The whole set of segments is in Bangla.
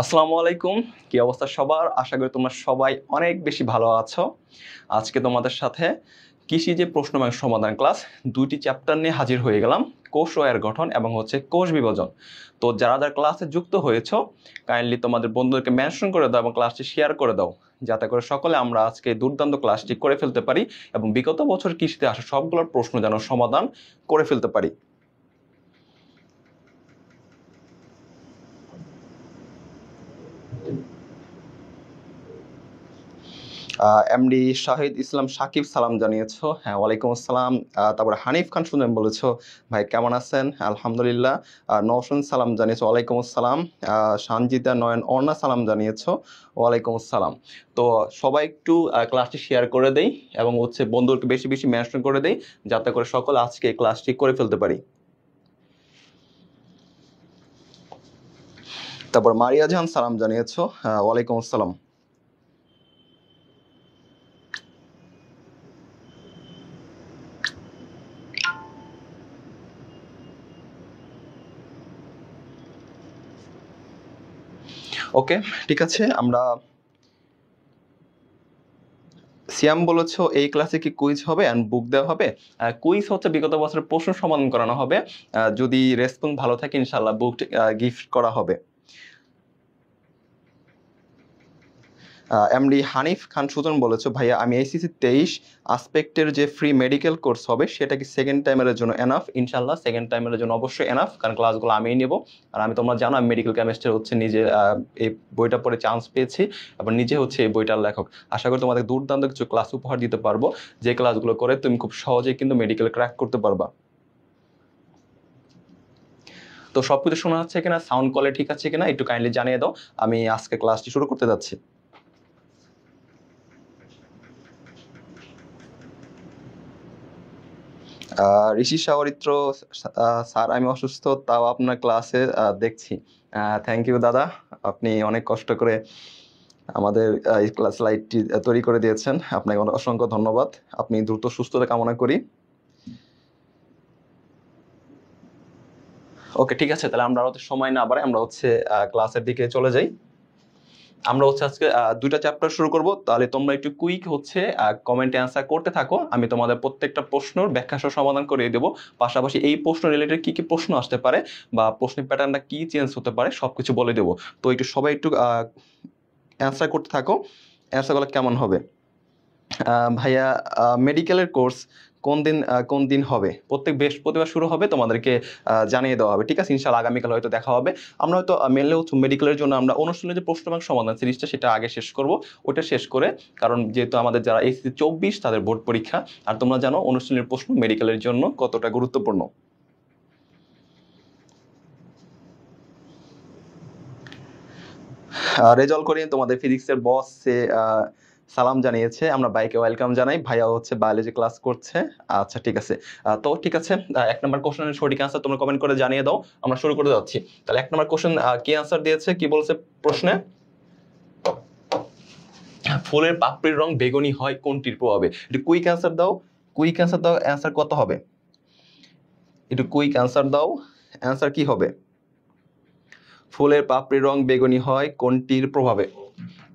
আসসালামু আলাইকুম। কি অবস্থা সবার? আশা করি তোমরা সবাই অনেক বেশি ভালো আছো। আজকে তোমাদের সাথে কৃষি যে প্রশ্ন ব্যাংক সমাধান ক্লাস দুইটি চ্যাপ্টার নিয়ে হাজির হয়ে গেলাম। কোষ ও এর গঠন এবং কোষ বিভাজন। তো যারা ক্লাসে যুক্ত হয়েছো কাইন্ডলি তোমাদের বন্ধুদেরকে মেনশন করে দাও এবং ক্লাসটি শেয়ার করে দাও, যাতে করে সকলে আমরা আজকে দুর্দান্ত ক্লাসটি করে ফেলতে পারি এবং বিগত বছর কৃষিতে আসা সবগুলোর প্রশ্ন যেন সমাধান করে ফেলতে পারি। এমডি শাহিদ ইসলাম সাকিব সালাম জানিয়েছো। হ্যাঁ, ওয়ালাইকুম আসসালাম। তারপরে হানিফ খান সুজন বলেছো ভাই কেমন আছেন? আলহামদুলিল্লাহ। নওশন সালাম জানিয়েছো, ওয়ালাইকুম আসসালাম। সানজিদা নয়ন অর্ণা সালাম জানিয়েছো, ওয়ালাইকুম আসসালাম। তো সবাই একটু ক্লাসটি শেয়ার করে দেই এবং বন্ধুকে বেশি বেশি মেনশন করে দেই, যাতে করে সকলে আজকে এই ক্লাসটি করে ফেলতে পারি। তারপর মারিয়া জাহান সালাম জানিয়েছো, ওয়ালাইকুম আসসালাম। ওকে, ঠিক আছে। আমরা সিয়াম বলেছো এই ক্লাসে কি কুইজ হবে এন্ড বুক দেওয়া হবে? কুইজ হচ্ছে বিগত বছরের প্রশ্ন সমাধান করানো হবে। যদি রেসপন্স ভালো থাকে ইনশাআল্লাহ বুক গিফট করা হবে। এমডি হানিফ খান সুজন বলেছো ভাইয়া আমি এইচএসসি 23 আসপেক্টের যে ফ্রি মেডিকেল কোর্স হবে সেটা কি সেকেন্ড টাইমের জন্য এনাফ? ইনশাআল্লাহ সেকেন্ড টাইমের জন্য অবশ্যই এনাফ, কারণ ক্লাসগুলো আমিই নেব। আর আমি তোমরা জানো আমি মেডিকেল কেমিস্ট্রি নিজে এই বইটা পড়ে চান্স পেয়েছি এবং নিজে এই বইটার লেখক। আশা করি তোমাদের দুর্দান্ত কিছু ক্লাস উপহার দিতে পারবো, যে ক্লাসগুলো করে তুমি খুব সহজেই কিন্তু মেডিকেল ক্র্যাক করতে পারবা। তো সবকিছু শোনা যাচ্ছে কিনা, সাউন্ড কোয়ালিটি ঠিক আছে কিনা একটু কাইন্ডলি জানিয়ে দাও। আমি আজকে ক্লাসটি শুরু করতে যাচ্ছি। ঋষি সাগরিত্র স্যার আমি অসুস্থ তাও আপনার ক্লাসে দেখছি। থ্যাংক ইউ দাদা, আপনি অনেক কষ্ট করে আমাদের এই ক্লাস স্লাইডটি তৈরি করে দিয়েছেন, আপনাকে অসংখ্য ধন্যবাদ। আপনি দ্রুত সুস্থতা কামনা করি। ওকে, ঠিক আছে, তাহলে আমরা সময় না বাড়াই আমরা ক্লাসের দিকে চলে যাই। আমরা আজকে দুইটা চ্যাপ্টার শুরু করব, তাহলে তোমরা একটু কুইক কমেন্টে অ্যান্সার করতে থাকো। আমি তোমাদের প্রত্যেকটা প্রশ্নের ব্যাখ্যা সহ সমাধান করে দেবো। পাশাপাশি এই প্রশ্ন রিলেটেড কি কি প্রশ্ন আসতে পারে বা প্রশ্নের প্যাটার্নটা কি চেঞ্জ হতে পারে সবকিছু বলে দেবো। তো একটু সবাই একটু অ্যান্সার করতে থাকো। অ্যান্সারগুলো কেমন হবে? ভাইয়া মেডিকেলের কোর্স কোন দিন হবে? প্রত্যেক বৃহস্পতিবার শুরু হবে, তোমাদেরকে জানিয়ে দেওয়া হবে। ঠিক আছে, ইনশাআল্লাহ আগামীকাল হয়তো দেখা হবে। আমরা হয়তো মেনলি মেডিকেলের জন্য আমরা অনুশীলনের যে প্রশ্ন ব্যাংক সমাধান সিরিজটা সেটা আগে শেষ করব। ওটা শেষ করে, কারণ যেহেতু আমাদের যারা এইচএসসি 24 তাদের বোর্ড পরীক্ষা, আর তোমরা জানো অনুশীলনের প্রশ্ন মেডিকেলের জন্য কতটা গুরুত্বপূর্ণ। রেজাল্ট করিয়ে তোমাদের ফিজিক্সের বস সালাম জানিয়েছে, আমরা বাইকে ওয়েলকাম জানাই। ভাইয়া বায়োলজি ক্লাস করছে। আচ্ছা ঠিক আছে। তো ঠিক আছে, এক নম্বর কোশ্চেনের সঠিক আনসার তোমরা কমেন্ট করে জানিয়ে দাও, আমরা শুরু করে যাচ্ছি। তাহলে এক নম্বর কোশ্চেন কি আনসার দিয়েছে, কি বলছে প্রশ্নে? ফুলের পাপড়ির রং বেগুনি হয় কোনটির প্রভাবে? একটু কুইক অ্যান্সার দাও, কুইক অ্যান্সার দাও। অ্যান্সার কত হবে? একটু কুইক অ্যান্সার দাও, অ্যান্সার কি হবে? ফুলের পাপড়ির রং বেগুনি হয় কোনটির প্রভাবে?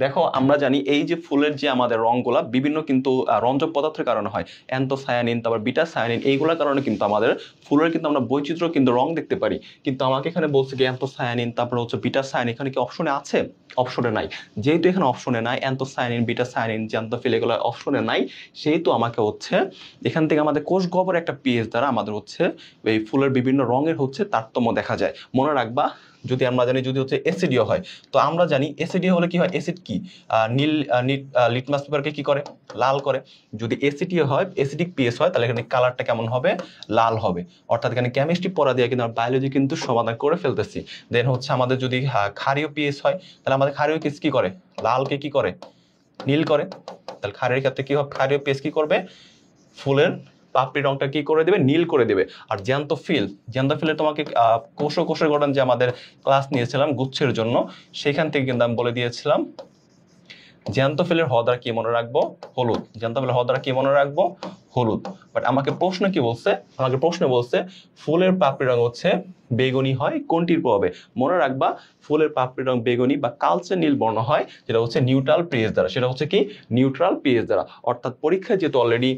দেখো আমরা জানি এই যে ফুলের যে আমাদের রংগুলা বিভিন্ন কিন্তু রঞ্জক পদার্থের কারণে হয়। অ্যান্থোসায়ানিন, তারপর বিটা সায়ানিন, এইগুলোর কারণে কিন্তু আমাদের ফুলের কিন্তু আমরা বৈচিত্র্য কিন্তু রং দেখতে পারি। কিন্তু আমাকে এখানে বলছে কি অ্যান্থোসায়ানিন তারপর বিটা সায়ানিন, এখানে কি অপশনে আছে? অপশনে নাই। যেহেতু এখানে অপশনে নাই অ্যান্থোসায়ানিন, বিটা সায়ানিন, জ্যান্থোফিল এগুলো অপশনে নাই, সেহেতু আমাকে এখান থেকে আমাদের কোষ গহ্বর একটা পিএইচ দ্বারা আমাদের এই ফুলের বিভিন্ন রঙের তারতম্য দেখা যায়। মনে রাখবা, যদি আমরা জানি যদি অ্যাসিডীয় হয়, তো আমরা জানি অ্যাসিডীয় হলে কি হয়, অ্যাসিড কি নীল লিটমাস পেপারকে কি করে, লাল করে। যদি অ্যাসিডীয় হয়, অ্যাসিডিক পিএইচ হয়, তাহলে এখানে কালারটা কেমন হবে, লাল হবে। অর্থাৎ এখানে কেমিস্ট্রি পড়া দিয়ে কিন্তু আমরা বায়োলজি কিন্তু সমাধান করে ফেলতেছি। দেন আমাদের যদি ক্ষারীয় পিএইচ হয়, তাহলে আমাদের ক্ষারীয় পিএইচ কি করে, লালকে কি করে, নীল করে। তাহলে ক্ষারের ক্ষেত্রে কি হবে, ক্ষারীয় পিএইচ কি করবে, ফুলের পাপড়ি রংটা কি করে দেবে, নীল করে দেবে। আর জ্যান্থোফিলে তোমাকে কোষের গঠন যে আমাদের ক্লাস নিয়েছিলাম গুচ্ছের জন্য, সেখান থেকে কিন্তু আমি বলে দিয়েছিলাম জ্যান্থোফিলের হ দ্বারা কি মনে রাখবো, হলুদ। জ্যান্থোফিলের হ দ্বারা কি মনে রাখবো, হলুদ। বাট আমাকে প্রশ্ন কি বলছে, আমাকে প্রশ্ন বলছে ফুলের পাপড়ির রং হচ্ছে বেগুনি হয় কোনটির প্রভাবে। মনে রাখবা ফুলের পাপড়ির রং বেগুনি বা কালচে নীল বর্ণ হয় যেটা হচ্ছে নিউট্রাল পিএইচ দ্বারা, সেটা হচ্ছে কি নিউট্রাল পিএইচ দ্বারা। অর্থাৎ পরীক্ষায় যেহেতু অলরেডি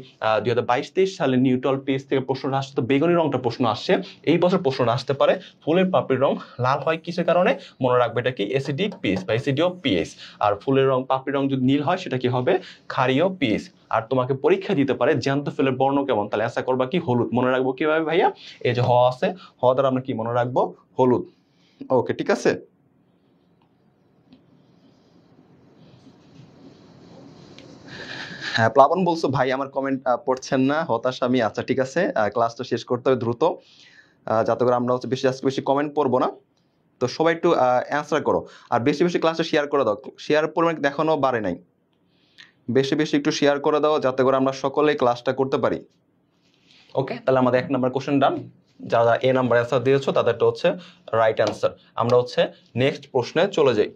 2022-23 সালে নিউট্রাল পিএইচ থেকে প্রশ্ন আসছে, তো বেগুনি রংটা প্রশ্ন আসছে, এই বছর প্রশ্ন আসতে পারে ফুলের পাপড়ির রং লাল হয় কিসের কারণে, মনে রাখবে এটা কি অ্যাসিডিক পিএইচ বা অ্যাসিডিও পিএইচ। আর ফুলের রং পাপড়ির রং যদি নীল হয় সেটা কি হবে ক্ষারীয় পিএইচ। আর তোমাকে পরীক্ষা দিতে পারে জ্যান্ত ফুলের বর্ণ কেমন, তাহলে অ্যান্সার করবা কি হলুদ। মনে রাখবো কিভাবে ভাইয়া, এই যে হ আছে, হ দ্বারা আমরা কি মনে রাখবো হলুদ। ওকে ঠিক আছে। হ্যাঁ প্লাবন বলছো ভাই আমার কমেন্ট পড়ছেন না, হতাশা আমি। আচ্ছা ঠিক আছে, ক্লাসটা শেষ করতে হবে দ্রুত, যাতে করে আমরা হচ্ছে বেশি আজকে বেশি কমেন্ট পড়বো না। তো সবাই একটু অ্যান্সার করো, আর বেশি বেশি ক্লাসটা শেয়ার করে দাও, শেয়ার পরিমাণ দেখানো বাড়ে নাই, বেশি বেশি একটু শেয়ার করে দাও যাতে করে আমরা সকলে ক্লাসটা করতে পারি। ওকে, তাহলে আমাদের 1 নাম্বার কোশ্চেন ডান। যারা এ নাম্বার অ্যান্সার দিয়েছো তাদেরটা হচ্ছে রাইট অ্যান্সার। আমরা হচ্ছে নেক্সট প্রশ্নে চলে যাই।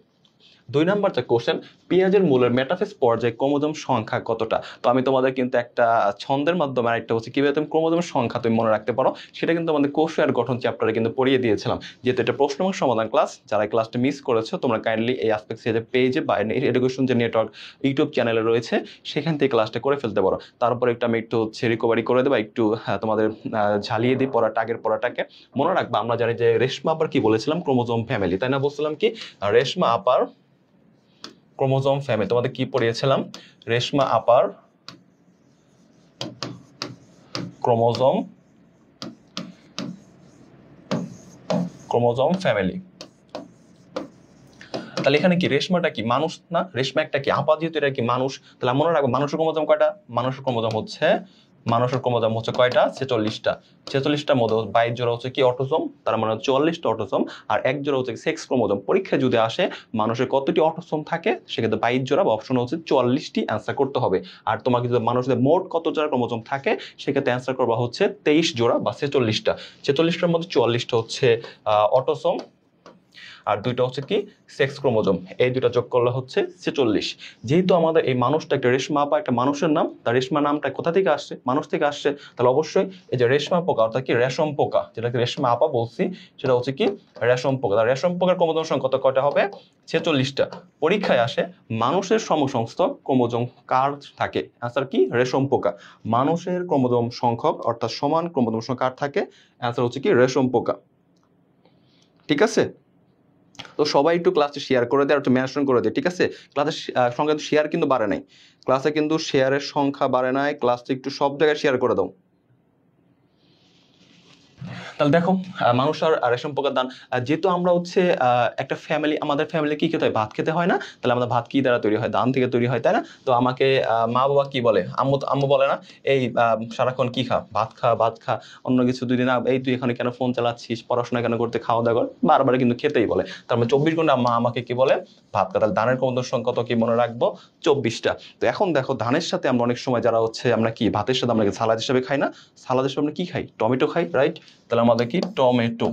2 নাম্বার যে কোশ্চেন, পেঁয়াজের মূলের মেটাফেজ পর্যায়ে ক্রোমোজোম সংখ্যা কতটা। তো আমি তোমাদের কিন্তু একটা ছন্দের মাধ্যমে আরেকটা হচ্ছে কিভাবে তুমি ক্রোমোজোমের সংখ্যা তুমি মনে রাখতে পারো সেটা কিন্তু আমাদের কোষ আর গঠন চ্যাপ্টারে কিন্তু পড়িয়ে দিয়েছিলাম। যেহেতু এটা প্রশ্ন এবং সমাধান ক্লাস, যারা ক্লাসটা মিস করেছো তোমরা কাইন্ডলি এই আসপেক্ট যে পেজে বা এডুকেশন যে নেটওয়ার্ক ইউটিউব চ্যানেলে রয়েছে সেখান থেকে ক্লাসটা করে ফেলতে পারো। তারপরে একটু আমি একটু হচ্ছে রিকভারি করে দেবো, একটু তোমাদের ঝালিয়ে দিই পড়াটা, আগের পড়াটাকে। মনে রাখবা আমরা জানি যে রেশমা আপার কি বলেছিলাম, ক্রোমোজোম ফ্যামিলি, তাই না? বলছিলাম কি রেশমা আপার ক্রোমোজোম ফ্যামিলি। তোমাদের কি পড়িয়েছিলাম, রেশমা আপার ক্রোমোজোম ফ্যামিলি। তাহলে এখানে কি রেশমাটা কি মানুষ না, রেশমা একটা কি আপা, যেহেতু এটা কি মানুষ, তাহলে মনে রাখবো মানুষের ক্রোমোজোম কয়টা, মানুষের ক্রোমোজোম হচ্ছে কয়টা, 46টা। 46টার মধ্যে 22 জোড়া হচ্ছে কি অটোজোম, তার মানে 44টা অটোজোম, আর 1 জোড়া হচ্ছে সেক্স ক্রোমোজোম। পরীক্ষায় যদি আসে মানুষের কতটি অটোজোম থাকে, সেক্ষেত্রে 22 জোড়া বা অপশন হচ্ছে 44টি অ্যান্সার করতে হবে। আর তোমাকে যদি মানুষের মোট কত জোড়া ক্রোমোজোম থাকে, সেক্ষেত্রে অ্যান্সার করবা হচ্ছে 23 জোড়া বা 46টা। 46টার মধ্যে 44টা হচ্ছে অটোজোম, আর 2টা হচ্ছে কি সেক্স ক্রোমোজোম, এই 2টা যোগ করলে হচ্ছে 46। যেহেতু আমাদের এই মানুষটা একটা রেশমা আপা একটা মানুষের নাম, তার রেশমা নামটা কোথা থেকে আসছে, মানুষ থেকে আসছে, তাহলে অবশ্যই এই যে রেশমা পোকা অর্থাৎ কি রেশম পোকা, যেটাকে রেশমা আপা বলছি সেটা হচ্ছে কি রেশম পোকা। তার রেশম পোকার ক্রোমোজোম সংখ্যা কয়টা হবে, 46টা। পরীক্ষায় আসে মানুষের সমসংখ্যক ক্রোমোজোম কার থাকে, অ্যান্সার কি রেশম পোকা। মানুষের ক্রোমোজোম সংখ্যক অর্থাৎ সমান ক্রোমোজোম সংখ্যা কার থাকে, অ্যান্সার হচ্ছে কি রেশম পোকা। ঠিক আছে, তো সবাই একটু ক্লাসে শেয়ার করে দেয় আর একটু মেনশন করে দেয়, ঠিক আছে? ক্লাসের সংখ্যা শেয়ার কিন্তু বাড়ে নাই, ক্লাসে কিন্তু শেয়ারের সংখ্যা বাড়ে নাই, ক্লাসটা একটু সব জায়গায় শেয়ার করে দাও। তাহলে দেখো মানুষ আর রেশম পোকার দান, যেহেতু আমরা হচ্ছে একটা ফ্যামিলি, আমাদের ফ্যামিলি কি খেতে হয়, ভাত খেতে হয় না? তাহলে আমাদের ভাত কি দ্বারা তৈরি হয়, দান থেকে তৈরি হয়, তাই না? তো আমাকে মা বাবা কি বলে, আম্মু বলে না এই সারাক্ষণ কি খা, ভাত খা, অন্য কিছু 2 দিন এই তুই এখানে কেন ফোন চালাচ্ছিস, পড়াশোনা কেন করতে, খাওয়া দাওয়া কর, বারবার কিন্তু খেতেই বলে। তার মানে 24 ঘন্টা মা আমাকে কি বলে, ভাত খা। তাহলে ধানের ক্রোমোজোম সংখ্যা কত কি মনে রাখবো, 24টা। তো এখন দেখো ধানের সাথে আমরা অনেক সময় যারা হচ্ছে আমরা কি ভাতের সাথে আমরা সালাদ হিসেবে খাই না, সালাদ হিসেবে আমরা কি খাই, টমেটো খাই, রাইট? তাহলে আমাদের কি টমেটো,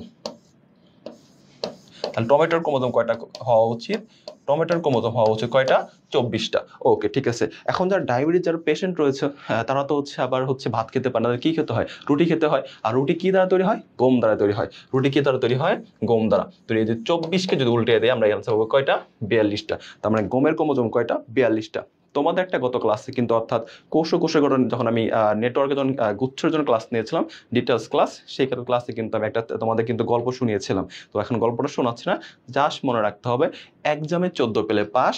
তাহলে টমেটোর ক্রোমোজোম কয়টা হওয়া উচিত, টমেটোর ক্রোমোজোম হওয়া উচিত কয়টা, 24টা। ওকে ঠিক আছে। এখন যারা ডায়াবেটিস যারা পেশেন্ট রয়েছে তারা তো হচ্ছে আবার হচ্ছে ভাত খেতে পারে না, কি খেতে হয়, রুটি খেতে হয়। আর রুটি কি দ্বারা তৈরি হয়, গম দ্বারা তৈরি হয়। রুটি কি দ্বারা তৈরি হয়, গম দ্বারা। তো এই যে 24কে যদি উল্টে দেয় আমরা অ্যান্সার হবে কয়টা, 42টা। তার মানে গমের ক্রোমোজোম কয়টা, 42টা। তোমাদের একটা গত ক্লাসে কিন্তু অর্থাৎ কোষের গঠন যখন আমি নেটওয়ার্কে যখন গুচ্ছের জন্য ক্লাস নিয়েছিলাম, ডিটেলস ক্লাস, সেই ক্লাসে কিন্তু আমি একটা তোমাদের কিন্তু গল্প শুনিয়েছিলাম। তো এখন গল্পটা শোনাচ্ছি না, জাস্ট মনে রাখতে হবে এক্সামে 14 পেলে পাস,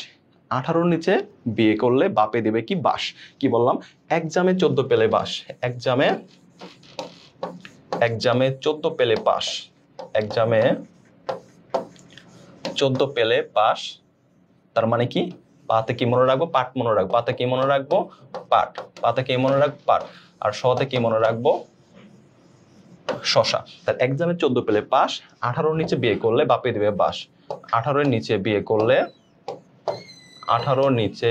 18 নিচে বিয়ে করলে বাপে দেবে কি বাস। কি বললাম, এক্সামে 14 পেলে বাস, এক্সামে 14 পেলে পাস, এক্সামে 14 পেলে পাস, তার মানে কি পাতে কি মনে রাখবো, পাট মনে রাখবো, পাতে কি মনে রাখবো, পাট, পাতে কি মনে রাখবো, পাট, আর শতে কি মনে রাখবো, শশা। তার এক্সামে 14 পেলে পাস, 18 নিচে বিয়ে করলে বাপে দিবে বাস, 18 নিচে বিয়ে করলে, 18 নিচে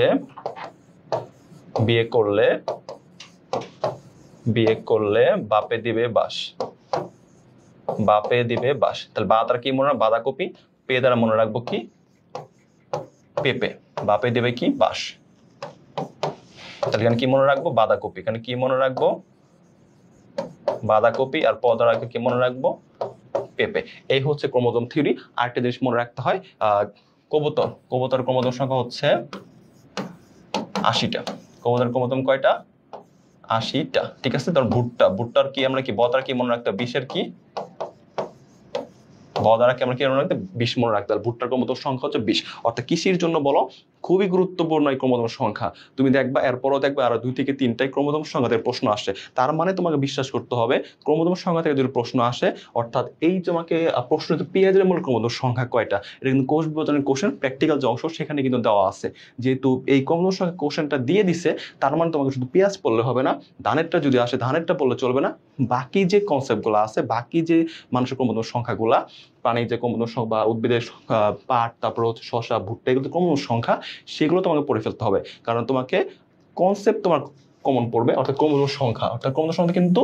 বিয়ে করলে বাপে দিবে বাস, বাপে দিবে বাস। তাহলে বা তার কি মনে রাখবো, বাঁধাকপি, পে দ্বারা মনে রাখবো কি পেঁপে, বাপে দেবে কি বাস। তাহলে এখানে কি মনে রাখবো? বাঁধাকপি। এখানে কি মনে রাখবো? বাঁধাকপি। আর পদার আগে কি মনে রাখবো? পেঁপে। এই হচ্ছে ক্রোমোজোম থিওরি। আরেকটা জিনিস মনে রাখতে হয়, কবুতর, কবুতরের ক্রোমোজোম সংখ্যা হচ্ছে 80টা। কবুতরের ক্রোমোজোম কয়টা? 80টা। ঠিক আছে। তার ভুট্টা, ভুট্টার কি আমরা কি বদার কি মনে রাখতে হবে? 20-এর কি বদারাকে আমরা কি মনে রাখতে? 20 মনে রাখতে হবে। ভুট্টার ক্রোমোজোম সংখ্যা হচ্ছে 20। অর্থাৎ কৃষির জন্য বলো খুবই গুরুত্বপূর্ণ এই ক্রোমোজোম সংখ্যা। তুমি দেখবা এরপরও দেখবা আরো 2 থেকে 3টাই ক্রোমোজোম সংখ্যা থেকে প্রশ্ন আসছে। তার মানে তোমাকে বিশ্বাস করতে হবে ক্রোমোজোম সংখ্যা থেকে যদি প্রশ্ন আসে, অর্থাৎ এই তোমাকে প্রশ্ন পেঁয়াজের মূল ক্রোমোজোম সংখ্যা কয়টা, এটা কিন্তু কোষ বিভাজনের কোশ্চেন, প্র্যাকটিক্যাল যে অংশ সেখানে কিন্তু দেওয়া আছে। যেহেতু এই ক্রোমোজোম সংখ্যা কোশ্চেনটা দিয়ে দিছে, তার মানে তোমাকে শুধু পেঁয়াজ পড়লে হবে না, ধানেরটা যদি আসে ধানেরটা পড়লে চলবে না, বাকি যে কনসেপ্টগুলো আছে, বাকি যে মানুষের ক্রোমোজোম সংখ্যাগুলা, প্রাণীর যে ক্রোমোজোম সংখ্যা বা উদ্ভিদের পাট, তারপর হচ্ছে শসা, ভুট্টা, এগুলো ক্রোমোজোম সংখ্যা, সেগুলো তোমাকে পড়ে ফেলতে হবে। কারণ তোমাকে কনসেপ্ট তোমার কমন পড়বে, অর্থাৎ ক্রোমোজোম সংখ্যা। অর্থাৎ ক্রোমোজোম সংখ্যা কিন্তু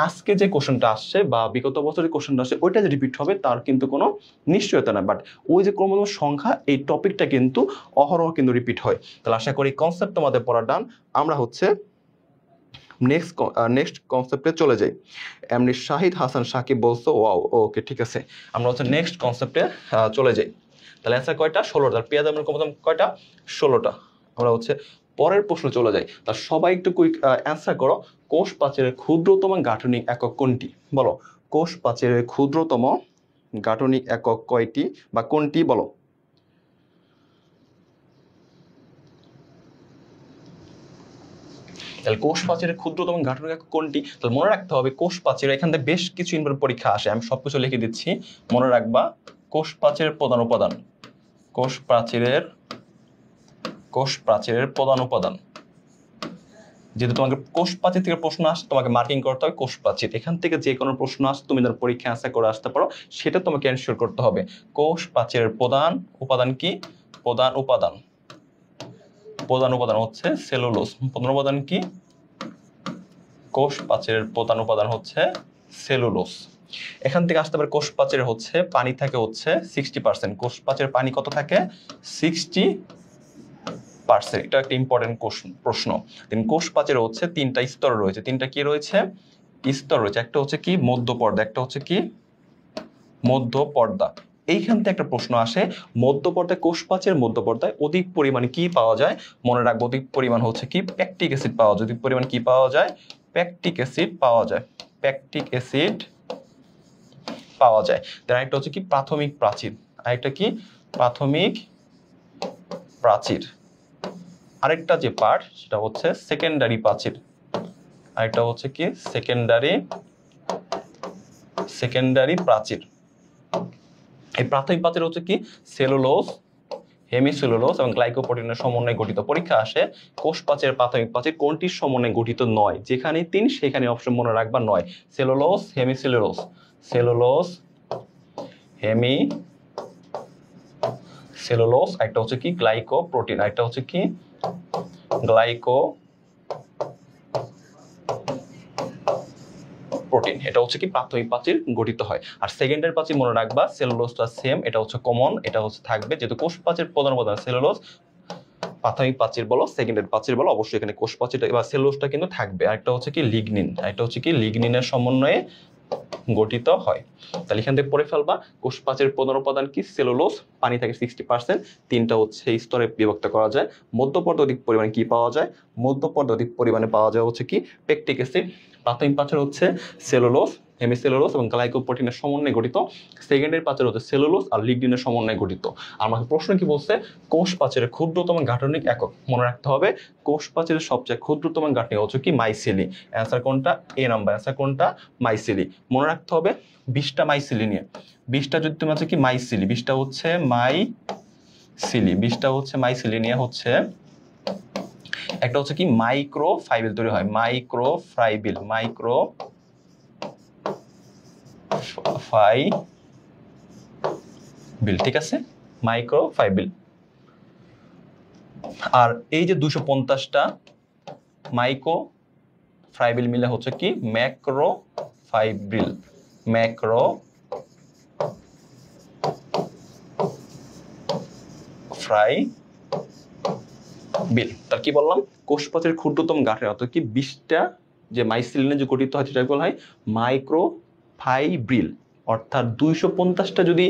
আজকে যে কোশ্চেনটা আসছে বা বিগত বছরের কোশ্চেনটা আসছে ওইটা যে রিপিট হবে তার কিন্তু কোনো নিশ্চয়তা না। বাট ওই যে ক্রোমোজোম সংখ্যা, এই টপিকটা কিন্তু অহরহ কিন্তু রিপিট হয়। তাহলে আশা করি কনসেপ্ট তোমাদের পড়া ডান। আমরা হচ্ছে নেক্সট কনসেপ্টে চলে যাই। এমনি শাহিদ হাসান সাকিব বলছো, ওয়াও, ওকে, ঠিক আছে। আমরা হচ্ছে নেক্সট কনসেপ্টে চলে যাই। তাহলে অ্যান্সার কয়টা? 16টা। পেঁয়াজ আমরা ক্রোমোজোম কয়টা? 16টা। আমরা হচ্ছে পরের প্রশ্ন চলে যাই। তা সবাই একটু কুইক অ্যান্সার করো। কোষ প্রাচীরের ক্ষুদ্রতম গাঠনিক একক কোনটি? বলো, কোষ প্রাচীরের ক্ষুদ্রতম গাঠনিক একক কয়টি বা কোনটি? বলো। তাহলে কোষ প্রাচীরের ক্ষুদ্রতম গাঠনিক একক কোনটি? তাহলে মনে রাখতে হবে কোষ প্রাচীর, এখান থেকে বেশ কিছু পরীক্ষা আসে, আমি সবকিছু লিখে দিচ্ছি, মনে রাখবা। কোষ প্রাচীরের প্রধান উপাদান, কোষ প্রাচীরের প্রধান উপাদান। যেহেতু তোমাকে কোষ প্রাচীর থেকে প্রশ্ন আসে, তোমাকে মার্কিং করতে হবে কোষ প্রাচীর। এখান থেকে যে কোনো প্রশ্ন আসে তুমি যারা পরীক্ষা অ্যান্সার করে আসতে পারো, সেটা তোমাকে এনশিওর করতে হবে। কোষ প্রাচীরের প্রধান উপাদান কি? প্রধান উপাদান হচ্ছে সেলুলোজ। প্রধান উপাদান কি? কোষ প্রাচীরের প্রধান উপাদান হচ্ছে সেলুলোজ। এখান থেকে আসতে পারে কোষ প্রাচীরে হচ্ছে পানি থাকে হচ্ছে 60%। কোষ প্রাচীরের পানি কত থাকে? 60%। এটা একটা ইম্পর্টেন্ট প্রশ্ন। কোষ প্রাচীরে হচ্ছে 3টা স্তর রয়েছে। 3টা কি রয়েছে? স্তর রয়েছে। একটা হচ্ছে কি? মধ্যপর্দা। একটা হচ্ছে কি? মধ্যপর্দা। এইখান থেকে একটা প্রশ্ন আসে, মধ্যপর্দায়, কোষ প্রাচীরের মধ্যপর্দায় অধিক পরিমাণে কি পাওয়া যায়? মনে রাখবো অধিক পরিমাণ হচ্ছে কি? প্যাকটিক অ্যাসিড পাওয়া যায়। অধিক পরিমাণ কি পাওয়া যায়? প্যাকটিক অ্যাসিড পাওয়া যায়। প্যাকটিক অ্যাসিড পাওয়া যায়। তার একটা হচ্ছে কি? প্রাথমিক প্রাচীর। আরেকটা কি? প্রাথমিক প্রাচীর। আরেকটা যে পার্ট সেটা হচ্ছে সেকেন্ডারি প্রাচীর। আরেকটা হচ্ছে কি? সেকেন্ডারি প্রাচীর। এই প্রাথমিক প্রাচীর হচ্ছে কি? সেলুলোজ, হেমিসেলুলোজ এবং গ্লাইকোপ্রোটিনের সমন্বয়ে গঠিত। পরীক্ষা আসে কোষ প্রাচীরের প্রাথমিক প্রাচীর কোনটির সমন্বয়ে গঠিত নয়? যেখানে 3 সেখানে অপশন মনে রাখবা 9। সেলুলোজ, হেমিসেলুলোজ, সেলুলোজ, হেমিসেলুলোজ, একটা হচ্ছে কি? গ্লাইকোপ্রোটিন। একটা হচ্ছে কি? গ্লাইকোপ্রোটিন। এটা হচ্ছে কি? প্রাথমিক প্রাচীর গঠিত হয়। আর সেকেন্ডারি প্রাচীর মনে রাখবা সেলুলোজটা সেম, এটা হচ্ছে কমন, এটা হচ্ছে থাকবে। যেহেতু কোষ প্রাচীর প্রধান উপাদান সেলুলোজ, প্রাথমিক প্রাচীর বলো সেকেন্ডারি প্রাচীর বলো, অবশ্যই এখানে কোষ প্রাচীরটা বা সেলুলোজটা কিন্তু থাকবে। আর একটা হচ্ছে কি? লিগনিন। এটা হচ্ছে কি? লিগনিনের সমন্বয়ে গঠিত হয়। তাহলে এখান থেকে পড়ে ফেলবা কোষ প্রাচীরের প্রধান উপাদান কি? সেলুলোজ, পানি থাকে 60%। 3টা হচ্ছে স্তরে বিভক্ত করা যায়। মধ্যপর্দা অধিক পরিমাণে কি পাওয়া যায়? মধ্যপর্দা অধিক পরিমাণে পাওয়া যায় হচ্ছে কি? প্যাকটিক অ্যাসিড। প্রাথমিক প্রাচীর হচ্ছে সেলুলোজ, হেমিসেলুলোজ এবং গ্লাইকোপ্রোটিনের সমন্বয়ে গঠিত। সেকেন্ডারি প্রাচীর হচ্ছে সেলুলোজ আর লিগনিনের সমন্বয়ে গঠিত। আমাকে প্রশ্ন কি বলছে? কোষ প্রাচীরের ক্ষুদ্রতম গাঠনিক একক। মনে রাখতে হবে কোষ প্রাচীরের সবচেয়ে ক্ষুদ্রতম গাঠনিক হচ্ছে কি? মাইসিলি। অ্যান্সার কোনটা? এ নাম্বার। অ্যান্সার কোনটা? মাইসিলি। মনে রাখতে হবে 20টা মাইসিলি নিয়ে। 20টা যদি তুমি হচ্ছে কি? মাইসিলি। 20টা হচ্ছে মাইসিলি। 20টা হচ্ছে মাইসিলি নিয়ে হচ্ছে একটা হচ্ছে কি? মাইক্রোফাইবিল তৈরি হয়। মাইক্রোফাইবিল, ঠিক আছে? মাইক্রোফাইবিল। আর এই যে 250টা মাইক্রোফাইবিল মিলে হচ্ছে কি? ম্যাক্রোফাইবিল। বিল। তার কি বললাম, কোষপ্রাচীরের ক্ষুদ্রতম গাঁঠের অর্থাৎ কি 20টা যে মাইসিলিনে যে গঠিত হয় সেটা বলা হয় মাইক্রোফাইব্রিল, অর্থাৎ 250টা যদি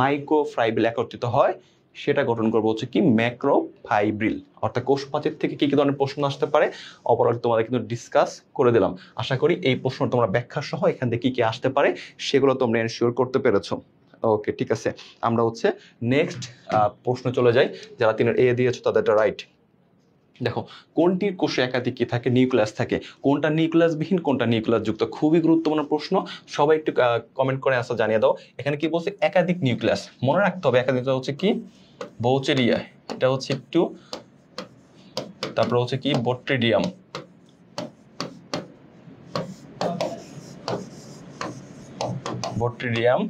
মাইক্রোফাইব্রিল একত্রিত হয় সেটা গঠন করবো হচ্ছে কি ম্যাক্রোফাইব্রিল। অর্থাৎ কোষপ্রাচীর থেকে কি কি ধরনের প্রশ্ন আসতে পারে অপরাধ তোমাদের কিন্তু ডিসকাস করে দিলাম। আশা করি এই প্রশ্ন তোমরা ব্যাখ্যা সহ এখান থেকে কি কি আসতে পারে সেগুলো তোমরা এনশিওর করতে পেরেছো। ওকে, ঠিক আছে, আমরা হচ্ছে নেক্সট প্রশ্ন চলে যাই। যারা 3 এ দিয়েছো তাদেরটা রাইট। দেখো, কোনটির কোষে একাধিক কি থাকে, নিউক্লিয়াস থাকে, কোনটা নিউক্লিয়াস বিহীন কোনটা নিউক্লিয়াস যুক্ত, খুবই গুরুত্বপূর্ণ প্রশ্ন। সবাই একটু কমেন্ট করে আনসার জানিয়ে দাও। এখানে কি বলছে, একাধিক নিউক্লিয়াস, মনে রাখতে হবে একাধিক হচ্ছে কি বৌচেরিয়া, এটা হচ্ছে একটু, তারপর হচ্ছে কি বট্রিডিয়াম, বট্রিডিয়াম,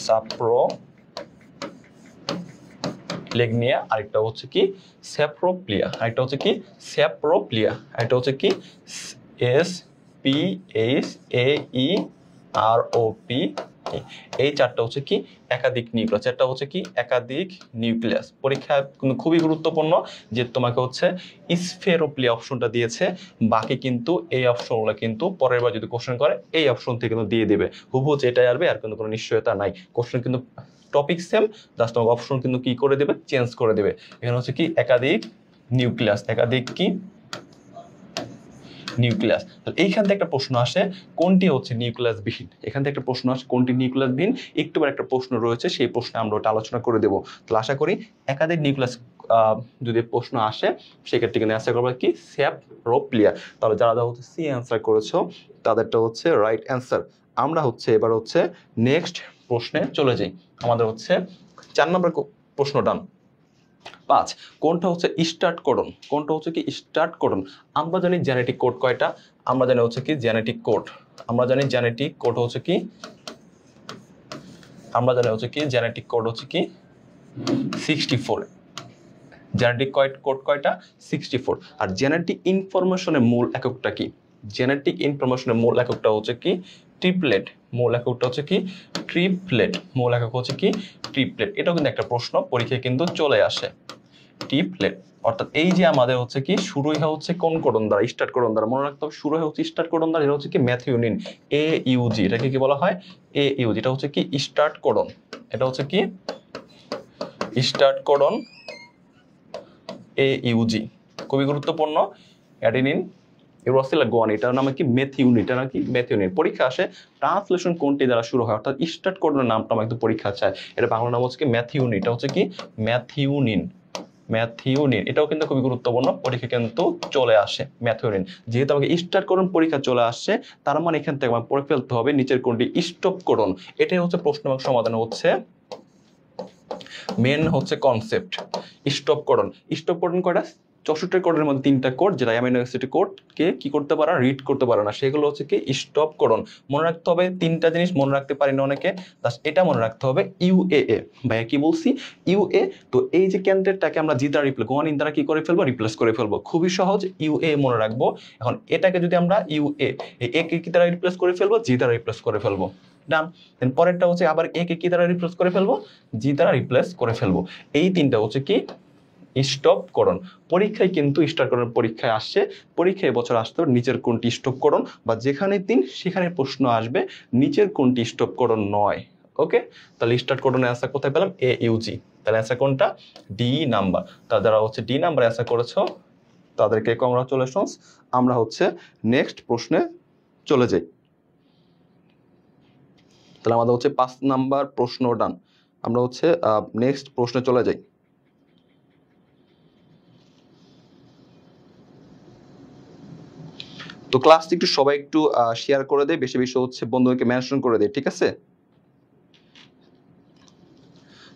সাপ্রোলেগনিয়া, আরেকটা হচ্ছে কি স্যাপ্রোপ্লিয়া, আরেকটা হচ্ছে কি স্যাপ্রোপ্লিয়া, আরেকটা হচ্ছে কি SPHAEROP। এই চারটা হচ্ছে কি একাধিক নিউক্লিয়াস, চারটা হচ্ছে কি একাধিক নিউক্লিয়াস। পরীক্ষা কিন্তু খুবই গুরুত্বপূর্ণ যে তোমাকে হচ্ছে স্ফেরোপ্লিয়া অপশনটা দিয়েছে, বাকি কিন্তু এই অপশনগুলো কিন্তু পরের বার যদি কোশ্চেন করে এই অপশন থেকে কিন্তু দিয়ে দেবে, হুবহু যেটাই আসবে, আর কিন্তু কোনো নিশ্চয়তা নাই। কোশ্চেন কিন্তু টপিক সেম, জাস্ট তোমাকে অপশন কিন্তু কি করে দেবে, চেঞ্জ করে দেবে। এখানে হচ্ছে কি একাধিক নিউক্লিয়াস, একাধিক কি নিউক্লিয়াস। তাহলে এইখান থেকে একটা প্রশ্ন আসে কোনটি হচ্ছে নিউক্লিয়াস বিহীন, এখান থেকে একটা প্রশ্ন আসে কোনটি নিউক্লিয়াস বিহীন, একটুবার একটা প্রশ্ন রয়েছে, সেই প্রশ্নে আমরা ওটা আলোচনা করে দেবো। তাহলে আশা করি একাধিক নিউক্লিয়াস যদি প্রশ্ন আসে সেক্ষেত্রে কিন্তু অ্যান্সার করবে কি স্যাপ্রোপ্লিয়া। তাহলে যারা হচ্ছে সি অ্যান্সার করেছো তাদেরটা হচ্ছে রাইট অ্যান্সার। আমরা হচ্ছে এবার হচ্ছে নেক্সট প্রশ্নে চলে যাই। আমাদের হচ্ছে 4 নম্বর প্রশ্ন ডান। 5, কোনটা হচ্ছে স্টার্ট কোডন, কোনটা হচ্ছে কি স্টার্ট কোডন। আমরা জানি জেনেটিক কোড কয়টা, আমরা জানি হচ্ছে কি জেনেটিক কোড, আমরা জানি জেনেটিক কোড হচ্ছে কি, আমরা জানি হচ্ছে কি জেনেটিক কোড হচ্ছে কি 64। জেনেটিক কোড কয়টা, 64। আর জেনেটিক ইনফরমেশনের মূল এককটা কি, জেনেটিক ইনফরমেশনের মূল এককটা হচ্ছে কি ট্রিপলেট, মূল এককটা হচ্ছে কি ট্রিপলেট, মূল একক হচ্ছে কি ট্রিপলেট। এটাও কিন্তু একটা প্রশ্ন পরীক্ষায় কিন্তু চলে আসে, ট্রিপলেট। অর্থাৎ এই যে আমাদের হচ্ছে কি শুরুই হচ্ছে কোন কোডন দ্বারা, স্টার্ট কোডন দ্বারা, মনে রাখতে হবে শুরু হচ্ছে স্টার্ট কোডন দ্বারা, এটা হচ্ছে কি ম্যাথিওনিন, AUG, এটাকে কি বলা হয় AUG, এটা হচ্ছে কি স্টার্ট কোডন, এটা হচ্ছে কি স্টার্ট কোডন AUG, খুবই গুরুত্বপূর্ণ। অ্যাডিনিন ইউরাসিল গোয়ান, এটার নাম কি মেথিওনিন, এটা নাকি মেথিওনিন। পরীক্ষা আসে ট্রান্সলেশন কোনটি দ্বারা শুরু হয়, অর্থাৎ স্টার্ট কোডনের নামটা আমাকে পরীক্ষা চায়, এটা বাংলা নাম হচ্ছে কি ম্যাথিওনিন, এটা হচ্ছে কি ম্যাথিওনিন, ম্যাথিওনিন। এটাও কিন্তু খুবই গুরুত্বপূর্ণ, পরীক্ষা কিন্তু চলে আসে ম্যাথিওনিন। যেহেতু আমাকে স্টার্ট কোডন পরীক্ষা চলে আসছে, তার মানে এখান থেকে আমার পড়ে ফেলতে হবে নিচের কোনটি স্টপ কোডন। এটাই হচ্ছে প্রশ্ন সমাধান হচ্ছে মেন হচ্ছে concept. Stop codon, stop codon কয়টা, 64 কোডের মধ্যে 3টা কোড যেটা অ্যামিনো অ্যাসিড কোডকে কি করতে পারে না, রিড করতে পারে না, সেগুলো হচ্ছে কি স্টপ কোডন। মনে রাখতে হবে 3টা জিনিস, মনে রাখতে পারি না অনেকে, এটা মনে রাখতে হবে UAA। ভাইয়া কি বলছি, UA। তো এই যে ক্যান্ডিডেটটাকে আমরা জি দ্বারা রিপ্লেস, গোয়ানিন দ্বারা কি করে ফেলবো, রিপ্লেস করে ফেলবো, খুবই সহজ, UA মনে রাখবো। এখন এটাকে যদি আমরা UA, এই এ কে কি দ্বারা রিপ্লেস করে ফেলবো, জি দ্বারা রিপ্লেস করে ফেলবো, ডান। দেন পরেরটা হচ্ছে আবার এ কে কি দ্বারা রিপ্লেস করে ফেলবো, জি দ্বারা রিপ্লেস করে ফেলবো। এই 3টা হচ্ছে কি স্টপ করণ। পরীক্ষায় কিন্তু স্টার্ট করণ পরীক্ষায় আসছে, পরীক্ষায় এবছর আসতে হবে নিচের কোনটি স্টপ করণ, বা যেখানে 3 সেখানে প্রশ্ন আসবে নিচের কোনটি স্টপ করণ নয়। ওকে, তাহলে স্টার্ট করণের অ্যান্সার কোথায় পেলাম, AUG। তাহলে অ্যান্সার কোনটা, ডি নাম্বার। তাহলে যারা হচ্ছে ডি নাম্বার অ্যান্সার করেছো তাদেরকে কংগ্রাচুলেশনস। আমরা হচ্ছে নেক্সট প্রশ্নে চলে যাই। তাহলে আমাদের হচ্ছে 5 নাম্বার প্রশ্ন ডান। আমরা হচ্ছে নেক্সট প্রশ্নে চলে যাই। তো ক্লাসটি একটু সবাই একটু শেয়ার করে দেয়, বেশি বেশি হচ্ছে বন্ধুদেরকে মেনশন করে দেয়, ঠিক আছে।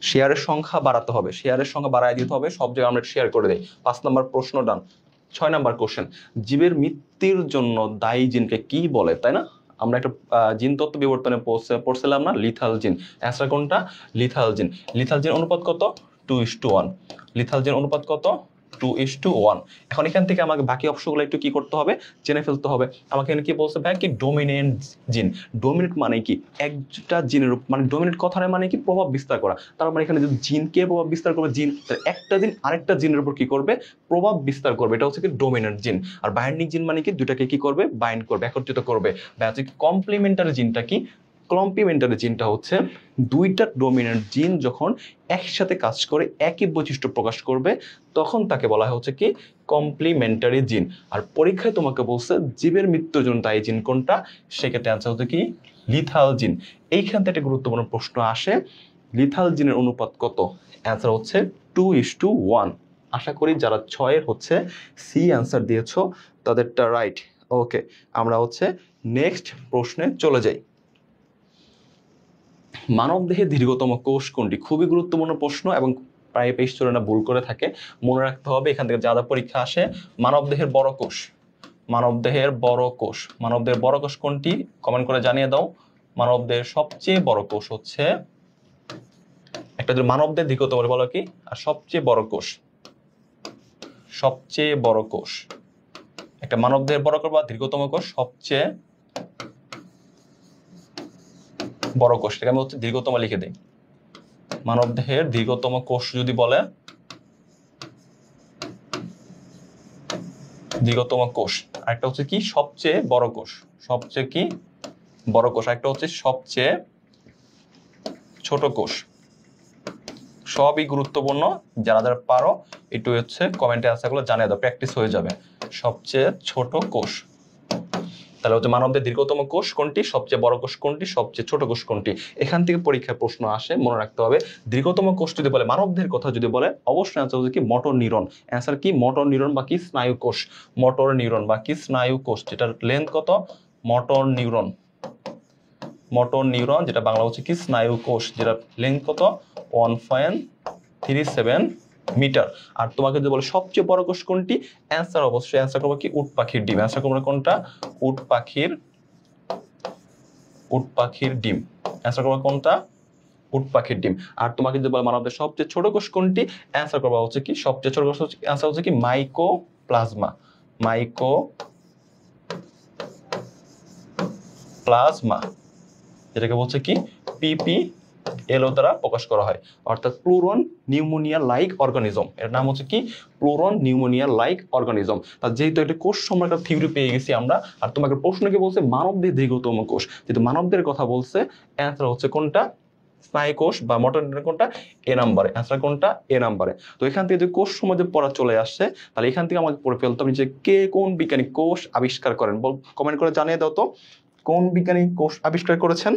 শেয়ারের সংখ্যা বাড়াতে হবে, শেয়ারের সংখ্যা বাড়ায় দিতে হবে, সব জায়গায় আমরা শেয়ার করে দেই। 5 নাম্বার প্রশ্ন ডান। 6 নাম্বার কোশ্চেন, জীবের মৃত্যুর জন্য দায়ী জিনকে কি বলে, তাই না? আমরা একটা জিন তত্ত্ব বিবর্তনে পড়ছিলাম না, লিথাল জিন। অ্যান্সার কোনটা, লিথাল জিন। লিথাল জিন অনুপাত কত, 2:1। লিথাল জিন অনুপাত কত, 2:1। এখন এখান থেকে আমাকে বাকি অপশনগুলো একটু কি করতে হবে, জেনে ফেলতে হবে। আমাকে এখানে কি বলছে ভাই, কি ডোমিনেন্ট জিন। ডোমিনেন্ট মানে কি, একটা জিনের মানে ডোমিনেন্ট কথার মানে কি প্রভাব বিস্তার করা। তার মানে এখানে যদি জিন কে প্রভাব বিস্তার করবে, জিন, একটা জিন আরেকটা জিনের উপর কি করবে, প্রভাব বিস্তার করবে, এটা হচ্ছে কি ডোমিনেন্ট জিন। আর বাইন্ডিং জিন মানে কি, দুটাকে কি করবে, বাইন্ড করবে, একত্রিত করবে। বা হচ্ছে কমপ্লিমেন্টারি জিনটা কি, কমপ্লিমেন্টারি জিনটা হচ্ছে দুইটা ডোমিনেন্ট জিন যখন একসাথে কাজ করে একই বৈশিষ্ট্য প্রকাশ করবে তখন তাকে বলা হচ্ছে কি কমপ্লিমেন্টারি জিন। আর পরীক্ষায় তোমাকে বলছে জীবের মৃত্যুর জন্য দায়ী জিন কোনটা, সেক্ষেত্রে অ্যান্সার হচ্ছে কি লিথাল জিন। এইখান থেকে একটা গুরুত্বপূর্ণ প্রশ্ন আসে, লিথাল জিনের অনুপাত কত, অ্যান্সার হচ্ছে 2:1। আশা করি যারা 6-এর হচ্ছে সি অ্যান্সার দিয়েছো তাদেরটা রাইট। ওকে, আমরা হচ্ছে নেক্সট প্রশ্নে চলে যাই। মানবদেহে দীর্ঘতম কোষ কোনটি, খুবই গুরুত্বপূর্ণ প্রশ্ন এবং প্রায় পেশ চলে ভুল করে থাকে। মনে রাখতে হবে এখান থেকে যা যা পরীক্ষা আসে, মানবদেহের বড় কোষ, মানবদেহের বড় কোষ, মানবদেহের বড় কোষ কোনটি কমেন্ট করে জানিয়ে দাও। মানবদেহের সবচেয়ে বড় কোষ হচ্ছে একটা, যদি মানবদেহের দীর্ঘতম বলো কি, আর সবচেয়ে বড় কোষ, সবচেয়ে বড় কোষ, একটা মানবদেহের বড় কোষ বা দীর্ঘতম কোষ, সবচেয়ে বড় কোষ, এটাকে আমি হচ্ছে দীর্ঘতম লিখে দিই। মানবদেহের দীর্ঘতম কোষ যদি বলে দীর্ঘতম কোষ, আরেকটা হচ্ছে কি সবচেয়ে বড় কোষ, সবচেয়ে কি বড় কোষ, আরেকটা হচ্ছে সবচেয়ে ছোট কোষ। সবই গুরুত্বপূর্ণ, যারা যারা পারো একটু হচ্ছে কমেন্টে আনসারগুলো জানিয়ে দাও, প্র্যাকটিস হয়ে যাবে। সবচেয়ে ছোট কোষ, তাহলে হচ্ছে মানবদের দীর্ঘতম কোষ কোনটি, সবচেয়ে বড় কোষ কোনটি, সবচেয়ে ছোট কোষ কোনটি। এখান থেকে পরীক্ষায় প্রশ্ন আসে, মনে রাখতে হবে দীর্ঘতম কোষ যদি বলে, মানবদের কথা যদি বলে, অবশ্যই অ্যান্সার হচ্ছে কি মোটর নিউরন। অ্যান্সার কি মোটর নিউরন বা কি স্নায়ু কোষ, মোটর নিউরন বা কি স্নায়ু কোষ, যেটার লেন্থ কত, মোটর নিউরন, মোটর নিউরন যেটা বাংলা হচ্ছে কি স্নায়ু কোষ, যেটা লেন্থ কত 1.37 মিটার। আর তোমাকে যদি বলে সবচেয়ে বড় কোষ কোনটি, অ্যান্সার অবশ্যই অ্যান্সার করবো কি উট পাখির ডিম। অ্যান্সার করবো কোনটা, উট পাখির ডিম। অ্যান্সার করবো কোনটা, উট পাখির ডিম। আর তোমাকে যদি বলে মানবদের সবচেয়ে ছোট কোষ কোনটি, অ্যান্সার করবো হচ্ছে কি সবচেয়ে ছোট কোষ, অ্যান্সার হচ্ছে কি মাইকোপ্লাজমা, মাইকোপ্লাজমা, যেটাকে বলছে কি PPLO দ্বারা প্রকাশ করা হয়, অর্থাৎ প্লুরন নিউমোনিয়া লাইক অর্গানিজম। এর নাম হচ্ছে কি প্লুরন নিউমোনিয়া লাইক অর্গানিজম। তার যেহেতু একটা কোষ সম্পর্কে থিওরি পেয়ে গেছি আমরা, আর তোমাকে প্রশ্ন কি বলছে মানবদের দীর্ঘতম কোষ, যেহেতু মানবদের কথা বলছে, অ্যান্সার হচ্ছে কোনটা স্নায়ু কোষ বা মোটর নিউরন কোনটা, এ নাম্বারে। অ্যান্সার কোনটা, এ নাম্বারে। তো এখান থেকে যদি কোষ সম্বন্ধে পড়া চলে আসছে, তাহলে এখান থেকে আমাকে পড়ে ফেলতে হবে যে কে কোন বিজ্ঞানী কোষ আবিষ্কার করেন, বল কমেন্ট করে জানিয়ে দাও তো কোন বিজ্ঞানী কোষ আবিষ্কার করেছেন,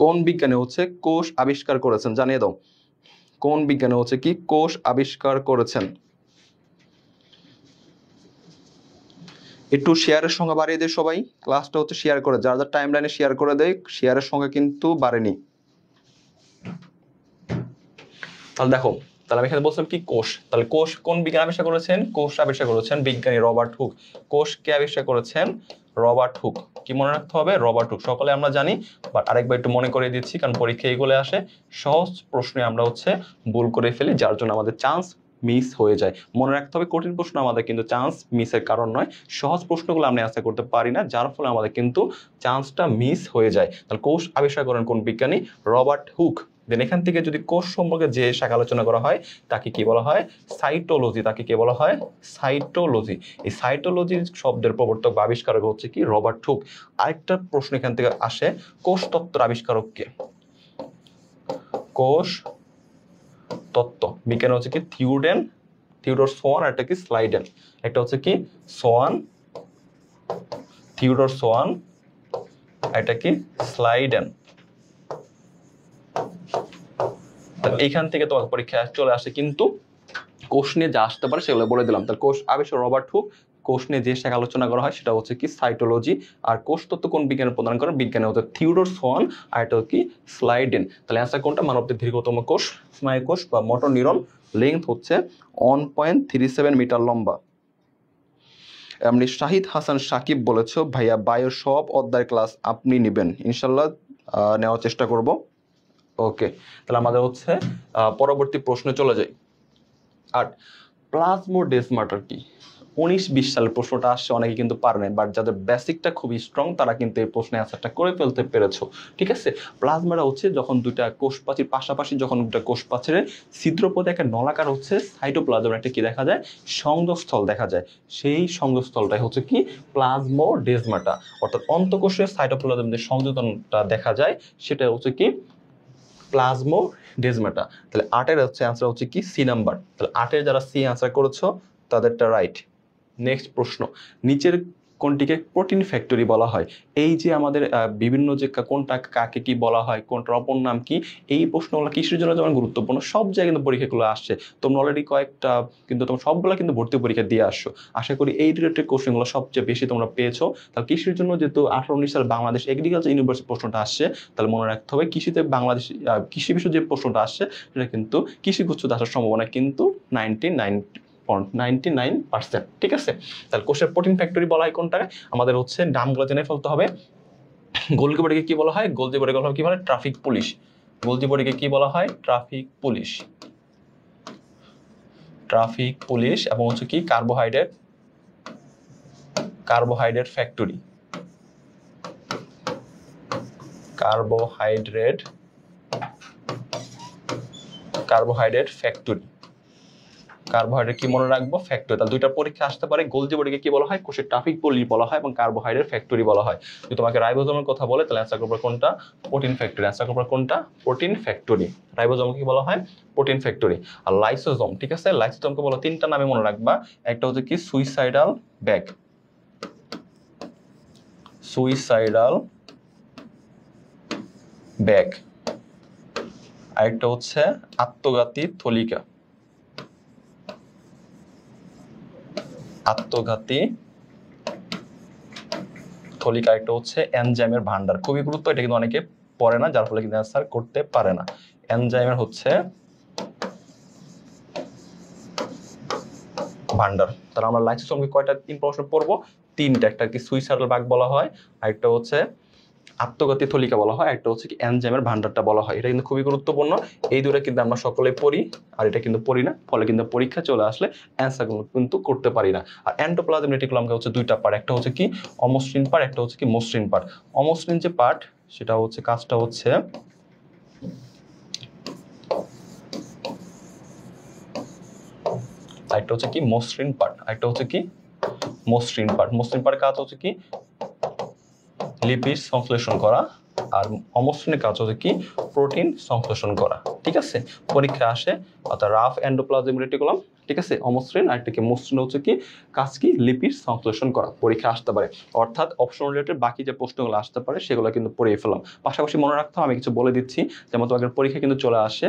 কোন বিজ্ঞানী হচ্ছে কোষ আবিষ্কার করেছেন জানিয়ে দাও, কোন বিজ্ঞানী হচ্ছে কি কোষ আবিষ্কার করেছেন। একটু শেয়ারের সংখ্যা বাড়িয়ে দেয় সবাই, ক্লাসটা হচ্ছে শেয়ার করে, যারা যারা টাইম লাইনে শেয়ার করে দেয়, শেয়ারের সংখ্যা কিন্তু বাড়েনি। তাহলে দেখো, তাহলে আমি এখানে বলছিলাম কি কোষ, তাহলে কোষ কোন বিজ্ঞানী আবিষ্কার করেছেন, কোষ আবিষ্কার করেছেন বিজ্ঞানী রবার্ট হুক। কোষ কে আবিষ্কার করেছেন, রবার্ট হুক। কি মনে রাখতে হবে, রবার্ট হুক, সকলে আমরা জানি, বাট আরেকবার একটু মনে করে দিচ্ছি, কারণ পরীক্ষা এইগুলো আসে, সহজ প্রশ্নে আমরা হচ্ছে ভুল করে ফেলি, যার জন্য আমাদের চান্স মিস হয়ে যায়। মনে রাখতে হবে কঠিন প্রশ্ন আমাদের কিন্তু চান্স মিসের কারণ নয়, সহজ প্রশ্নগুলো আমরা আনসার করতে পারি না, যার ফলে আমাদের কিন্তু চান্সটা মিস হয়ে যায়। তাহলে কোষ আবিষ্কার করেন কোন বিজ্ঞানী, রবার্ট হুক। দেন এখান থেকে যদি কোষ সম্পর্কে যে শাখা আলোচনা করা হয় তাকে কি বলা হয়, সাইটোলজি। তাকে কি বলা হয়, সাইটোলজি। এই সাইটোলজি শব্দের প্রবর্তক বা আবিষ্কারক হচ্ছে কি রবার্ট হুক। আরেকটা প্রশ্ন এখান থেকে আসে, কোষ তত্ত্বের আবিষ্কারক কে, কোষ তত্ত্ব বিজ্ঞানী হচ্ছে কি থিওডর সোয়ান, আর একটা কি স্লাইডেন। একটা হচ্ছে কি থিওডর সোয়ান, এটা কি স্লাইডেন। এইখান থেকে তোমার পরীক্ষায় চলে আসে কিন্তু কোষ নিয়ে যা আসতে পারে সেগুলো বলে দিলাম। তাহলে কোষ আবিষ্কার রবার্ট হুক, কোষ নিয়ে যে শাখা আলোচনা করা হয় সেটা হচ্ছে কি সাইটোলজি। আর কোষ তত্ত্ব কোন বিজ্ঞানী প্রদান করেন, বিজ্ঞানী হচ্ছে থিওডর সোয়ান, আর এটা কি স্লাইডেন। তাহলে অ্যান্সার কোনটা, মানবদের দীর্ঘতম কোষ স্নায়ু কোষ বা মোটর নিউরন, লেন্থ হচ্ছে 1.37 মিটার লম্বা। এমনি শাহিদ হাসান সাকিব বলেছো ভাইয়া বায়োর সব অধ্যায় ক্লাস আপনি নেবেন, ইনশাল্লাহ নেওয়ার চেষ্টা করব। ওকে, তাহলে আমাদের হচ্ছে পরবর্তী প্রশ্নে চলে যাই। 8, প্লাজমোডেসমাটা কি? 19-20 সালের প্রশ্নটা আসছে, অনেকে কিন্তু পারে নাই, বাট যাদের বেসিকটা খুবই স্ট্রং তারা কিন্তু এই প্রশ্নের অ্যান্সারটা করে ফেলতে পেরেছো। ঠিক আছে, প্লাজমাটা হচ্ছে যখন দুইটা কোষপ্রাচীর পাশাপাশি, যখন দুইটা কোষপ্রাচীরের ছিদ্রপথে একটা নলাকার হচ্ছে সাইটোপ্লাজমের একটা কি দেখা যায়, সংযোগস্থল দেখা যায়, সেই সংযোগস্থলটাই হচ্ছে কি প্লাজমোডেসমাটা, অর্থাৎ অন্তঃকোষীয় সাইটোপ্লাজমের সংযোজনটা দেখা যায়, সেটা হচ্ছে কি প্লাজমোডেসমাটা। তাহলে 8-এর হচ্ছে অ্যান্সার হচ্ছে কি সি নাম্বার। তাহলে 8-এর যারা সি অ্যান্সার করেছো তাদেরটা রাইট। নেক্সট প্রশ্ন, নিচের কোনটিকে প্রোটিন ফ্যাক্টরি বলা হয়? এই যে আমাদের বিভিন্ন যে কোনটা কাকে কি বলা হয়, কোনটার অপর নাম কি, এই প্রশ্নগুলো কিসের জন্য যেমন গুরুত্বপূর্ণ, সব জায়গায় কিন্তু পরীক্ষাগুলো আসছে, তোমরা অলরেডি কয়েকটা কিন্তু তোমরা সবগুলো কিন্তু ভর্তি পরীক্ষা দিয়ে আসছো। আশা করি এই রিলেটেড কোশ্চেনগুলো সবচেয়ে বেশি তোমরা পেয়েছো। তাহলে কৃষির জন্য যেহেতু 18-19 সালে বাংলাদেশ এগ্রিকালচার ইউনিভার্সিটি প্রশ্নটা আসছে, তাহলে মনে রাখতে হবে কৃষিতে বাংলাদেশ কৃষি বিষয়ে যে প্রশ্নটা আসছে সেটা কিন্তু কৃষিগুচ্ছতে আসার সম্ভাবনা কিন্তু 99%। ঠিক আছে, তাহলে কোষের প্রোটিন ফ্যাক্টরি বলা হয় কোনটাকে, আমাদের হচ্ছে নামগুলো জেনে ফেলতে হবে। গোলজি বডিকে কি বলা হয়? গোলজি বডিকে বলা হয় কি, মানে ট্রাফিক পুলিশ। গোলজি বডিকে কি বলা হয়? Traffic police. Traffic police. এবং হচ্ছে কি carbohydrate factory. Carbohydrate factory. Carbohydrate কি মনে রাখবো? ফ্যাক্টরি। তাহলে দুইটা পরীক্ষা আসতে পারে, গোলজি বডিকে কি বলা হয়? কোষের ট্রাফিক পুলিশ বলা হয়, এবং কার্বোহাইড্রেট ফ্যাক্টরি বলা হয়। যদি তোমাকে রাইবোজোমের কথা বলে তাহলে অ্যান্সার করবে কোনটা? Protein factory. অ্যান্সার করবে কোনটা? Protein factory. রাইবোজোম কি বলা হয়? Protein factory. আর লাইসোজোম, ঠিক আছে, লাইসোজোমকে বলো তিনটা নামে মনে রাখবা। একটা হচ্ছে কি সুইসাইডাল ব্যাগ, সুইসাইডাল ব্যাগ। আরেকটা হচ্ছে আত্মঘাতী থলিকা, আত্মঘাতী থলিকা। একটা হচ্ছে এনজাইমের ভান্ডার। খুবই গুরুত্ব, এটা কিন্তু অনেকে পড়ে না, যার ফলে কিন্তু অ্যান্সার করতে পারে না। এনজাইমের হচ্ছে ভান্ডার। তাহলে আমরা লাইসোসোমকে কয়টা ইনফরমেশন পড়বো? তিনটা। একটা কি সুইসাইডাল ব্যাগ বলা হয়, আরেকটা হচ্ছে আত্মঘাতী থলিকা বলা হয়, একটা হচ্ছে কি এনজাইমের ভান্ডারটা বলা হয়। এটা কিন্তু খুবই গুরুত্বপূর্ণ। এই দুটো কিন্তু আমরা সকলেই পড়ি, আর এটা কিন্তু পড়ি না, ফলে কিন্তু পরীক্ষা চলে আসলে অ্যান্সারগুলো কিন্তু করতে পারি না। আর এন্ডোপ্লাজম রেটিকুলামকে হচ্ছে দুইটা পার্ট, একটা হচ্ছে কি অমসৃণ পার্ট, একটা হচ্ছে কি মসৃণ পার্ট। অমসৃণ যে পার্ট সেটা হচ্ছে কাজটা হচ্ছে আরেকটা হচ্ছে কি মসৃণ পার্ট, আরেকটা হচ্ছে কি মসৃণ পার্ট। মসৃণ পার্ট কাজ হচ্ছে কি লিপিড সংশ্লেষণ করা, আর অমসৃণের কাজ হচ্ছে কি প্রোটিন সংশ্লেষণ করা। ঠিক আছে, পরীক্ষা আসে, অর্থাৎ রাফ এন্ডোপ্লাজম রেটিকুলাম, ঠিক আছে, অমসৃণ, আর এটাকে মসৃণ হচ্ছে কি কাজ কি লিপিড সংশ্লেষণ করা। পরীক্ষা আসতে পারে, অর্থাৎ অপশন রিলেটেড বাকি যে প্রশ্নগুলো আসতে পারে সেগুলো কিন্তু পড়িয়ে ফেলাম। পাশাপাশি মনে রাখতে হবে, আমি কিছু বলে দিচ্ছি, যেমন তোমাদের পরীক্ষা কিন্তু চলে আসে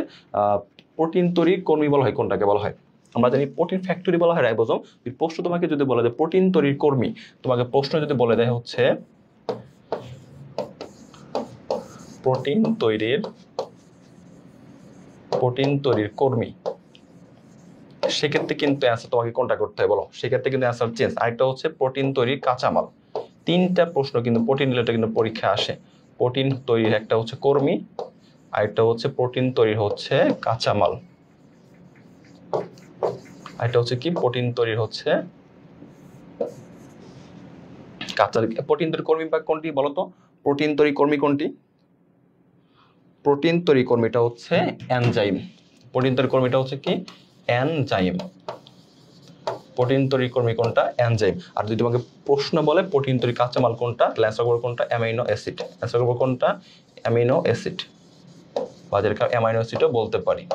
প্রোটিন তৈরি কর্মী বলা হয় কোনটাকে বলা হয়? আমরা জানি প্রোটিন ফ্যাক্টরি বলা হয় রাইবোজোম। প্রশ্ন তোমাকে যদি বলে দেয় প্রোটিন তৈরির কর্মী, তোমাকে প্রশ্ন যদি বলে দেয় হচ্ছে প্রোটিন তৈরির কর্মী, সেক্ষেত্রে কিন্তু অ্যান্সার তোমাকে কোনটা করতে হয় বলো? সেক্ষেত্রে কিন্তু অ্যান্সার চেঞ্জ। আরেকটা হচ্ছে প্রোটিন তৈরির কাঁচামাল। তিনটা প্রশ্ন কিন্তু প্রোটিন রিলেটেড কিন্তু পরীক্ষা আসে। প্রোটিন তৈরির একটা হচ্ছে কর্মী, আরেকটা হচ্ছে প্রোটিন তৈরির হচ্ছে কাঁচামাল, আরেকটা হচ্ছে কি প্রোটিন তৈরির হচ্ছে প্রোটিন তৈরির কর্মী বা কোনটি বলো তো? প্রোটিন তৈরি কর্মী কোনটি? প্রোটিন তৈরি কর্মীটা হচ্ছে এনজাইম। প্রোটিন তৈরি কর্মীটা হচ্ছে কি এনজাইম। প্রোটিন তৈরি কর্মী কোনটা? এনজাইম। আর যদি তোমাকে প্রশ্ন বলে প্রোটিন তৈরি কাঁচামাল কোনটা, তাহলে অ্যান্সার করবো কোনটা? Amino acid. অ্যান্সার করবো কোনটা? অ্যামিনো অ্যাসিড, বা যেটাকে অ্যামাইনো অ্যাসিডও বলতে পারি।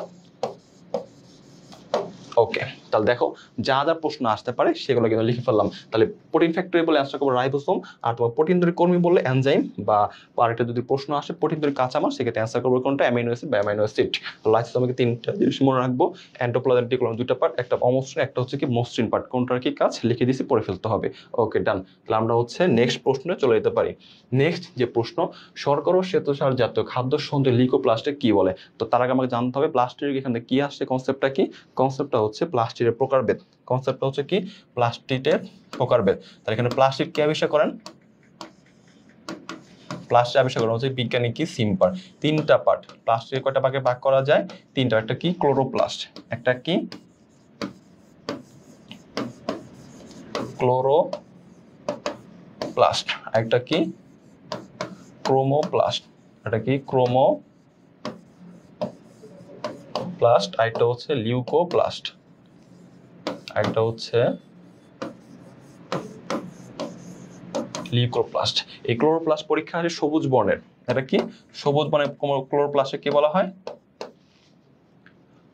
ওকে, তাহলে দেখো যা যা প্রশ্ন আসতে পারে সেগুলো কিন্তু লিখে ফেললাম। তাহলে প্রোটিন ফ্যাক্টরি বলে অ্যান্সার করবো রাইবোসোম, আর তোমার প্রোটিন তৈরি কর্মী বললে এনজাইম, বা আরেকটা যদি প্রশ্ন আসে প্রোটিন তৈরি কাঁচামাল, সেক্ষেত্রে অ্যান্সার করবো কোনটা? অ্যামিনো অ্যাসিড বা অ্যামাইনো অ্যাসিড। লাইসোসোমকে তিনটা জিনিস মনে রাখবো, এন্ডোপ্লাজম রেটিকুলাম দুইটা পার্ট, একটা অমসৃণ, একটা হচ্ছে কি মসৃণ পার্ট। কোনটার কি কাজ লিখে দিয়েছি, পড়ে ফেলতে হবে। ওকে, ডান। তাহলে আমরা হচ্ছে নেক্সট প্রশ্নে চলে যেতে পারি। নেক্সট যে প্রশ্ন, শর্করা ও শ্বেতসার জাতীয় খাদ্য সন্দেহ লিউকোপ্লাস্টে কি বলে? তো তার আগে আমাকে জানতে হবে প্লাস্টিক এখানে কি আসছে, কনসেপ্টটা কি? কনসেপ্টটা হচ্ছে প্লাস্টিকের প্রকারভেদ। কনসেপ্টটা হচ্ছে কি প্লাস্টিকের প্রকারভেদ। তাহলে এখানে প্লাস্টিক কে আবিষ্কার করেন? প্লাস্টিক আবিষ্কার করা হচ্ছে বিজ্ঞানী কি সিম্পার। তিনটা পার্ট, প্লাস্টিকের কয়টা ভাগে ভাগ করা যায়? তিনটা। একটা কি ক্লোরোপ্লাস্ট, একটা কি ক্লোরোপ্লাস্ট, একটা কি ক্রোমোপ্লাস্ট, এটা কি ক্রোমোপ্লাস্ট, আরেকটা হচ্ছে লিউকোপ্লাস্ট, আরেকটা হচ্ছে লিউকোপ্লাস্ট। এই ক্লোরোপ্লাস্ট পরীক্ষা আছে সবুজ বর্ণের, এটা কি সবুজ বর্ণের ক্লোরোপ্লাস্টে কি বলা হয়?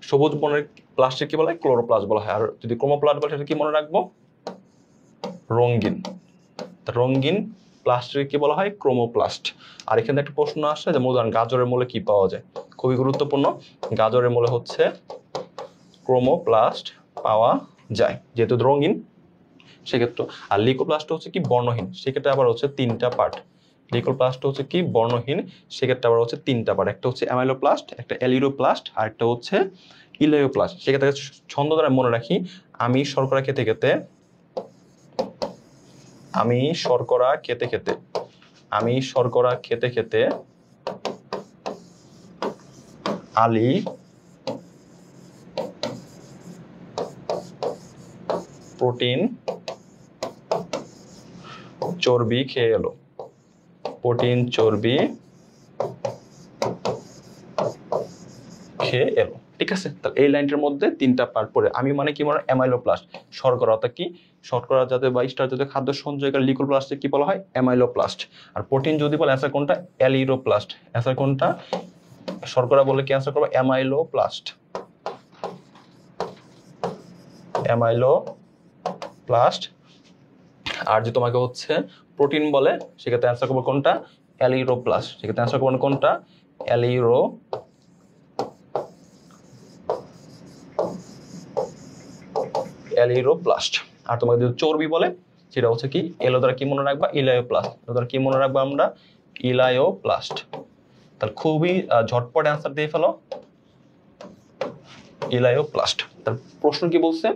সবুজ বর্ণের প্লাস্টে কি বলা হয়? ক্লোরোপ্লাস্ট বলা হয়। আর যদি ক্রোমোপ্লাস্ট বলে সেটা কি মনে রাখবো? রঙিন। রঙিন প্লাস্টিক কি বলা হয়? ক্রোমোপ্লাস্ট। আর এখানে একটা প্রশ্ন আসছে, যেমন উদাহরণ গাজরের মূলে কি পাওয়া যায়? খুবই গুরুত্বপূর্ণ। গাজরের মূলে হচ্ছে ক্রোমোপ্লাস্ট পাওয়া যায়, যেহেতু রঙিন সেক্ষেত্রে। আর লিউকোপ্লাস্ট হচ্ছে কি বর্ণহীন, সেক্ষেত্রে আবার হচ্ছে তিনটা পার্ট। লিউকোপ্লাস্ট হচ্ছে কি বর্ণহীন, সেক্ষেত্রে আবার হচ্ছে তিনটা পার্ট। একটা হচ্ছে অ্যামাইলোপ্লাস্ট, একটা এলিউরোপ্লাস্ট, আর একটা হচ্ছে ইলায়োপ্লাস্ট। সেক্ষেত্রে ছন্দ দ্বারা মনে রাখি, আমি শর্করা খেতে খেতে, আমি শর্করা খেতে খেতে, আমি শর্করা খেতে খেতে আলী প্রোটিন চর্বি খেয়ে এলো, প্রোটিন চর্বি খেয়ে এলো। ঠিক আছে, তাহলে এই লাইনটার মধ্যে তিনটা পার্ট পড়ে। আমি মানে কি মনে অ্যামাইলোপ্লাস্ট, শর্করা অর্থাৎ কি শর্করা জাতীয় বা স্টার জাতীয় খাদ্য সঞ্চয়কারী লিউকোপ্লাস্টে কি বলা হয়? অ্যামাইলোপ্লাস্ট। আর প্রোটিন যদি বলে অ্যান্সার কোনটা? অ্যালিউরোপ্লাস্ট। অ্যান্সার কোনটা? শর্করা বলে কি অ্যান্সার করবো? Amyloplast, amyloplast. আর যে তোমাকে হচ্ছে প্রোটিন বলে সেক্ষেত্রে অ্যান্সার করবো কোনটা? অ্যালিউরোপ্লাস্ট। সেক্ষেত্রে অ্যান্সার করবো কোনটা? অ্যালিউরোপ্লাস্ট। আর তোমাকে যদি চর্বি বলে সেটা হচ্ছে কি এলো দ্বারা কি মনে রাখবা? ইলায়োপ্লাস্ট। এলো দ্বারা কি মনে রাখবা আমরা? ইলায়োপ্লাস্ট। তাহলে খুবই ঝটপট অ্যান্সার দিয়ে ফেলো, ইলায়োপ্লাস্ট। তার প্রশ্ন কি বলছে?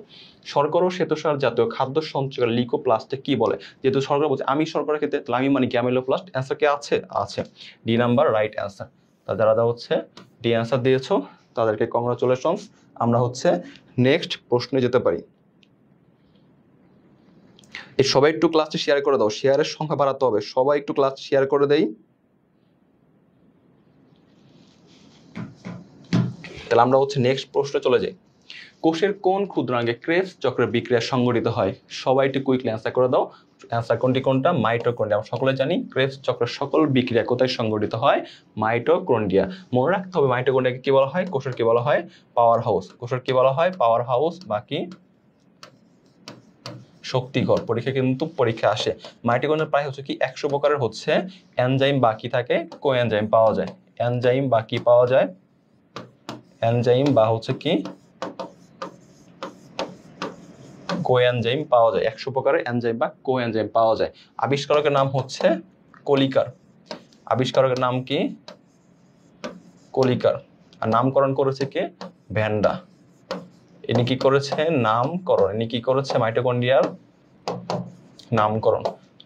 শর্করা ও শ্বেতসার জাতীয় খাদ্য সঞ্চয়কারী লিউকোপ্লাস্টে কি বলে? যেহেতু শর্করা বলছে আমি শর্করা খেতে, তাহলে আমি মানে কি অ্যামাইলোপ্লাস্ট। অ্যান্সার কি আছে? আছে। D number right answer. তা যারা হচ্ছে ডি অ্যান্সার দিয়েছো তাদেরকে কংগ্রাচুলেশনস। আমরা হচ্ছে নেক্সট প্রশ্নে যেতে পারি। এই সবাই একটু ক্লাসটি শেয়ার করে দাও, শেয়ারের সংখ্যা বাড়াতে হবে। সবাই একটু ক্লাস শেয়ার করে দেই। তাহলে আমরা হচ্ছে নেক্সট প্রশ্নে চলে যাই। কোষের কোন ক্ষুদ্রাঙ্গে ক্রেবস চক্রের বিক্রিয়া সংঘটিত হয়? সবাই একটু কুইকলি অ্যান্সার করে দাও। অ্যান্সার কোনটা? মাইটোকন্ড্রিয়া। আমরা সকলে জানি ক্রেবস চক্রের সকল বিক্রিয়া কোথায় সংঘটিত হয়? মাইটোকন্ড্রিয়া। মনে রাখতে হবে মাইটোকন্ড্রিয়াকে কি বলা হয়? কোষের কি বলা হয়? Power house. কোষের কি বলা হয়? পাওয়ার হাউস বা কি শক্তিঘর। পরীক্ষা কিন্তু পরীক্ষা আসে। মাইটোকন্ড্রিয়া প্রায় হচ্ছে কি 100 প্রকারের হচ্ছে এনজাইম বাকি থাকে, কোএনজাইম পাওয়া যায়। এনজাইম বা কি পাওয়া যায়? এনজাইম বা হচ্ছে কি কোএনজাইম পাওয়া যায়। 100 প্রকারের এনজাইম বা কোএনজাইম পাওয়া যায়। আবিষ্কারকের নাম হচ্ছে কলিকার। আবিষ্কারকের নাম কি? কলিকার। আর নামকরণ করেছে কে? ভ্যান্ডা। ইনি কি করেছে? নামকরণ। ইনি কি করেছে? মাইটোকন্ড্রিয়ার নামকরণ।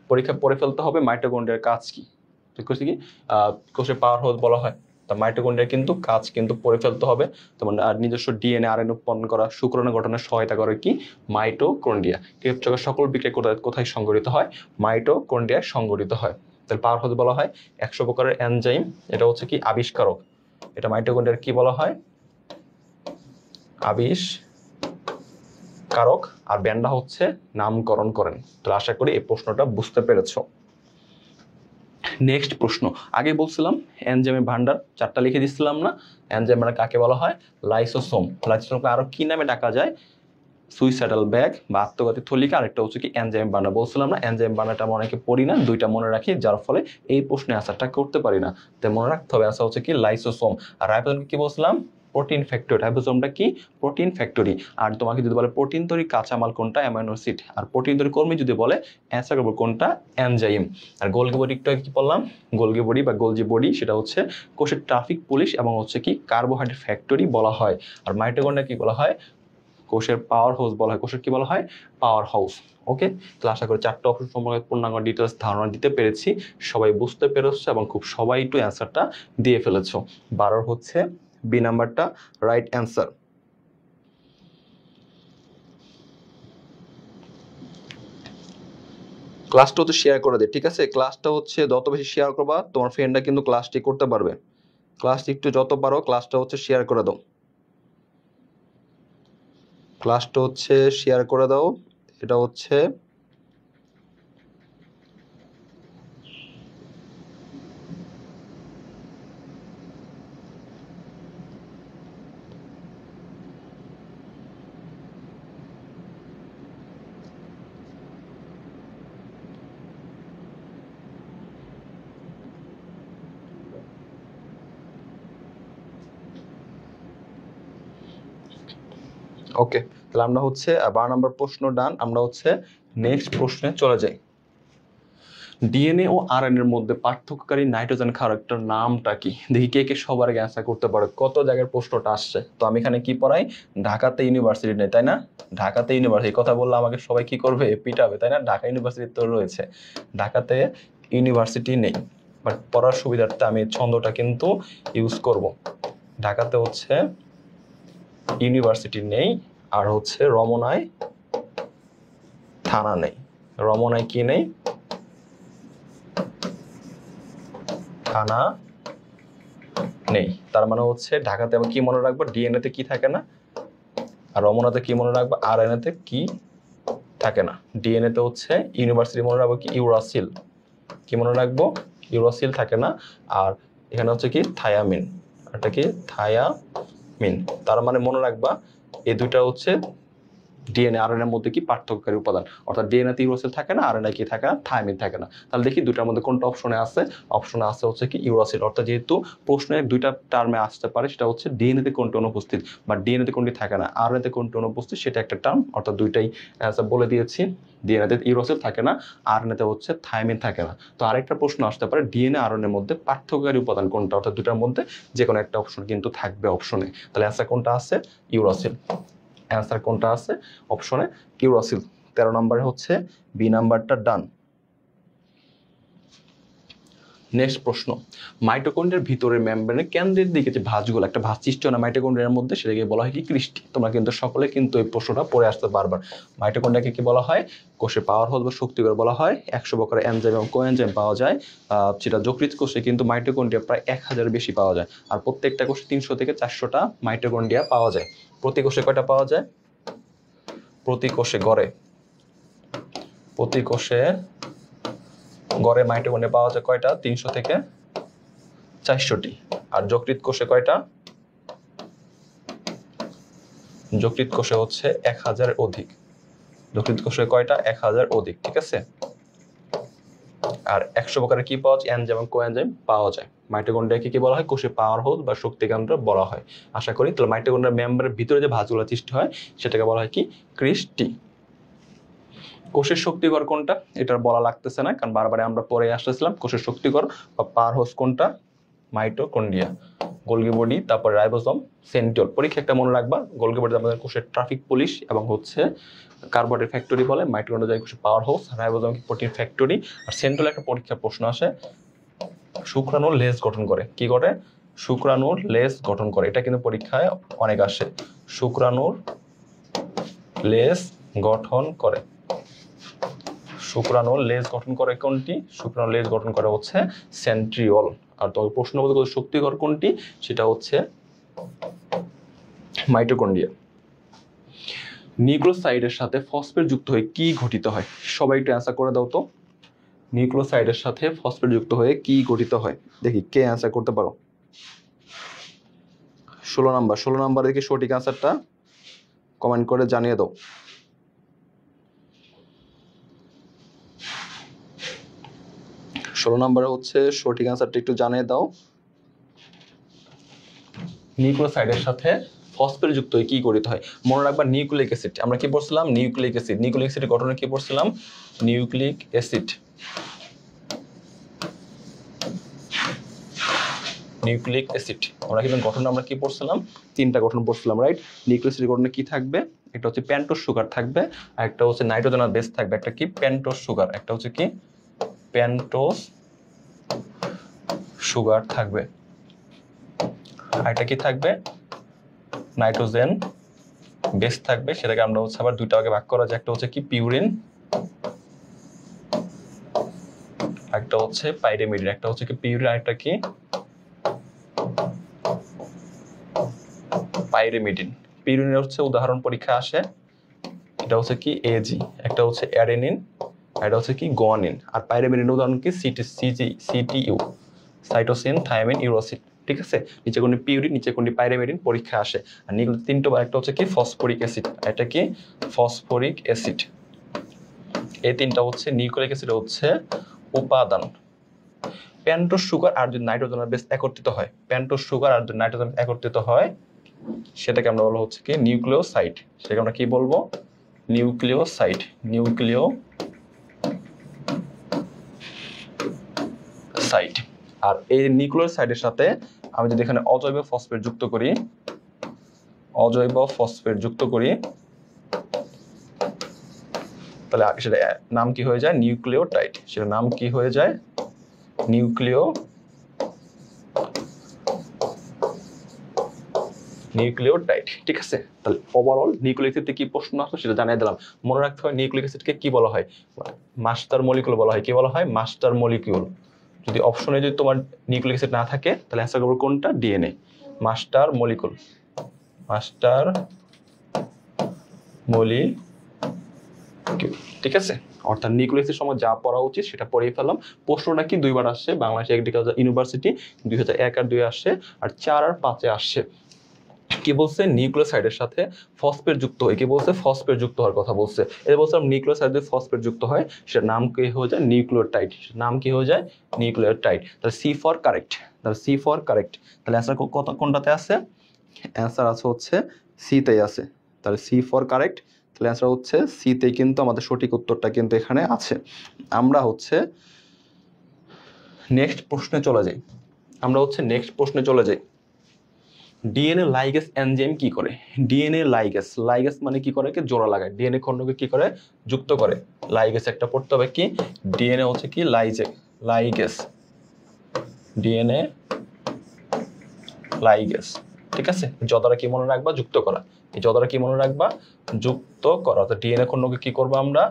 পরীক্ষা পড়ে ফেলতে হবে মাইটোকন্ড্রিয়ার কাজ কি। ঠিক আছে কি কোষের পাওয়ার হাউস বলা হয়। তা মাইটোকন্ড্রিয়া কিন্তু কাজ কিন্তু পড়ে ফেলতে হবে। তোমার নিজস্ব ডিএনএ আরএনএ উৎপন্ন করা, শুক্রাণু গঠনে সহায়তা করে কি? মাইটোকন্ড্রিয়া। ক্রেবস চক্রের সকল বিক্রিয়া কোথায় সংঘটিত হয়? মাইটোকন্ড্রিয়ায় সংঘটিত হয়। তাহলে পাওয়ার হাউস বলা হয় 100 প্রকারের এনজাইম। এটা হচ্ছে কি আবিষ্কারক। এটা মাইটোকন্ড্রিয়ার কি বলা হয়? আবিষ্কারক। আর ভ্যান্ডা হচ্ছে নামকরণ করেন। তো আশা করি এই প্রশ্নটা বুঝতে পেরেছো। নেক্সট প্রশ্ন। আগে বলছিলাম এনজাইমের ভান্ডার 4টা লিখে দিচ্ছিলাম না? এনজাইম ভান্ডার কাকে বলা হয়? লাইসোসোম। লাইসোসোমকে আরো কি নামে ডাকা যায়? সুইসাইডাল ব্যাগ বা আত্মঘাতী থলিকা। আরেকটা হচ্ছে কি এনজাইম ভান্ডার। বলছিলাম না এনজাইম ভান্ডারটা আমরা অনেকে পড়ি না, দুইটা মনে রাখি, যার ফলে এই প্রশ্নে আনসারটা করতে পারি না। তাই মনে রাখতে হবে আনসার হচ্ছে কি লাইসোসোম। আর রাইবোসোমকে কি বলছিলাম? Protein factory. রাইবোসোমটা কি? Protein factory. আর তোমাকে যদি বলে প্রোটিন তৈরি কাঁচামাল কোনটা? Amino acid. আর প্রোটিন তৈরি কর্মী যদি বলে অ্যান্সার করবো কোনটা? এনজাইম। আর গোলগি বডি একটু কি বললাম? গোলগি বডি বা গোলজি বডি সেটা হচ্ছে কোষের ট্রাফিক পুলিশ এবং হচ্ছে কি কার্বোহাইড্রেট ফ্যাক্টরি বলা হয়। আর মাইটোকন্ড্রিয়া কি বলা হয়? কোষের পাওয়ার হাউস বলা হয়। কোষের কি বলা হয়? Power house. ওকে, তো আশা করি চারটা অপশন সম্পর্কে পূর্ণাঙ্গ ডিটেলস ধারণা দিতে পেরেছি। সবাই বুঝতে পেরেছো এবং খুব সবাই একটু অ্যান্সারটা দিয়ে ফেলেছো। 12 হচ্ছে বি নাম্বারটা রাইট অ্যান্সার। ক্লাসটা হচ্ছে শেয়ার করে দে, ঠিক আছে? ক্লাসটা হচ্ছে যত বেশি শেয়ার করবা তোমার ফ্রেন্ডরা কিন্তু ক্লাসটি করতে পারবে। ক্লাসটি একটু যত পারো ক্লাসটা হচ্ছে শেয়ার করে দাও। ক্লাসটা হচ্ছে শেয়ার করে দাও। এটা হচ্ছে ওকে, তাহলে আমরা হচ্ছে 12 নম্বর প্রশ্ন ডান। আমরা হচ্ছে নেক্সট প্রশ্নে চলে যাই। ডিএনএ ও আরএনএ এর মধ্যে পার্থক্যকারী নাইট্রোজেন ক্ষারকটার নামটা কি? দেখি কে কে সবার আগে অ্যান্সার করতে পারে। কত জায়গার প্রশ্নটা আসছে। তো আমি এখানে কি পড়াই? ঢাকাতে ইউনিভার্সিটি নেই, তাই না? ঢাকাতে ইউনিভার্সিটি কথা বললে আমাকে সবাই কি করবে? পিটাবে, তাই না? ঢাকা ইউনিভার্সিটি তো রয়েছে, ঢাকাতে ইউনিভার্সিটি নেই। বাট পড়ার সুবিধার্থে আমি ছন্দটা কিন্তু ইউজ করব। ঢাকাতে হচ্ছে ইউনিভার্সিটি নেই, আর হচ্ছে রমনায় থানা নেই। রমনায় কি নেই? থানা নেই। তার মানে হচ্ছে ঢাকাতে আমি কি মনে রাখবো? ডিএনএ তে কি থাকে না, আর রমনাতে কি মনে রাখবো? আরএনএ তে কি থাকে না। ডিএনএ তে হচ্ছে ইউনিভার্সিটি মনে রাখবো কি? ইউরাসিল। কি মনে রাখবো? ইউরাসিল থাকে না। আর এখানে হচ্ছে কি? থায়ামিন। এটা কি? থায়ামিন। তার মানে মনে রাখবা এই দুইটা হচ্ছে ডিএনএ আরএনএ এর মধ্যে কি পার্থক্যকারী উপাদান। অর্থাৎ ডিএনএ তে ইউরাসিল থাকে না, আরএনএ কি থাকে না? থায়ামিন থাকে না। তাহলে দেখি দুটার মধ্যে কোনটা অপশনে আছে। অপশনে আছে হচ্ছে কি? ইউরাসিল। অর্থাৎ যেহেতু প্রশ্নে দুইটা টার্মে আসতে পারে, সেটা হচ্ছে ডিএনএ তে কোনটি অনুপস্থিত বা ডিএনএ তে কোনটি থাকে না, আরএনএ তে কোনটি অনুপস্থিত, সেটা একটা টার্ম। অর্থাৎ দুইটাই অ্যান্সার বলে দিয়েছি। ডিএনএ তে ইউরাসিল থাকে না, আরএনএ তে হচ্ছে থায়ামিন থাকে না। তো আরেকটা প্রশ্ন আসতে পারে ডিএনএ আরএনএ এর মধ্যে পার্থক্যকারী উপাদান কোনটা। অর্থাৎ দুটার মধ্যে যে কোনো একটা অপশন কিন্তু থাকবে অপশনে। তাহলে অ্যান্সার কোনটা আছে? ইউরাসিল। অ্যান্সার কোনটা আছে অপশনে? ইউরাসিল। 13 নম্বরে হচ্ছে বি নাম্বারটা ডান। নেক্সট প্রশ্ন, মাইটোকন্ড্রিয়ার ভিতরের মেমব্রেনের কেন্দ্রের দিকে যে ভাঁজগুলো, একটা ভাঁজ সৃষ্টি হয় না মাইটোকন্ড্রিয়ার মধ্যে, সেটাকে বলা হয় কি? ক্রিস্টি। তোমরা কিন্তু সকলে কিন্তু এই প্রশ্নটা পড়ে আসতে বারবার। মাইটোকন্ড্রিয়াকে কি বলা হয়? কোষে পাওয়ার হাউস বা শক্তিঘর বলা হয়। 100 প্রকার এনজাইম এবং কোএনজাইম পাওয়া যায়। যেটা যকৃৎ কোষে কিন্তু মাইটোকন্ড্রিয়া প্রায় 1000 বেশি পাওয়া যায়। আর প্রত্যেকটা কোষে 300 থেকে 400টা মাইটোকন্ড্রিয়া পাওয়া যায়। প্রতি কোষে কয়টা পাওয়া যায়? প্রতি কোষে গড়ে মাইটোকন্ড্রিয়া পাওয়া যায় কয়টা? 300 থেকে 400টি। আর যকৃৎ কোষে কয়টা? যকৃৎ কোষে হচ্ছে 1000 অধিক। যকৃৎ কোষে কয়টা? 1000 অধিক, ঠিক আছে? আর 100 প্রকারের কি পাওয়া যায়? এনজাইম এবং কোএনজাইম পাওয়া যায়। মাইটোকন্ড্রিয়াকে কি বলা হয়? কোষে পাওয়ার হাউস বা শক্তি কেন্দ্র বলা হয়। আশা করি তাহলে মাইটোকন্ড্রিয়ার মেমব্রেনের ভিতরে যে ভাঁজগুলো সৃষ্টি হয় সেটাকে বলা হয় কি? ক্রিস্টি। কোষের শক্তিঘর কোনটা? এটা বলা লাগতেছে না, কারণ বারবার আমরা পরে আসতেছিলাম। কোষের শক্তিঘর বা পাওয়ার হাউস কোনটা? মাইটোকন্ড্রিয়া। গোলগি বডি, তারপর রাইবোসোম, সেন্ট্রিওল। পরীক্ষা একটা মনে রাখবা, গোলগি বডি আমাদের কোষের ট্রাফিক পুলিশ এবং হচ্ছে কার্বোহাইড্রেট ফ্যাক্টরি বলে। মাইটোকন্ড্রিয়া কোষের power house, ribosome protein factory. আর সেন্ট্রিওল একটা পরীক্ষা প্রশ্ন আসে, শুক্রাণুর লেজ গঠন করে। কি করে? শুক্রাণুর লেজ গঠন করে। এটা কিন্তু পরীক্ষায় অনেক আসে। শুক্রাণুর লেজ গঠন করে। শুক্রাণুর লেজ গঠন করে কোনটি? শুক্রাণুর লেজ গঠন করে হচ্ছে সেন্ট্রিওল। আর তবে প্রশ্ন বলতে শক্তিঘর কোনটি? সেটা হচ্ছে মাইটোকন্ড্রিয়া। নিউক্লিওসাইডের সাথে ফসফেট যুক্ত হয়ে কি ঘটিত হয়? সবাই একটু অ্যান্সার করে দাও তো। নিউক্লিওসাইডের সাথে ফসফেট যুক্ত হয়ে কি গঠিত হয়? দেখি কে অ্যান্সার করতে পারো। 16 নাম্বার দেখি সঠিক অ্যান্সারটা কমেন্ট করে জানিয়ে দাও। 16 নম্বরে হচ্ছে সঠিক অ্যান্সারটা একটু জানিয়ে দাও। নিউক্লিওসাইডের সাথে ফসফেট যুক্ত হয়ে কি গঠিত হয়? মনে রাখবা নিউক্লিক অ্যাসিড। আমরা কি পড়ছিলাম? Nucleic acid. নিউক্লিক অ্যাসিডের গঠনে কি পড়ছিলাম? Nucleic acid. নিউক্লিক অ্যাসিড আমরা কিন্তু গঠন আমরা কি পড়ছিলাম? 3টা গঠন পড়ছিলাম, রাইট? নিউক্লিক অ্যাসিডের গঠনে কি থাকবে? একটা হচ্ছে পেন্টোজ সুগার থাকবে, আর একটা হচ্ছে নাইট্রোজেনাস বেস থাকবে। একটা কি পেন্টোজ সুগার, একটা হচ্ছে কি পেন্টোজ সুগার থাকবে, আর একটা কি থাকবে নাইট্রোজেন বেস থাকবে। সেটাকে আমরা হচ্ছে আবার দুইটা ভাগে ভাগ করা যায়, একটা হচ্ছে কি পিউরিন, একটা হচ্ছে পাইরিমিডিন। একটা হচ্ছে কি পিউরিন, আর একটা কি পাইরিমিডিন। পিউরিনের হচ্ছে উদাহরণ পরীক্ষা আসে, এটা হচ্ছে কি এজি, একটা হচ্ছে অ্যাডেনিন, এটা হচ্ছে কি গুয়ানিন। আর পাইরিমিডিন উদাহরণ কি সিটিইউ, সাইটোসিন থায়ামিন ইউরোসিন। ঠিক আছে, নিচে কোনটি পিউরিন, নিচে কোনটি পাইরিমিডিন পরীক্ষা আসে। আর নিগুলো তিনটা, একটা হচ্ছে কি ফসফরিক অ্যাসিড, এটা কি ফসফরিক অ্যাসিড। এই তিনটা হচ্ছে নিউক্লিক অ্যাসিড হচ্ছে উপাদান। পেন্টোজ সুগার আর যদি নাইট্রোজেনাস বেস একত্রিত হয়, পেন্টোজ সুগার আর যদি নাইট্রোজেন একত্রিত হয়, সেটাকে আমরা বলবো হচ্ছে কি নিউক্লিওসাইড। সেটাকে আমরা কি বলবো নিউক্লিওসাইড, নিউক্লিওসাইড। আর এই নিউক্লিওসাইডের সাথে আমি যদি এখানে অজৈব ফসফেট যুক্ত করি, অজৈব ফসফেট যুক্ত করি, তাহলে সেটা নাম কি হয়ে যায় নিউক্লিওটাইড। সেটার নাম কি হয়ে যায় নিউক্লিওটাইড। ঠিক আছে, তাহলে ওভারঅল নিউক্লিক অ্যাসিডে কি প্রশ্ন আসলো সেটা জানিয়ে দিলাম। মনে রাখতে হয় নিউক্লিক অ্যাসিডকে কি বলা হয়, মাস্টার মলিকিউল বলা হয়। কি বলা হয় মাস্টার মলিকিউল। যদি অপশনে যদি তোমার নিউক্লিক অ্যাসিড না থাকে তাহলে অ্যান্সার করবে কোনটা DNA, master molecule, master molecule. ঠিক আছে, অর্থাৎ নিউক্লিক অ্যাসিড সময় যা পড়া উচিত সেটা পড়িয়ে ফেললাম। প্রশ্নটা কি দুইবার আসছে, বাংলাদেশ এগ্রিকালচার ইউনিভার্সিটি 2001 আর 2 আসছে, আর 4 আর 5 আসছে। কি বলছে নিউক্লিওসাইডের সাথে ফসফেট যুক্ত হয়, কি বলছে ফসফেট যুক্ত হওয়ার কথা বলছে। এটা বলছিলাম নিউক্লিওসাইড যদি ফসফেট যুক্ত হয় সেটার নাম কি হয়ে যায় নিউক্লিওটাইড, নাম কি হয়ে যায় নিউক্লিওটাইড। তাহলে সি ফর কারেক্ট, তাহলে সি ফর কারেক্ট। তাহলে অ্যান্সার কোনটাতে আছে, অ্যান্সার আছে হচ্ছে সিতেই আছে। তাহলে সি ফর কারেক্ট, তাহলে অ্যান্সার হচ্ছে সিতেই কিন্তু আমাদের সঠিক উত্তরটা কিন্তু এখানে আছে। আমরা হচ্ছে নেক্সট প্রশ্নে চলে যাই, ডিএনএ লাইগেস এনজাইম কি করে। ডিএনএ লাইগেস, লাইগেস মানে কি করে, জোড়া লাগায়, ডিএনএ খণ্ডকে কি করে যুক্ত করে। লাইগেস একটা পড়তে হবে কি, ডিএনএ হচ্ছে কি লাইগেস, ডিএনএ লাইগেস। ঠিক আছে, যদ্বারা কি মনে রাখবা যুক্ত করা, এই যদ্বারা কি মনে রাখবা যুক্ত করা। অর্থাৎ ডিএনএ খণ্ডকে কি করবো আমরা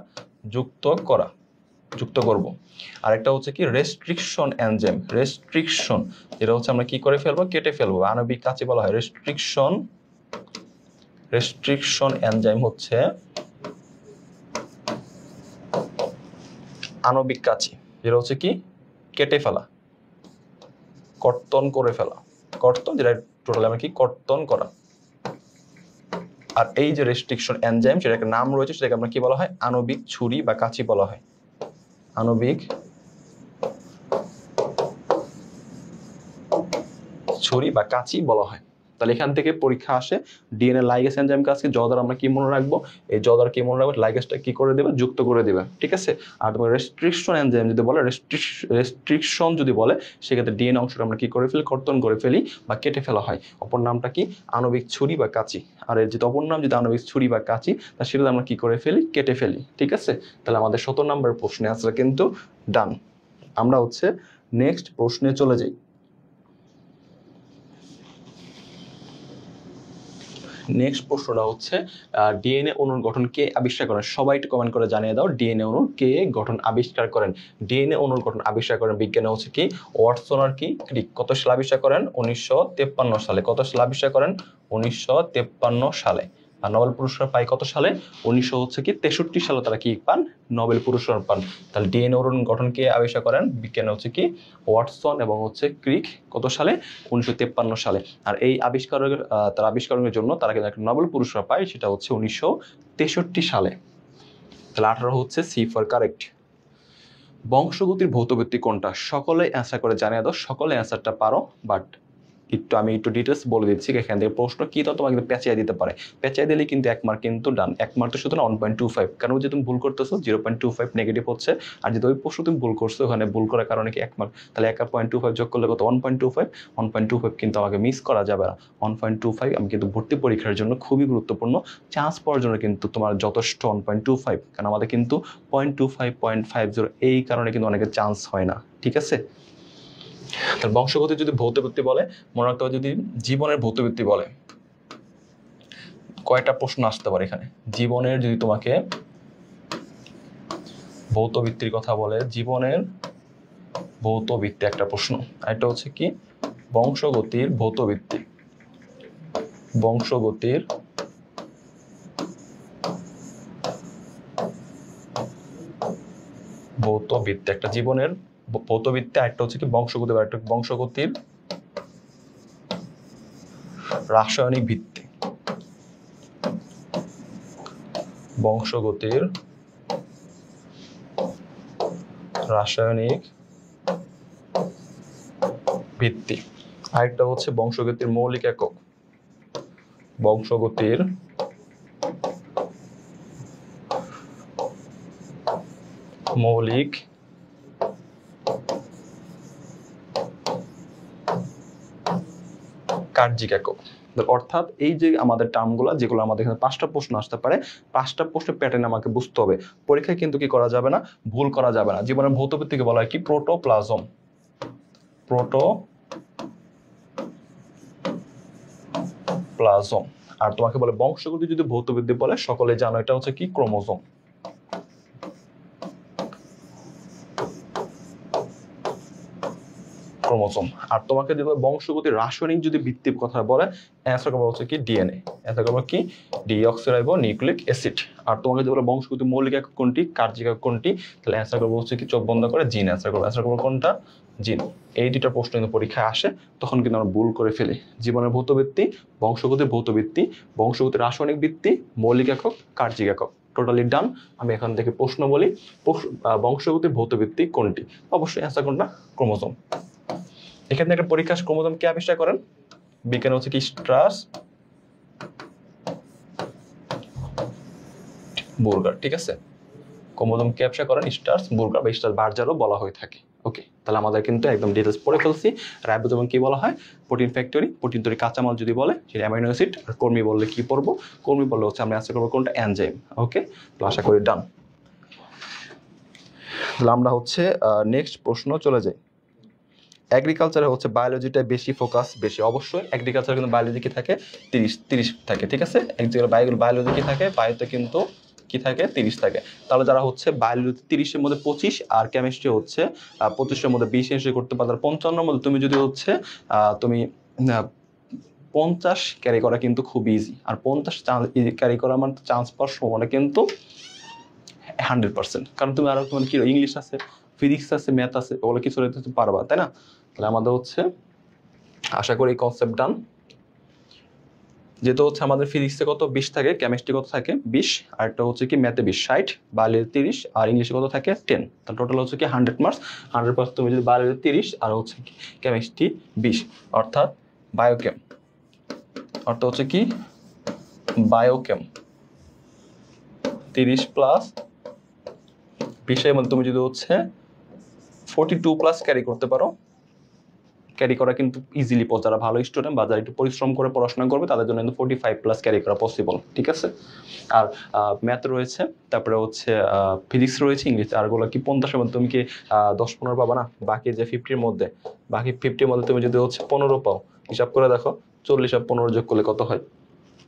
যুক্ত করব। আরেকটা হচ্ছে কি রেস্ট্রিকশন এনজাইম, রেস্ট্রিকশন যেটা হচ্ছে আমরা কি করে ফেলবো কেটে ফেলবো, আণবিক কাঁচি বলা হয় রেস্ট্রিকশন এনজাইম হচ্ছে আণবিক কাঁচি, যেটা হচ্ছে কি কেটে ফেলা, কর্তন করে ফেলা, কর্তন যেটা টোটালি আমরা কি কর্তন করা। আর এই যে রেস্ট্রিকশন এনজাইম সেটা একটা নাম রয়েছে, সেটাকে আমরা কি বলা হয় আণবিক ছুরি বা কাঁচি বলা হয়, আণবিক ছুরি বা কাঁচি বলা হয়। তাহলে এখান থেকে পরীক্ষা আসে ডিএনএ লাইগেস এনজাইম কাজকে যদ্বারা আমরা কি মনে রাখবো, এই যদ্বারা কি মনে রাখবো লাইগেসটা কি করে দেবে যুক্ত করে দেবে। ঠিক আছে, আর তোমার রেস্ট্রিকশন এনজাইম যদি বলে, রেস্ট্রিকশন যদি বলে সেক্ষেত্রে ডিএনএ অংশটা আমরা কি করে ফেলি কর্তন করে ফেলি বা কেটে ফেলা হয়। অপর নামটা কি আণবিক ছুরি বা কাঁচি। আর এর যদি অপর নাম যদি আণবিক ছুরি বা কাঁচি, তা সেটা আমরা কি করে ফেলি কেটে ফেলি। ঠিক আছে, তাহলে আমাদের 17 নম্বরের প্রশ্নে আনসার কিন্তু ডান। আমরা হচ্ছে নেক্সট প্রশ্নে চলে যাই। নেক্সট প্রশ্নটা হচ্ছে ডিএনএ অণুর গঠন কে আবিষ্কার করেন। সবাই একটু কমেন্ট করে জানিয়ে দাও ডিএনএ অণুর কে গঠন আবিষ্কার করেন। ডিএনএ অণুর গঠন আবিষ্কার করেন বিজ্ঞানী হচ্ছে কি ওয়াটসন আর কি ক্রিক। কত সালে আবিষ্কার করেন 1953 সালে। কত সালে আবিষ্কার করেন 1953 সালে। আর নোবেল পুরস্কার পায় কত সালে 1963 সালে তারা কি পান নোবেল পুরস্কার পান। তাহলে ডিএনএ অণুর গঠন কে আবিষ্কার করেন বিজ্ঞানী হচ্ছে কি ওয়াটসন এবং হচ্ছে ক্রিক। কত সালে 1953 সালে। আর এই তার আবিষ্কারের জন্য তারা কিন্তু একটা নোবেল পুরস্কার পায়, সেটা হচ্ছে 1963 সালে। তাহলে 18 হচ্ছে সি ফর কারেক্ট। বংশগতির ভৌতভিত্তি কোনটা, সকলে অ্যান্সার করে জানিয়ে দাও। সকলে অ্যান্সারটা পারো, বাট আমি একটু ডিটেলস বলে দিচ্ছি এখান থেকে প্রশ্ন কি তো তোমাকে কিন্তু পেঁচিয়ে দিতে পারে, পেঁচিয়ে দিলে কিন্তু 1 মার্ক কিন্তু ডান, 1 মার্ক তো শুধু 1.25, কারণ যে তুমি ভুল করতেছো 0.25 নেগেটিভ হচ্ছে, আর যদি ওই প্রশ্ন তুমি ভুল করছো ওখানে ভুল করার কারণে কি 1 মার্ক, তাহলে 1.25 যোগ করলে কত 1.25 কিন্তু আমাকে মিস করা যাবে না। 1.25 আমি কিন্তু ভর্তি পরীক্ষার জন্য খুবই গুরুত্বপূর্ণ, চান্স পাওয়ার জন্য কিন্তু তোমার যথেষ্ট 1.25, কারণ আমাদের কিন্তু 0.25 0.50 এই কারণে কিন্তু অনেকের চান্স হয় না, ঠিক আছে। তার বংশগতি যদি ভৌতবৃত্তি বলে, মনে রাখতে হবে যদি জীবনের ভৌতবৃত্তি বলে কয়টা প্রশ্ন আসতে পারে এখানে, জীবনের যদি তোমাকে ভৌতবৃত্তির কথা বলে, জীবনের ভৌতবৃত্তি একটা প্রশ্ন, একটা হচ্ছে কি বংশগতির ভৌতবৃত্তি, বংশগতির ভৌতবৃত্তি একটা জীবনের ভৌতবৃত্তি, একটা হচ্ছে কি বংশগতির রাসায়নিক ভিত্তি, বংশগতির রাসায়নিক ভিত্তি, আরেকটা হচ্ছে বংশগতির মৌলিক একক, বংশগতির মৌলিক কার্যিক একক। অর্থাৎ এই যে আমাদের টার্মগুলো যেগুলো আমাদের এখানে 5টা প্রশ্ন আসতে পারে, 5টা প্রশ্নের প্যাটার্ন আমাকে বুঝতে হবে, পরীক্ষায় কিন্তু কি করা যাবে না, ভুল করা যাবে না। জীবনের ভৌতবৃত্তিকে বলা হয় কি প্রোটোপ্লাজম, প্রোটোপ্লাজম। আর তোমাকে বলে বংশগতি যদি ভৌতবৃত্তি বলে, সকলে জানো এটা হচ্ছে কি ক্রোমোজোম, ক্রোমোজোম। আর তোমাকে যদি বংশগতির রাসায়নিক যদি ভিত্তির কথা বলে, অ্যান্সার করবো হচ্ছে কি ডিএনএ, অ্যান্সার করবো কি ডিঅক্সিরাইবো নিউক্লিক অ্যাসিড। আর তোমাকে যদি বলে বংশগতির মৌলিক একক কোনটি, কার্যিক একক কোনটি, তাহলে অ্যান্সার করবো হচ্ছে কি চোখ বন্ধ করে জিন, অ্যান্সার করবো কোনটা জিন। এই দুটা প্রশ্ন কিন্তু পরীক্ষায় আসে, তখন কিন্তু আমরা ভুল করে ফেলি। জীবনের ভৌতবৃত্তি, বংশগতির ভৌতবৃত্তি, বংশগতির রাসায়নিক ভিত্তি, মৌলিক একক, কার্যিক একক, টোটালি ডান। আমি এখান থেকে প্রশ্ন বলি, বংশগতির ভৌতবৃত্তি কোনটি, অবশ্যই অ্যান্সার কোনটা ক্রোমোজোম। এখানে একটা পরীক্ষা ক্রোমোজোম কে আবিষ্কার করেন, বিজ্ঞান হচ্ছে কি স্ট্রাসবুর্গার, ঠিক আছে। ক্রোমোজোম কে আবিষ্কার করেন স্ট্রাসবুর্গার বা স্ট্রাসবার্জারও বলা হয়ে থাকে। ওকে, তাহলে আমাদের কিন্তু একদম ডিটেলস পড়ে ফেলছি। রাইবোজোম কি বলা হয়, প্রোটিন ফ্যাক্টরি, প্রোটিন তৈরি কাঁচামাল যদি বলে সেটা অ্যামাইনো অ্যাসিড। আর কর্মী বললে কি পড়বো, কর্মী বললে হচ্ছে আমরা অ্যান্সার করবো কোনটা এনজাইম। ওকে, তো আশা করি ডান। তাহলে আমরা হচ্ছে নেক্সট প্রশ্ন চলে যাই। এগ্রিকালচারে হচ্ছে বায়োলজিটা বেশি ফোকাস, বেশি অবশ্যই এগ্রিকালচার কিন্তু বায়োলজি কি থাকে 30 থাকে, ঠিক আছে। এক জায়গায় বায়োলজি কি থাকে, বায়োতে কিন্তু কি থাকে 30 থাকে। তাহলে যারা হচ্ছে বায়োলজি 30-এর মধ্যে 25 আর কেমিস্ট্রি হচ্ছে 25-এর মধ্যে 20 এন্ট্রি করতে পারো, 55-এর মধ্যে তুমি যদি হচ্ছে তুমি 50 ক্যারি করা কিন্তু খুব ইজি। আর 50 ক্যারি করা মানে চান্স পাওয়ার সম্ভাবনা কিন্তু 100%, কারণ তুমি আরো তোমার কি ইংলিশ আছে, ফিজিক্স আছে, ম্যাথ আছে, ওগুলো কিছু পারবা, তাই না। তাহলে আমাদের হচ্ছে আশা করি কনসেপ্ট ডান। যেহেতু হচ্ছে আমাদের ফিজিক্সে কত 20 থাকে, কেমিস্ট্রি কত থাকে 20, আর একটা হচ্ছে কি ম্যাথে 20 60, বায়োলজি 30, আর ইংলিশে কত থাকে 10। তাহলে টোটাল হচ্ছে কি 100 মার্কস। 100 মার্কস তুমি যদি বায়োলজি 30 আর হচ্ছে কেমিস্ট্রি 20, অর্থাৎ বায়োকেম, অর্থাৎ হচ্ছে কি বায়োকেম 30 প্লাস 20-এর মধ্যে তুমি যদি হচ্ছে 42 প্লাস ক্যারি করতে পারো, ক্যারি করা কিন্তু ইজিলি, যারা ভালো স্টুডেন্ট বা যারা একটু পরিশ্রম করে পড়াশোনা করবে তাদের জন্য কিন্তু 45 প্লাস ক্যারি করা পসিবল, ঠিক আছে। আর ম্যাথ রয়েছে, তারপরে হচ্ছে ফিজিক্স রয়েছে, ইংলিশ, আরগুলো কি 50-এর মধ্যে তুমি কি 10-15 পাবা না, বাকি যে 50-এর মধ্যে, বাকি 50-এর মধ্যে তুমি যদি হচ্ছে 15 পাও, হিসাব করে দেখো 40 আর 15 যোগ করলে কত হয়।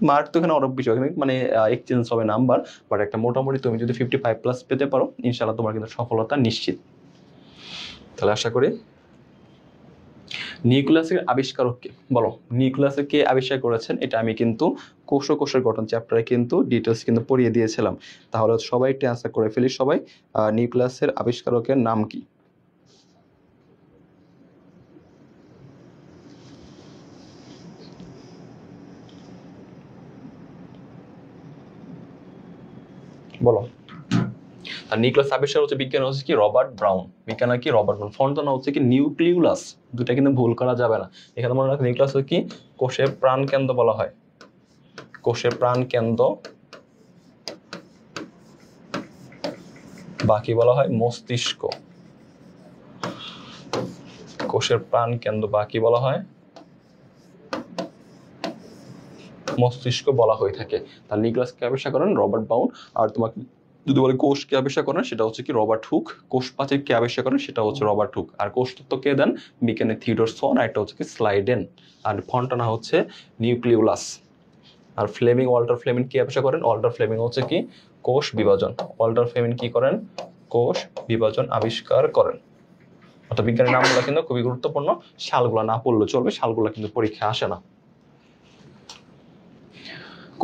মার্ক তো এখানে অনেক বেশি, মানে এক্সচেঞ্জ হবে নাম্বার, বাট একটা মোটামুটি তুমি যদি 55 প্লাস পেতে পারো, ইনশাআল্লাহ তোমার কিন্তু সফলতা নিশ্চিত। তাহলে আশা করি নিউক্লিয়াসের আবিষ্কারক কে, বলো নিউক্লিয়াসের কে আবিষ্কার করেছেন, এটা আমি কিন্তু কোষের গঠন চ্যাপ্টারে কিন্তু ডিটেলস কিন্তু পড়িয়ে দিয়েছিলাম। তাহলে সবাই একটু অ্যান্সার করে ফেলি, সবাই নিউক্লিয়াসের আবিষ্কারকের নাম কি, বলো। আর নিউক্লিয়াস আবিষ্কার হচ্ছে বিজ্ঞানী হচ্ছে কি রবার্ট ব্রাউন, বিজ্ঞানী কি রবার্ট ব্রাউন। ফন্টানা হচ্ছে কি নিউক্লিউলাস, দুটা কিন্তু ভুল করা যাবে না। এখানে মনে রাখো নিউক্লিয়াস হচ্ছে কি কোষের প্রাণকেন্দ্র বলা হয়, কোষের প্রাণকেন্দ্র, বাকি বলা হয় মস্তিষ্ক, কোষের প্রাণকেন্দ্র বাকি বলা হয় মস্তিষ্ক বলা হয়ে থাকে। তার নিউক্লিয়াসকে আবিষ্কার করেন রবার্ট ব্রাউন। আর তোমাকে যদি বলে কোষকে আবিষ্কার করেন সেটা হচ্ছে কি রবার্ট হুক। কোষ প্রাচীরকে আবিষ্কার করেন সেটা হচ্ছে রবার্ট হুক। আর কোষ তত্ত্ব কে দেন? বিজ্ঞানী থিওডর সন। আর একটা হচ্ছে কি স্লাইডেন। আর ফন্টানা হচ্ছে নিউক্লিউলাস। আর ফ্লেমিং, ওয়াল্টার ফ্লেমিং কি আবিষ্কার করেন? ওয়াল্টার ফ্লেমিং হচ্ছে কি কোষ বিভাজন। ওয়াল্টার ফ্লেমিং কি করেন? কোষ বিভাজন আবিষ্কার করেন। অর্থাৎ বিজ্ঞানের নামগুলো কিন্তু খুবই গুরুত্বপূর্ণ, সালগুলো না পড়লে চলবে, সালগুলো কিন্তু পরীক্ষায় আসে না।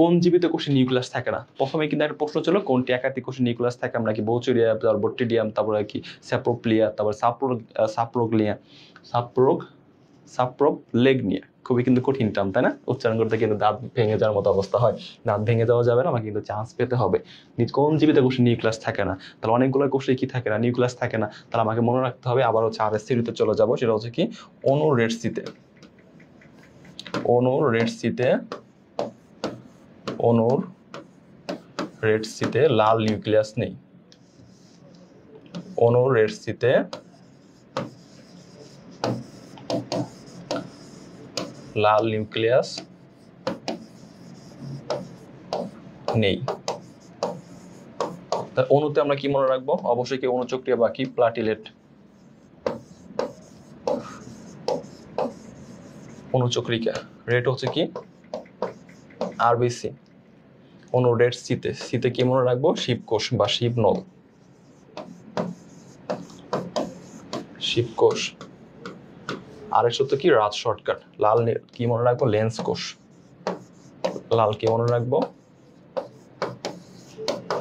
কোন জীবিত কোষে নিউক্লিয়াস থাকে না? প্রথমে কিন্তু একটা প্রশ্ন ছিল কোনটি একাধিক কোষে নিউক্লিয়াস থাকে, আমরা কি বৌচুরিয়া, তারপর টিডিয়াম, তারপরে কি স্যাপ্রোপ্লিয়া, তারপর সাপ্রোগলেগনিয়া। খুবই কিন্তু কঠিন টার্ম, তাই না? উচ্চারণ করতে কিন্তু দাঁত ভেঙে যাওয়ার মতো অবস্থা হয়। দাঁত ভেঙে যাওয়া যাবে না, আমাকে কিন্তু চান্স পেতে হবে। কোন জীবিত কোষে নিউক্লিয়াস থাকে না? তাহলে অনেকগুলো কোষে কি থাকে না? নিউক্লিয়াস থাকে না। তাহলে আমাকে মনে রাখতে হবে, আবার হচ্ছে আর সিরিতে চলে যাব, সেটা হচ্ছে কি অণুর রেডসিতে। অণুর রেডসিতে লাল নিউক্লিয়াস নেই। অণুর রেডসিতে লাল নিউক্লিয়াস নেই। অণুতে আমরা কি মনে রাখবো? অবশ্যই কি অণুচক্রিয়া বা কি প্লাটিলেট। অণুচক্রিকা। রেট হচ্ছে কি আরবিসি। অণুর রেড সিতে কি মনে রাখবো? শিবকোষ বা শিবনল। শিবকোষ। আরেক সত্য কি রাজ শর্টকাট। লাল কি মনে রাখবো? লেন্স কোষ। লাল কি মনে রাখবো?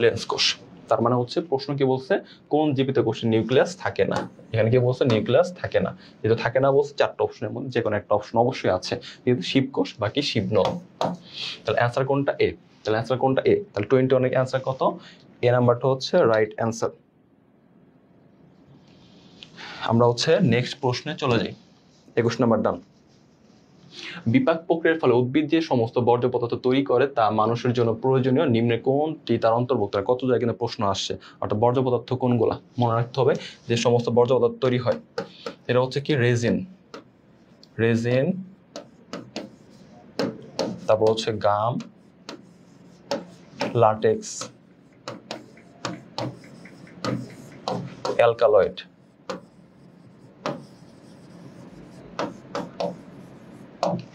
লেন্স কোষ। তার মানে হচ্ছে প্রশ্ন কি বলছে? কোন জীবিত কোষে নিউক্লিয়াস থাকে না? এখানে কি বলছে? নিউক্লিয়াস থাকে না। যেহেতু থাকে না বলছে, চারটা অপশনের মধ্যে যে কোনো একটা অপশন অবশ্যই আছে, কিন্তু শিবকোষ বাকি শিবনল। তাহলে অ্যান্সার কোনটা? এ। তাহলে অ্যান্সার কোনটা? এ। তাহলে 21 এর অ্যান্সার কত? এ নাম্বারটা হচ্ছে রাইট অ্যান্সার। আমরা হচ্ছে নেক্সট প্রশ্নে চলে যাই। 21 নাম্বার ডান। বিপাক প্রক্রিয়ার ফলে উদ্ভিদ যে সমস্ত বর্জ্য পদার্থ তৈরি করে তা মানুষের জন্য প্রয়োজনীয় নিম্নে কোনটি তার অন্তর্ভুক্ত? কত জায়গায় কিন্তু প্রশ্ন আসছে। অর্থাৎ বর্জ্য পদার্থ কোনগুলা মনে রাখতে হবে, যে সমস্ত বর্জ্য পদার্থ তৈরি হয়। এটা হচ্ছে কি রেজিন, তারপর হচ্ছে গাম, লাটেক্স,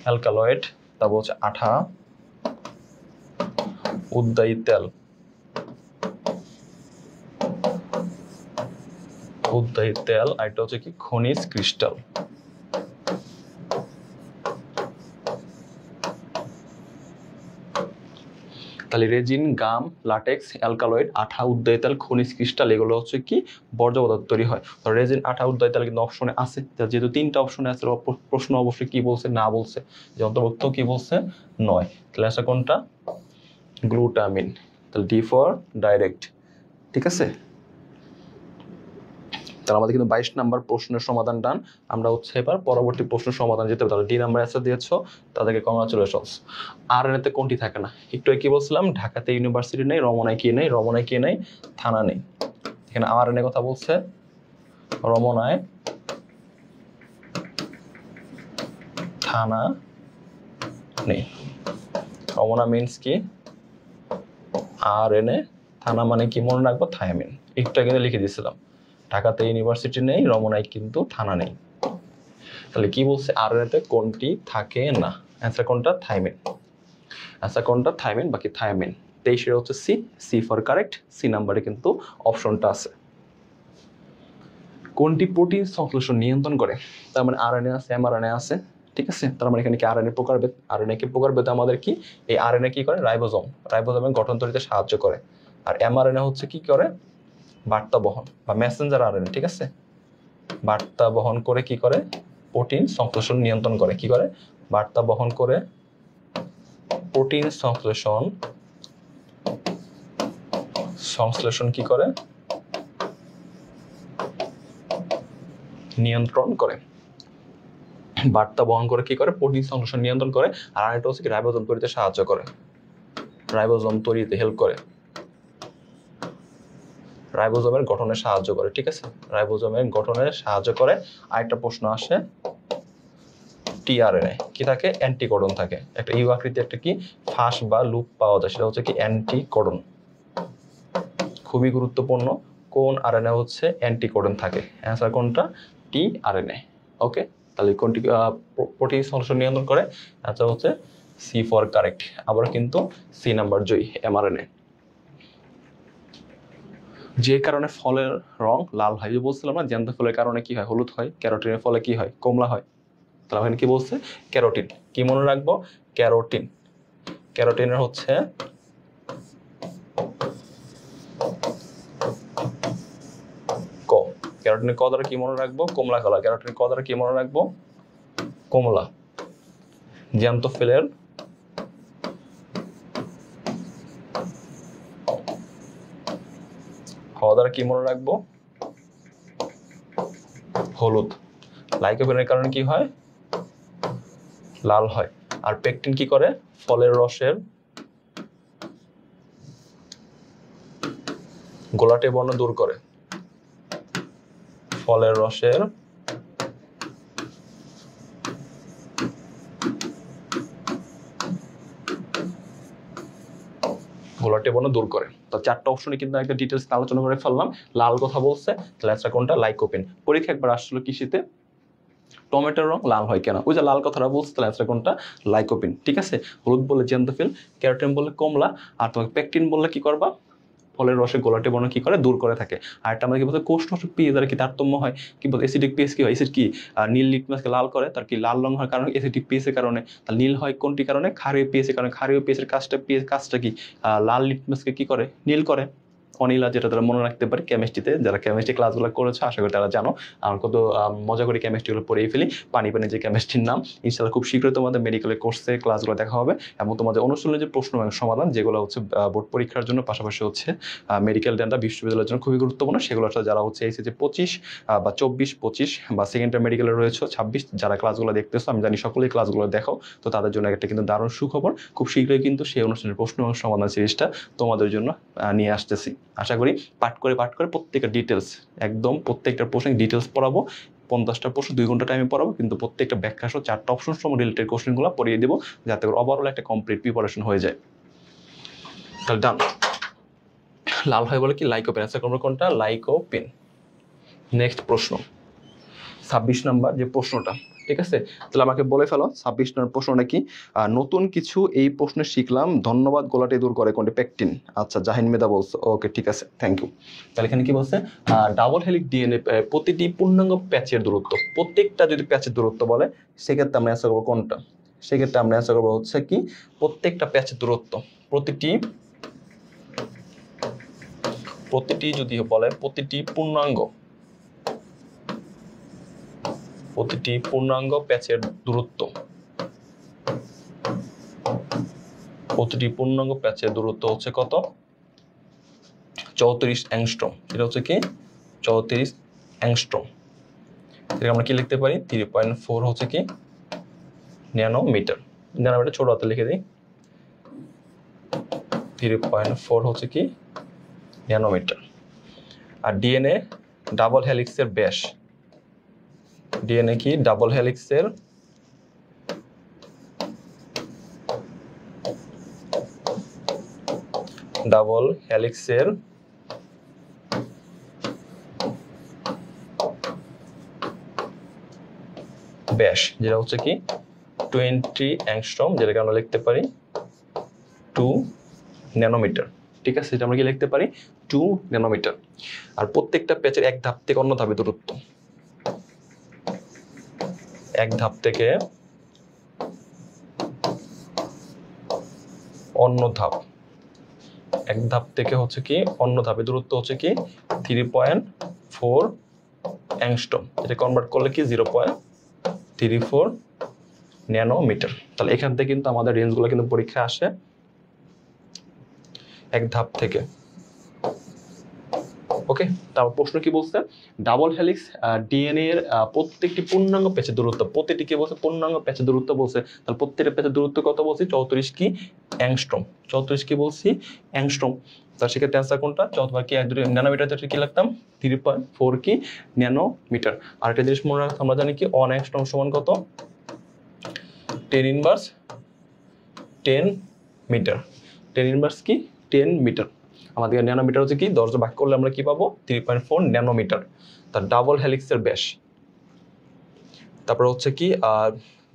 অ্যালকালয়েড, তারপর হচ্ছে আঠা, উদ্বায়ী তেল, আর এটা হচ্ছে কি খনিজ ক্রিস্টাল। তাহলে রেজিন, গাম, লাটেক্স, অ্যালকালয়েড, আঠা, উদ্বায়ী তেল, খনিজ ক্রিস্টাল, এগুলো হচ্ছে কি বর্জ্য পদার্থ তৈরি হয়। তো রেজিন, আঠা, উদ্বায়ী তেল কিন্তু অপশনে আছে। যেহেতু 3টা অপশনে আছে, প্রশ্ন অবশ্যই কি বলছে? না বলছে, যে অন্তর্ভুক্ত কি বলছে? নয়। তাহলে আছে কোনটা? গ্লুটামিন। তাহলে ডি ফর ডাইরেক্ট। ঠিক আছে। তাহলে আমাদের কিন্তু 22 নাম্বার প্রশ্নের সমাধান ডান। আমরা হচ্ছে এবার পরবর্তী প্রশ্নের সমাধান যেতে হবে। তাহলে ডি নাম্বার অ্যান্সার দিয়েছো, তাদেরকে কংগ্রাচুলেশনস। আরএনএতে কোনটি থাকে না? একটু কি বলছিলাম, ঢাকাতে ইউনিভার্সিটি নেই, রমনায় কি নেই? রমনায় কি নেই? থানা নেই। এখানে আরএনএ কথা বলছে, রমনায় থানা নেই। রমনা মিন্স কি? আরএনএ। থানা মানে কি মনে রাখবো? থায়ামিন। একটু আগে লিখে দিয়েছিলাম, ঢাকাতে ইউনিভার্সিটি নেই, রমনায় কিন্তু থানা নেই। তাহলে কি বলছে? আরএনএতে কোনটি থাকে না? অ্যান্সার কোনটা? থাইমিন। অ্যান্সার কোনটা? থাইমিন বাকি থায়ামিন। 23 হচ্ছে সি ফর কারেক্ট। সি নাম্বারে কিন্তু অপশনটা আছে। কোনটি প্রোটিন সংশ্লেষণ নিয়ন্ত্রণ করে? তার মানে আরএনএ আছে, এমআরএনএ আছে। ঠিক আছে। তার মানে এখানে কি আরএনএ প্রকারভেদ? আরএনএ কি প্রকারভেদ? আমাদের কি এই আরএনএ কি করে? রাইবোজোমের গঠন তৈরিতে সাহায্য করে। আর এমআরএনএ হচ্ছে কি করে? বার্তা বহন বা মেসেঞ্জার আরএনএ। ঠিক আছে। বার্তা বহন করে কি করে? প্রোটিন সংশ্লেষণ নিয়ন্ত্রণ করে। কি করে? বার্তা বহন করে প্রোটিন সংশ্লেষণ কি করে? নিয়ন্ত্রণ করে, বার্তা বহন করে কি করে, প্রোটিন সংশ্লেষণ নিয়ন্ত্রণ করে। আর আরেকটা হচ্ছে কি রাইবোজোম তৈরিতে সাহায্য করে, রাইবোজোম তৈরিতে হেল্প করে, রাইবোজোমের গঠনে সাহায্য করে। ঠিক আছে, রাইবোজোমের গঠনে সাহায্য করে। আরেকটা প্রশ্ন আসে, টিআরএনএ কি থাকে, অ্যান্টিকোডন থাকে, একটা ইউ আকৃতি একটা কি ফাঁস বা লুপ পাওয়া যায়, সেটা হচ্ছে কি অ্যান্টিকোডন। খুবই গুরুত্বপূর্ণ, কোন আরএনএ হচ্ছে অ্যান্টিকোডন থাকে, অ্যান্সার কোনটা, টিআরএনএ। ওকে, তাহলে কোনটি প্রোটিন সংশ্লেষণ নিয়ন্ত্রণ করে, অ্যান্সার হচ্ছে সি ফর কারেক্ট। আবার কিন্তু সি নাম্বার জয়ী, এমআরএনএ। যে কারণে ফলের রং লাল হয়, যে বলছিলাম না জ্যান্ত ফলের কারণে কি হয়, হলুদ হয়, ক্যারোটিনের ফলে কি হয়, কমলা হয়। তাহলে এখানে কি বলছে, ক্যারোটিন। কি মনে রাখবো, ক্যারোটিন। ক্যারোটিনের হচ্ছে ক, ক্যারোটিনের ক দ্বারা কি মনে রাখবো, কমলা কালার। ক্যারোটিনের ক দ্বারা কি মনে রাখবো, কমলা। জ্যান্ত ফলের খ দ্বারা কি মনে রাখবো, হলুদ। লাইকোপেনের কারণে কি হয়, লাল হয়। আর পেকটিন কি করে, ফলের রসের গোলাটে বর্ণ দূর করে, ফলের রসের গোলাটে বর্ণ দূর করে। তো চারটা অপশনে কিন্তু একটা ডিটেলস আলোচনা করে ফেললাম। লাল কথা বলছে, তাহলে অ্যান্সার কোনটা, লাইকোপেন। পরীক্ষা একবার আসছিল কৃষিতে, টমেটোর রং লাল হয় কেন, ওই যে লাল কথাটা বলছে, তাহলে অ্যান্সার কোনটা, লাইকোপিন। ঠিক আছে, হলুদ বলে জ্যান্তোফিল, ক্যারোটিন বললে কমলা, আর তোমাকে পেকটিন বললে কি করবা, ফলের রসে গোলাটে বর্ণ কি করে, দূর করে থাকে। আর একটা আমাদের কি বলতে, কোষ্ঠসূত্র পিএইচ দ্বারা কি তারতম্য হয়, কি বলতে অ্যাসিডিক পিএইচ কি হয়, অ্যাসিড কি নীল লিটমাসকে লাল করে, তার কি লাল রং হওয়ার কারণে অ্যাসিডিক পিএইচ এর কারণে। তাহলে নীল হয় কোনটি কারণে, ক্ষারীয় পিএইচ এর কারণে। ক্ষারীয় পিএইচ এর কাজটা কি, লাল লিটমাসকে কি করে, নীল করে। অনিলা, যেটা তারা মনে রাখতে পারে কেমিস্ট্রিতে, যারা কেমিস্ট্রি ক্লাসগুলো করেছে আশা করি তারা জানো। আমার কত মজা করে কেমিস্ট্রিগুলো পড়েই ফেলি। পানি যে কেমিস্ট্রির নাম, ইনশাআল্লাহ খুব শীঘ্রই তোমাদের মেডিকেলের কোর্সে ক্লাসগুলো দেখা হবে, এবং তোমাদের অনুশীলনের যে প্রশ্ন এবং সমাধান, যেগুলো হচ্ছে বোর্ড পরীক্ষার জন্য, পাশাপাশি হচ্ছে মেডিকেল ডেটা বিশ্ববিদ্যালয়ের জন্য খুবই গুরুত্বপূর্ণ, সেগুলো যারা হচ্ছে এসেছে 25 বা 24 বা সেকেন্ড ইয়ার মেডিকেলে রয়েছে 26, যারা ক্লাসগুলো দেখতেছো, আমি জানি সকলেই ক্লাসগুলো দেখো, তো তাদের জন্য একটা কিন্তু দারুণ সুখবর, খুব শীঘ্রই কিন্তু সেই অনুষ্ঠানের প্রশ্ন এবং সমাধান সিরিজটা তোমাদের জন্য নিয়ে আসতেছি। আশা করি পাঠ করে প্রত্যেকটা ডিটেলস, একদম প্রত্যেকটা প্রশ্ন ডিটেলস পড়াবো। 50টা প্রশ্ন 2 ঘন্টা টাইমে পড়াবো, কিন্তু প্রত্যেকটা ব্যাখ্যা সহ 4টা অপশন সহ রিলেটেড কোশ্চেনগুলো পড়িয়ে দেবো, যাতে করে ওভারঅল একটা কমপ্লিট প্রিপারেশন হয়ে যায়। তাহলে ডান। লাল হয় বলে কি, লাইকোপেন। অ্যান্সার করবো কোনটা, লাইকোপেন। নেক্সট প্রশ্ন 26 নাম্বার যে প্রশ্নটা, ঠিক আছে, তাহলে আমাকে বলে ফেলো 26 নম্বর প্রশ্নটা কি। নতুন কিছু এই প্রশ্নে শিখলাম, ধন্যবাদ, গোলাটে দূর করে কোনটি, পেকটিন। আচ্ছা, জাহিন মেদা বলছো, ওকে ঠিক আছে, থ্যাংক ইউ। তাহলে এখানে কি বলছে, ডাবল হেলিক ডিএনএ প্রতিটি পূর্ণাঙ্গ প্যাচের দূরত্ব, প্রত্যেকটা যদি প্যাচের দূরত্ব বলে, সেক্ষেত্রে আমরা অ্যান্সার করবো কোনটা, সেক্ষেত্রে আমরা অ্যান্সার করবো হচ্ছে কি, প্রত্যেকটা প্যাচের দূরত্ব, প্রতিটি যদি বলে প্রতিটি পূর্ণাঙ্গ প্যাচের দূরত্ব, প্রতিটি পূর্ণাঙ্গ প্যাচের দূরত্ব হচ্ছে কত, 34 অ্যাংস্ট্রম। এটা হচ্ছে কি 34 অ্যাংস্ট্রম। এটা আমরা কি লিখতে পারি, 3.4 হচ্ছে কি ন্যানোমিটার। ন্যানোমিটার ছোট হাতে লিখে দিই, 3.4 হচ্ছে কি ন্যানোমিটার। আর ডিএনএ ডাবল হেলিক্সের ব্যাস, ডিএনএ কি ডাবল হেলিক্সের ব্যাস, যেটা হচ্ছে কি 20 অ্যাংস্ট্রম, যেটাকে আমরা লিখতে পারি 2 ন্যানোমিটার। ঠিক আছে, এটা আমরা কি লিখতে পারি 2 ন্যানোমিটার। আর প্রত্যেকটা প্যাচের এক ধাপ থেকে অন্য ধাপে দূরত্ব, এক ধাপ থেকে অন্য ধাপ, এক ধাপ থেকে হচ্ছে কি অন্য ধাপে দূরত্ব হচ্ছে কি 3.4 অ্যাংস্ট্রম, যেটা কনভার্ট করলে কি 0.34 ন্যানোমিটার। তাহলে এখান থেকে কিন্তু আমাদের রেঞ্জগুলো কিন্তু পরীক্ষা আসে, এক ধাপ থেকে ওকে, তারপর প্রশ্ন কি বলছে, ডাবল হেলিক্স ডিএনএ এর প্রত্যেকটি পূর্ণাঙ্গ প্যাচের দূরত্ব, প্রতিটি কি বলছে পূর্ণাঙ্গ প্যাচের দূরত্ব বলছে, তাহলে প্রত্যেকটা প্যাচের দূরত্ব কত বলছি 34 কি অ্যাংস্ট্রম, 34 কি বলছি অ্যাংস্ট্রম। তার সেক্ষেত্রে অ্যান্সার কোনটা, চতুর্থ কি 1 2 ন্যানোমিটার যেটা কি লিখতাম 3.4 কি ন্যানোমিটার। আর একটা জিনিস মনে রাখতে আমরা জানি কি 1 অ্যাংস্ট্রম সমান কত 10 ইনভার্স 10 মিটার, 10 ইনভার্স কি 10 মিটার। আমাদের ন্যানোমিটার হচ্ছে কি 10 ভাগ করলে আমরা কি পাবো 3.4 ন্যানোমিটার, তার ডাবল হেলিক্সের ব্যাস। তারপর হচ্ছে কি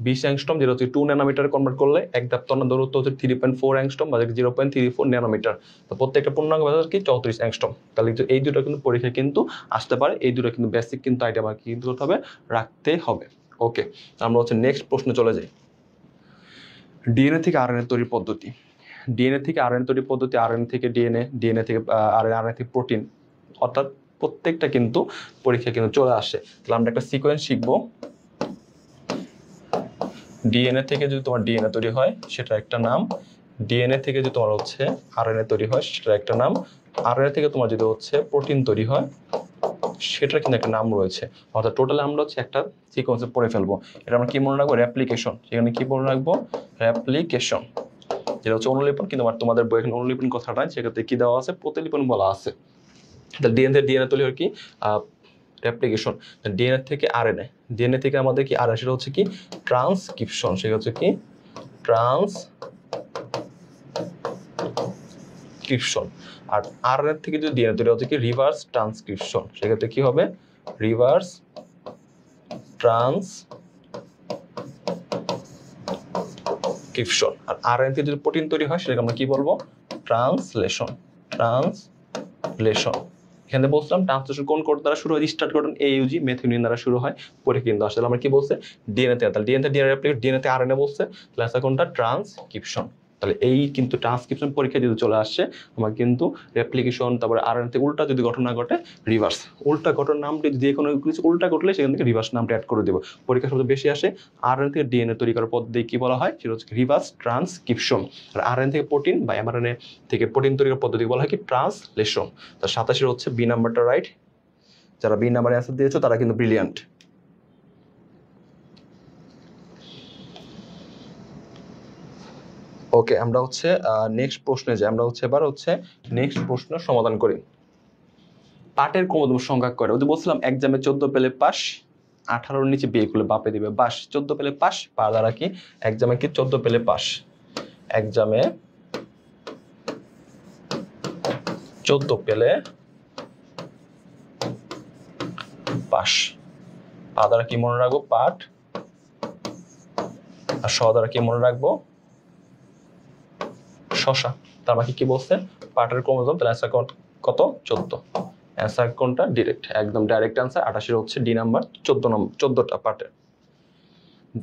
20 অ্যাংস্ট্রম যেটা হচ্ছে 2 ন্যানোমিটার কনভার্ট করলে এক ধাপ দূরত্ব হচ্ছে 3.4 অ্যাংস্ট্রম বা 0.34 ন্যানোমিটার। তো প্রত্যেকটা পূর্ণাঙ্গ ব্যাস কি 34 অ্যাংস্ট্রম। তাহলে এই দুটো কিন্তু পরীক্ষায় কিন্তু আসতে পারে, এই দুটো কিন্তু বেসিক কিন্তু আইডিয়া আমাকে কিন্তু করতে হবে, রাখতে হবে। ওকে, আমরা হচ্ছে নেক্সট প্রশ্নে চলে যাই। ডিএনএ থেকে আরএনএ তৈরির পদ্ধতি, ডিএনএ থেকে আরএনএ তৈরির পদ্ধতি, আরএনএ থেকে ডিএনএ, ডিএনএ থেকে আরএনএ থেকে প্রোটিন, অর্থাৎ প্রত্যেকটা কিন্তু পরীক্ষা কিন্তু চলে আসে। তাহলে আমরা একটা সিকোয়েন্স শিখবো। ডিএনএ থেকে যদি তোমার ডিএনএ তৈরি হয় সেটার একটা নাম, ডিএনএ থেকে যদি তোমার হচ্ছে আরএনএ তৈরি হয় সেটার একটা নাম, আরএনএ থেকে তোমার যদি হচ্ছে প্রোটিন তৈরি হয় সেটার কিন্তু একটা নাম রয়েছে। অর্থাৎ টোটালি আমরা হচ্ছে একটা সিকোয়েন্সে পড়ে ফেলবো। এটা আমরা কি মনে রাখবো রেপ্লিকেশন, সেখানে কি মনে রাখবো রেপ্লিকেশন, যেটা হচ্ছে অনুলিপন, কিন্তু তোমাদের বই এখানে অনুলিপন কথাটা নাই, সেক্ষেত্রে কি দেওয়া আছে প্রতিলিপন বলা আছে। তাহলে ডিএনএ তৈরি হয় কি রেপ্লিকেশন, ডিএনএ থেকে আরএনএ, ডিএনএ থেকে আমাদের কি আরএনএ সেটা হচ্ছে কি ট্রান্সক্রিপশন, সেটা হচ্ছে কি ট্রান্সক্রিপশন। আর আরএনএ থেকে যদি ডিএনএ তৈরি হচ্ছে কি রিভার্স ট্রান্সক্রিপশন, সেক্ষেত্রে কি হবে রিভার্স ট্রান্সক্রিপশন। আর আরএনএ থেকে যদি প্রোটিন তৈরি হয় সেটাকে আমরা কি বলবো ট্রান্সলেশন, ট্রান্সলেশন। এখানে বলছিলাম ট্রান্সলেশন কোন কোড দ্বারা শুরু হয়, স্টার্ট কোড AUG মেথিওনিন দ্বারা শুরু হয়, পরে কিন্তু আসলে আমরা কি বলছে ডিএনএ তে, তাহলে ডিএনএ তে আরএনএ বলছে, তাহলে আসলে কোনটা ট্রান্সক্রিপশন। তাহলে এই কিন্তু ট্রান্সক্রিপশন পরীক্ষা যদি চলে আসছে আমার কিন্তু রেপ্লিকেশন, তারপরে আরএনএ তে উল্টা যদি ঘটনা ঘটে রিভার্স, উল্টা ঘটনার নামটি যদি কোনো কিছু উল্টা ঘটলে সেখান থেকে রিভার্স নামটা অ্যাড করে দেবো। পরীক্ষা সবচেয়ে বেশি আসে আরএনএ থেকে ডিএনএ তৈরি করার পদ্ধতি কি বলা হয় সেটা হচ্ছে রিভার্স ট্রান্সক্রিপশন, আর আরএনএ থেকে প্রোটিন বা এমআরএনএ থেকে প্রোটিন তৈরি করার পদ্ধতি বলা হয় কি ট্রান্সলেশন। তার 27 হচ্ছে বি নাম্বারটা রাইট, যারা বি নাম্বারে অ্যান্সার দিয়েছো তারা কিন্তু ব্রিলিয়ান্ট। ওকে, আমরা হচ্ছে নেক্সট প্রশ্নে যাই, আমরা হচ্ছে এবার হচ্ছে নেক্সট প্রশ্ন সমাধান করি। পাটের ক্রমদম সংখ্যা করে, ওই বলছিলাম এক্সামে 14 পেলে পাস, 18-র নিচে বিয়ে করলে বাপে দিবে বাস, 14 পেলে পাস, পা দ্বারা কি এক্সামে কি 14 পেলে পাস, এক্সামে 14 পেলে পাস, পা দ্বারা কি মনে রাখবো পাট, আর স দ্বারা কি মনে রাখবো শশা। তার মানে কি বলছে পাটের ক্রোমোজোম, তাহলে অ্যান্সার কত 14, অ্যান্সার কোনটা ডিরেক্ট একদম ডাইরেক্ট অ্যান্সার 28 হচ্ছে ডি নাম্বার 14টা পাটের।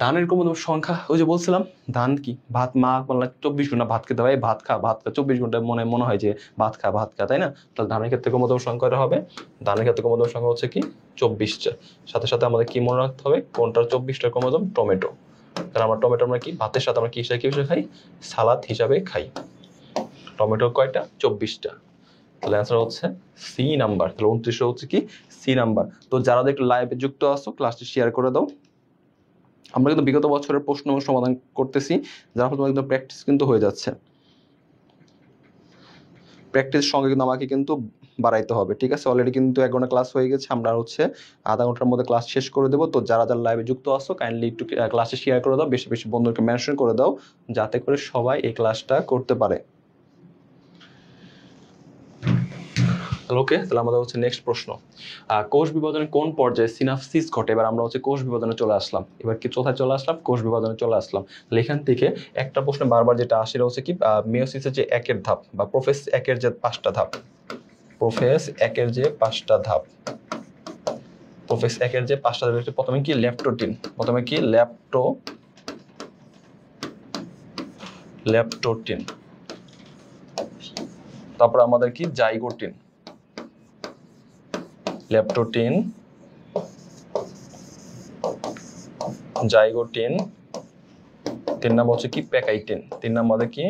ধানের ক্রোমোজোম সংখ্যা, ওই যে বলছিলাম ধান কি ভাত, মা বললা 24 ঘন্টা ভাত খেতে হয়, ভাত খা 24 ঘন্টা মনে হয় যে ভাত খা, তাই না? তাহলে ধানের ক্ষেত্রে ক্রোমোজোম সংখ্যা হবে, ধানের ক্ষেত্রে ক্রোমোজোম সংখ্যা হচ্ছে কি 24টা। সাথে সাথে আমাদের কি মনে রাখতে হবে কোনটার 24টা ক্রোমোজোম, টমেটো। তাহলে আমরা টমেটো আমরা কি ভাতের সাথে আমরা কি হিসেবে খাই সালাদ হিসাবে খাই। টমেটো কয়টা 24টা, তাহলে অ্যান্সার হচ্ছে সি নাম্বার। তাহলে 29 হচ্ছে কি সি নাম্বার। তো যারা একটু লাইভে যুক্ত আছো ক্লাসটি শেয়ার করে দাও। আমরা কিন্তু বিগত বছরের প্রশ্ন সমাধান করতেছি, যার ফলে তোমার একদম প্র্যাকটিস কিন্তু হয়ে যাচ্ছে। প্র্যাকটিস সঙ্গে কিন্তু আমাকে কিন্তু বাড়াইতে হবে, ঠিক আছে? অলরেডি কিন্তু 1 ঘন্টা ক্লাস হয়ে গেছে, আমরা হচ্ছে আধা ঘন্টার মধ্যে ক্লাস শেষ করে দেবো। তো যারা যারা লাইভে যুক্ত আছো কাইন্ডলি একটু ক্লাসে শেয়ার করে দাও, বেশি বেশি বন্ধুকে মেনশন করে দাও, যাতে করে সবাই এই ক্লাসটা করতে পারে। ওকে, তাহলে আমাদের হচ্ছে নেক্সট প্রশ্ন, কোষ বিভাজনের কোন পর্যায়ে সিনাপসিস ঘটে? এবার আমরা হচ্ছে কোষ বিভাজনে চলে আসলাম, এবার কি কোথায় চলে আসলাম কোষ বিভাজনে চলে আসলাম। এখান থেকে একটা প্রশ্ন বারবার যেটা আসে হচ্ছে কি মিওসিসের যে 1-এর ধাপ বা প্রোফেজ 1-এর যে 5টা ধাপ, প্রোফেজ 1-এর যে 5টা ধাপ, প্রোফেজ 1-এর যে 5টা ধাপ, প্রথমে কি ল্যাপটোটিন, প্রথমে কি ল্যাপটোটিন, তারপর আমাদের কি জাইগোটিন, ল্যাপটোটিন, জাইগোটিন, 3 নম্বর হচ্ছে কি প্যাকাইটিন, 3 নম্বরে কি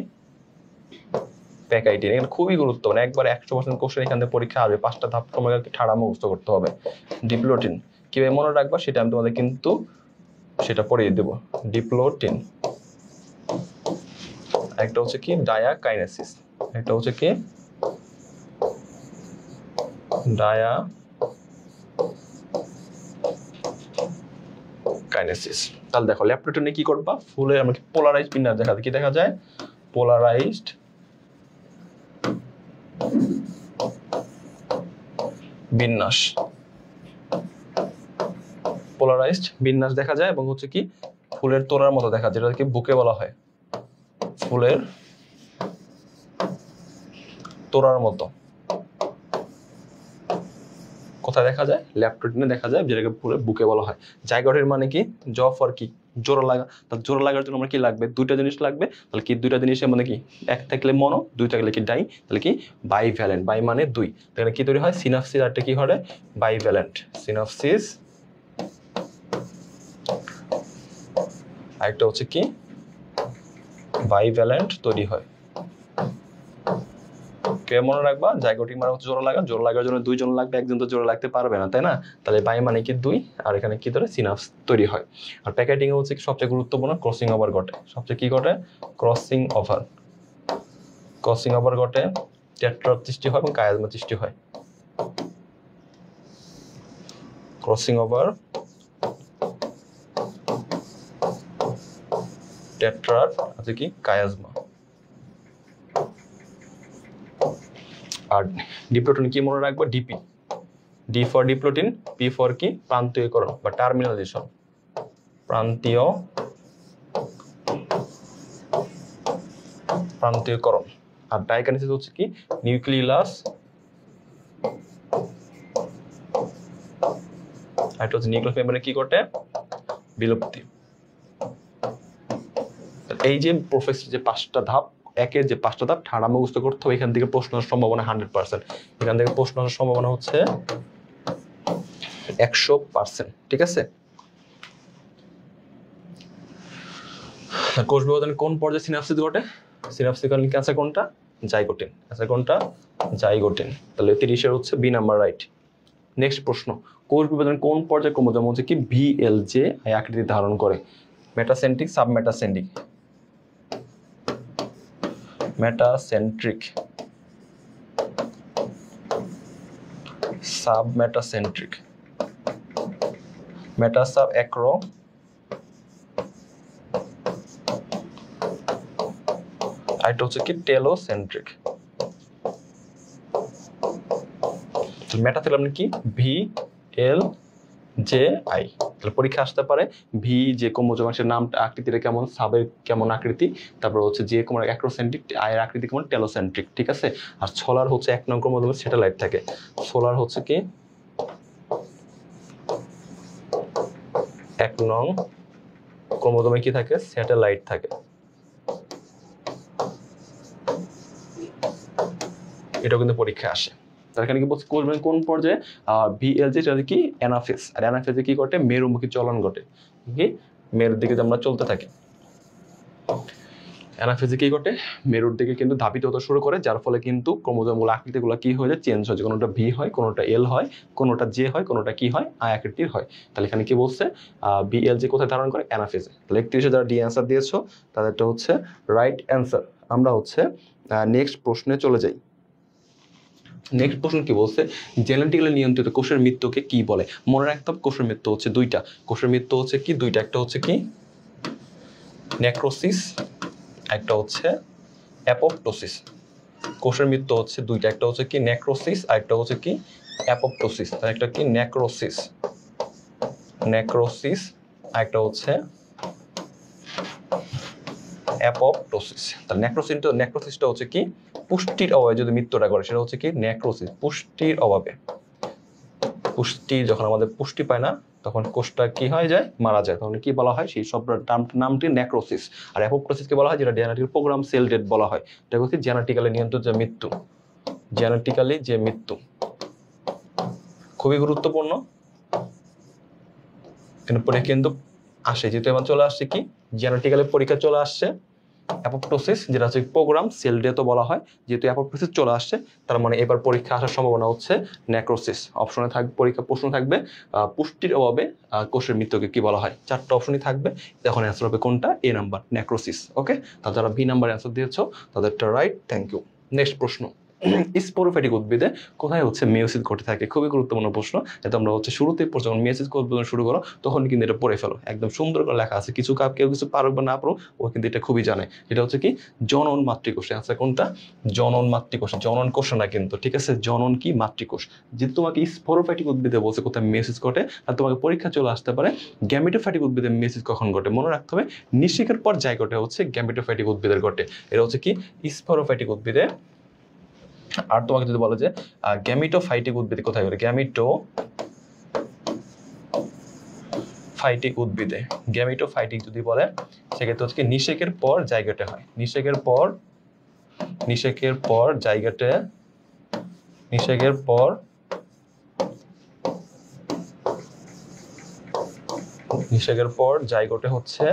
প্যাকাইটিন, এখানে খুবই গুরুত্বপূর্ণ, একবার 100% কোশ্চেন এখান থেকে পরীক্ষা আসবে, 5টা ধাপ তোমাকে ঠাড়া মুখস্থ করতে হবে। ডিপ্লোটিন কিভাবে মনে রাখবা সেটা আমি তোমাদের কিন্তু সেটা পড়িয়ে দেবো। ডিপ্লোটিন, একটা হচ্ছে কি ডায়াকাইনেসিস, একটা হচ্ছে কি ডায়াকাইনেসিস। তাহলে দেখো ল্যাপটোটনে কি করবা, ফুলে আমাকে পোলারাইজড বিন্যাস দেখা যায়, কি দেখা যায়, পোলারাইজড বিন্যাস, পোলারাইজড বিন্যাস দেখা যায় এবং হচ্ছে কি ফুলের তোড়ার মতো দেখা যায়, যেটাকে বুকে বলা হয়, ফুলের তোড়ার মতো। কোথায় দেখা যায়, ল্যাপটোটিনে দেখা যায়, যেটাকে ফুলের বুকে বলা হয়। জাইগোটের মানে কি, জ ফর কি, জোড়া লাগা। তাহলে জোড়া লাগার জন্য আমার কি লাগবে, দুইটা জিনিস লাগবে। তাহলে কি দুইটা জিনিসের মানে কি, এক থাকলে মনো, দুই থাকলে কি ডাই, তাহলে কি বাইভ্যালেন্ট, বাই মানে দুই। তাহলে কি তৈরি হয়, সিনাপসিস, আরটা কি হয় বাইভ্যালেন্ট, সিনাপসিস। আরেকটা হচ্ছে কি বাইভ্যালেন্ট তৈরি হয়। কে মনে রাখবা, জাইগোটিক মানে হচ্ছে জোড়া লাগা, জোড়া লাগার জন্য দুইজন লাগবে, একজন তো জোড়া লাগতে পারবে না, তাই না? তাহলে বাই মানে কি দুই, আর এখানে কি ধরে সিনাপস তৈরি হয়। আর প্যাকেটিং এ হচ্ছে সবচেয়ে গুরুত্বপূর্ণ ক্রসিং ওভার ঘটে, সবচেয়ে কি ঘটে, ক্রসিং ওভার, ক্রসিং ওভার ঘটে, টেট্রাড সৃষ্টি হয় এবং কায়াজমা সৃষ্টি হয়। ক্রসিং ওভার, টেট্রাড আছে কি কায়াজমা। আর ডিপ্লোটিন কি মনে রাখবো, DP, D for diplotene, P for কি প্রান্তীয়করণ বা টার্মিনালাইজেশন, প্রান্তীয়করণ। আর ডাইকাইনেসিস হচ্ছে কি নিউক্লিয়াস, এটা হচ্ছে নিউক্লিয়াস মেমব্রেনে কি ঘটে, বিলুপ্তি। এই যে প্রফেসর যে 5টা ধাপ, একের যে 5টা ধাপ ঠাড়া মুখস্থ করতে হবে, এখান থেকে প্রশ্ন আসার সম্ভাবনা 100%, এখান থেকে প্রশ্ন আসার সম্ভাবনা হচ্ছে 100%, ঠিক আছে? কোষ বিভাজনের কোন পর্যায়ে সিনাপসিস ঘটে, সিনাপসিস ক্যান্সার কোনটা, জাইগোটিন, ক্যান্সার কোনটা, জাইগোটিন। তাহলে 30-এর হচ্ছে বি নাম্বার রাইট। নেক্সট প্রশ্ন, কোষ বিভাজনের কোন পর্যায়ে ক্রোমোজোম হচ্ছে কি ভিএলজে আকৃতি ধারণ করে, মেটাসেন্ট্রিক, সাবমেটাসেন্ট্রিক, মেটাসেন্ট্রিক, সাবমেটাসেন্ট্রিক, মেটাসাব অ্যাক্রো, আরেকটা হচ্ছে কি টেলোসেন্ট্রিক। মেটা মানে কি ভি এল জে আই। তাহলে পরীক্ষা আসতে পারে ভি যে ক্রোমোজোমের নামটা আকৃতিটা কেমন, সাবের কেমন আকৃতি, তারপর হচ্ছে যে কেমন অ্যাক্রোসেন্ট্রিক, আয়ের আকৃতি কেমন টেলোসেন্ট্রিক, ঠিক আছে? আর সোলার হচ্ছে 1 নং ক্রোমোজোমের স্যাটেলাইট থাকে, সোলার হচ্ছে কি 1 নং ক্রোমোজোমে কি থাকে, স্যাটেলাইট থাকে। এটাও কিন্তু পরীক্ষা আসে। তার এখানে কি বলছে কোন পর্যায়ে, ভিএলজি সেটা কি অ্যানাফেজ, আর অ্যানাফেজে কি ঘটে, মেরুমুখী চলন ঘটে, কি মেরুর দিকে আমরা চলতে থাকি। অ্যানাফেজে কি ঘটে, মেরুর দিকে কিন্তু ধাবিত হতে শুরু করে, যার ফলে কিন্তু ক্রোমোজোমগুলো আকৃতিগুলো কি হয়ে যায়, চেঞ্জ হয়ে যায়, কোনোটা ভি হয়, কোনোটা এল হয়, কোনোটা জে হয়, কোনোটা কি হয়, আই আকৃতির হয়। তাহলে এখানে কি বলছে, ভিএলজি কোথায় ধারণ করে, অ্যানাফেজে। তাহলে 31-এ যারা ডি অ্যান্সার দিয়েছো তাদেরটা হচ্ছে রাইট অ্যান্সার। আমরা হচ্ছে নেক্সট প্রশ্নে চলে যাই। নেক্সট প্রশ্ন কি বলছে, জেনেটিক্যালি নিয়ন্ত্রিত কোষের মৃত্যুকে কি বলে? মনে রাখতে হবে কোষের মৃত্যু হচ্ছে দুইটা, কোষের মৃত্যু হচ্ছে কি দুইটা, একটা হচ্ছে কি নেক্রোসিস, একটা হচ্ছে অ্যাপোপ্টোসিস। কোষের মৃত্যু হচ্ছে দুইটা, একটা হচ্ছে কি নেক্রোসিস আর একটা হচ্ছে কি অ্যাপোপ্টোসিস। তার একটা কি নেক্রোসিস, নেক্রোসিস আর একটা হচ্ছে অ্যাপোপ্টোসিস। তাহলে নেক্রোসিসটা হচ্ছে কি পুষ্টির অভাবে যদি মৃত্যুটা করে, সেটা হচ্ছে কি নেক্রোসিস, পুষ্টির অভাবে। পুষ্টি যখন আমাদের পুষ্টি পায় না তখন কোষটা কি হয়ে যায়, মারা যায়, তখন কি বলা হয়, সেই সব নামটি নেক্রোসিস। আর অ্যাপোপ্টোসিসকে বলা হয় যেটা জেনেটিক্যাল প্রোগ্রাম সেল ডেথ বলা হয়, এটা হচ্ছে জেনেটিক্যালি নিয়ন্ত্রিত যে মৃত্যু, জেনেটিক্যালি যে মৃত্যু। খুবই গুরুত্বপূর্ণ, এরপরে কিন্তু আসে, যেহেতু এবার চলে আসছে কি জেনেটিক্যালি পরীক্ষা চলে আসছে, অ্যাপোপ্টোসিস, যেটা হচ্ছে প্রোগ্রাম সেল ডেথও বলা হয়। যেহেতু অ্যাপোপ্টোসিস চলে আসছে, তার মানে এবার পরীক্ষা আসার সম্ভাবনা হচ্ছে নেক্রোসিস। অপশনে থাকবে, পরীক্ষা প্রশ্ন থাকবে পুষ্টির অভাবে কোষের মৃত্যুকে কি বলা হয়। 4টা অপশনই থাকবে, তখন অ্যান্সার হবে কোনটা? এ নাম্বার, নেক্রোসিস। ওকে, তা যারা বি নাম্বার অ্যান্সার দিয়েছো তাদেরটা রাইট, থ্যাংক ইউ। নেক্সট প্রশ্ন, স্পোরোফাইটিক উদ্ভিদে কোথায় হচ্ছে মেয়োসিস ঘটে থাকে? খুবই গুরুত্বপূর্ণ প্রশ্ন। এটা তোমরা হচ্ছে শুরুতে যখন মেয়োসিস উদ্বোধন শুরু করো তখন কিন্তু এটা পড়ে ফেলো, একদম সুন্দর করে লেখা আছে। কিছু কেউ কিছু পারো বা না পারো, ও কিন্তু এটা খুবই জানে। এটা হচ্ছে কি জনন মাতৃকোষ। আচ্ছা কোনটা? জনন মাতৃকোষ, জনন কোষ না কিন্তু, ঠিক আছে? জনন কি মাতৃকোষ। যেহেতু তোমাকে স্পোরোফাইটিক উদ্ভিদে বলছে কোথায় মেয়োসিস ঘটে, আর তোমাকে পরীক্ষা চলে আসতে পারে গ্যামেটোফাইটিক উদ্ভিদে মেয়োসিস কখন ঘটে। মনে রাখতে হবে নিষেকের পর যাই ঘটে হচ্ছে গ্যামেটোফাইটিক উদ্ভিদের ঘটে। এটা হচ্ছে কি স্পোরোফাইটিক উদ্ভিদে। আর তোমাকে যদি বলে যে গ্যামিটোফাইটিক উদ্ভিদে কোথায় ঘটে, গ্যামিটোফাইটিক উদ্ভিদে, গ্যামিটোফাইটিক যদি বলে সেক্ষেত্রে হচ্ছে কি নিষেকের পর জায়গাতে হয়। নিষেকের পর জায়গাতে, নিষেকের পর জায়গাতে হচ্ছে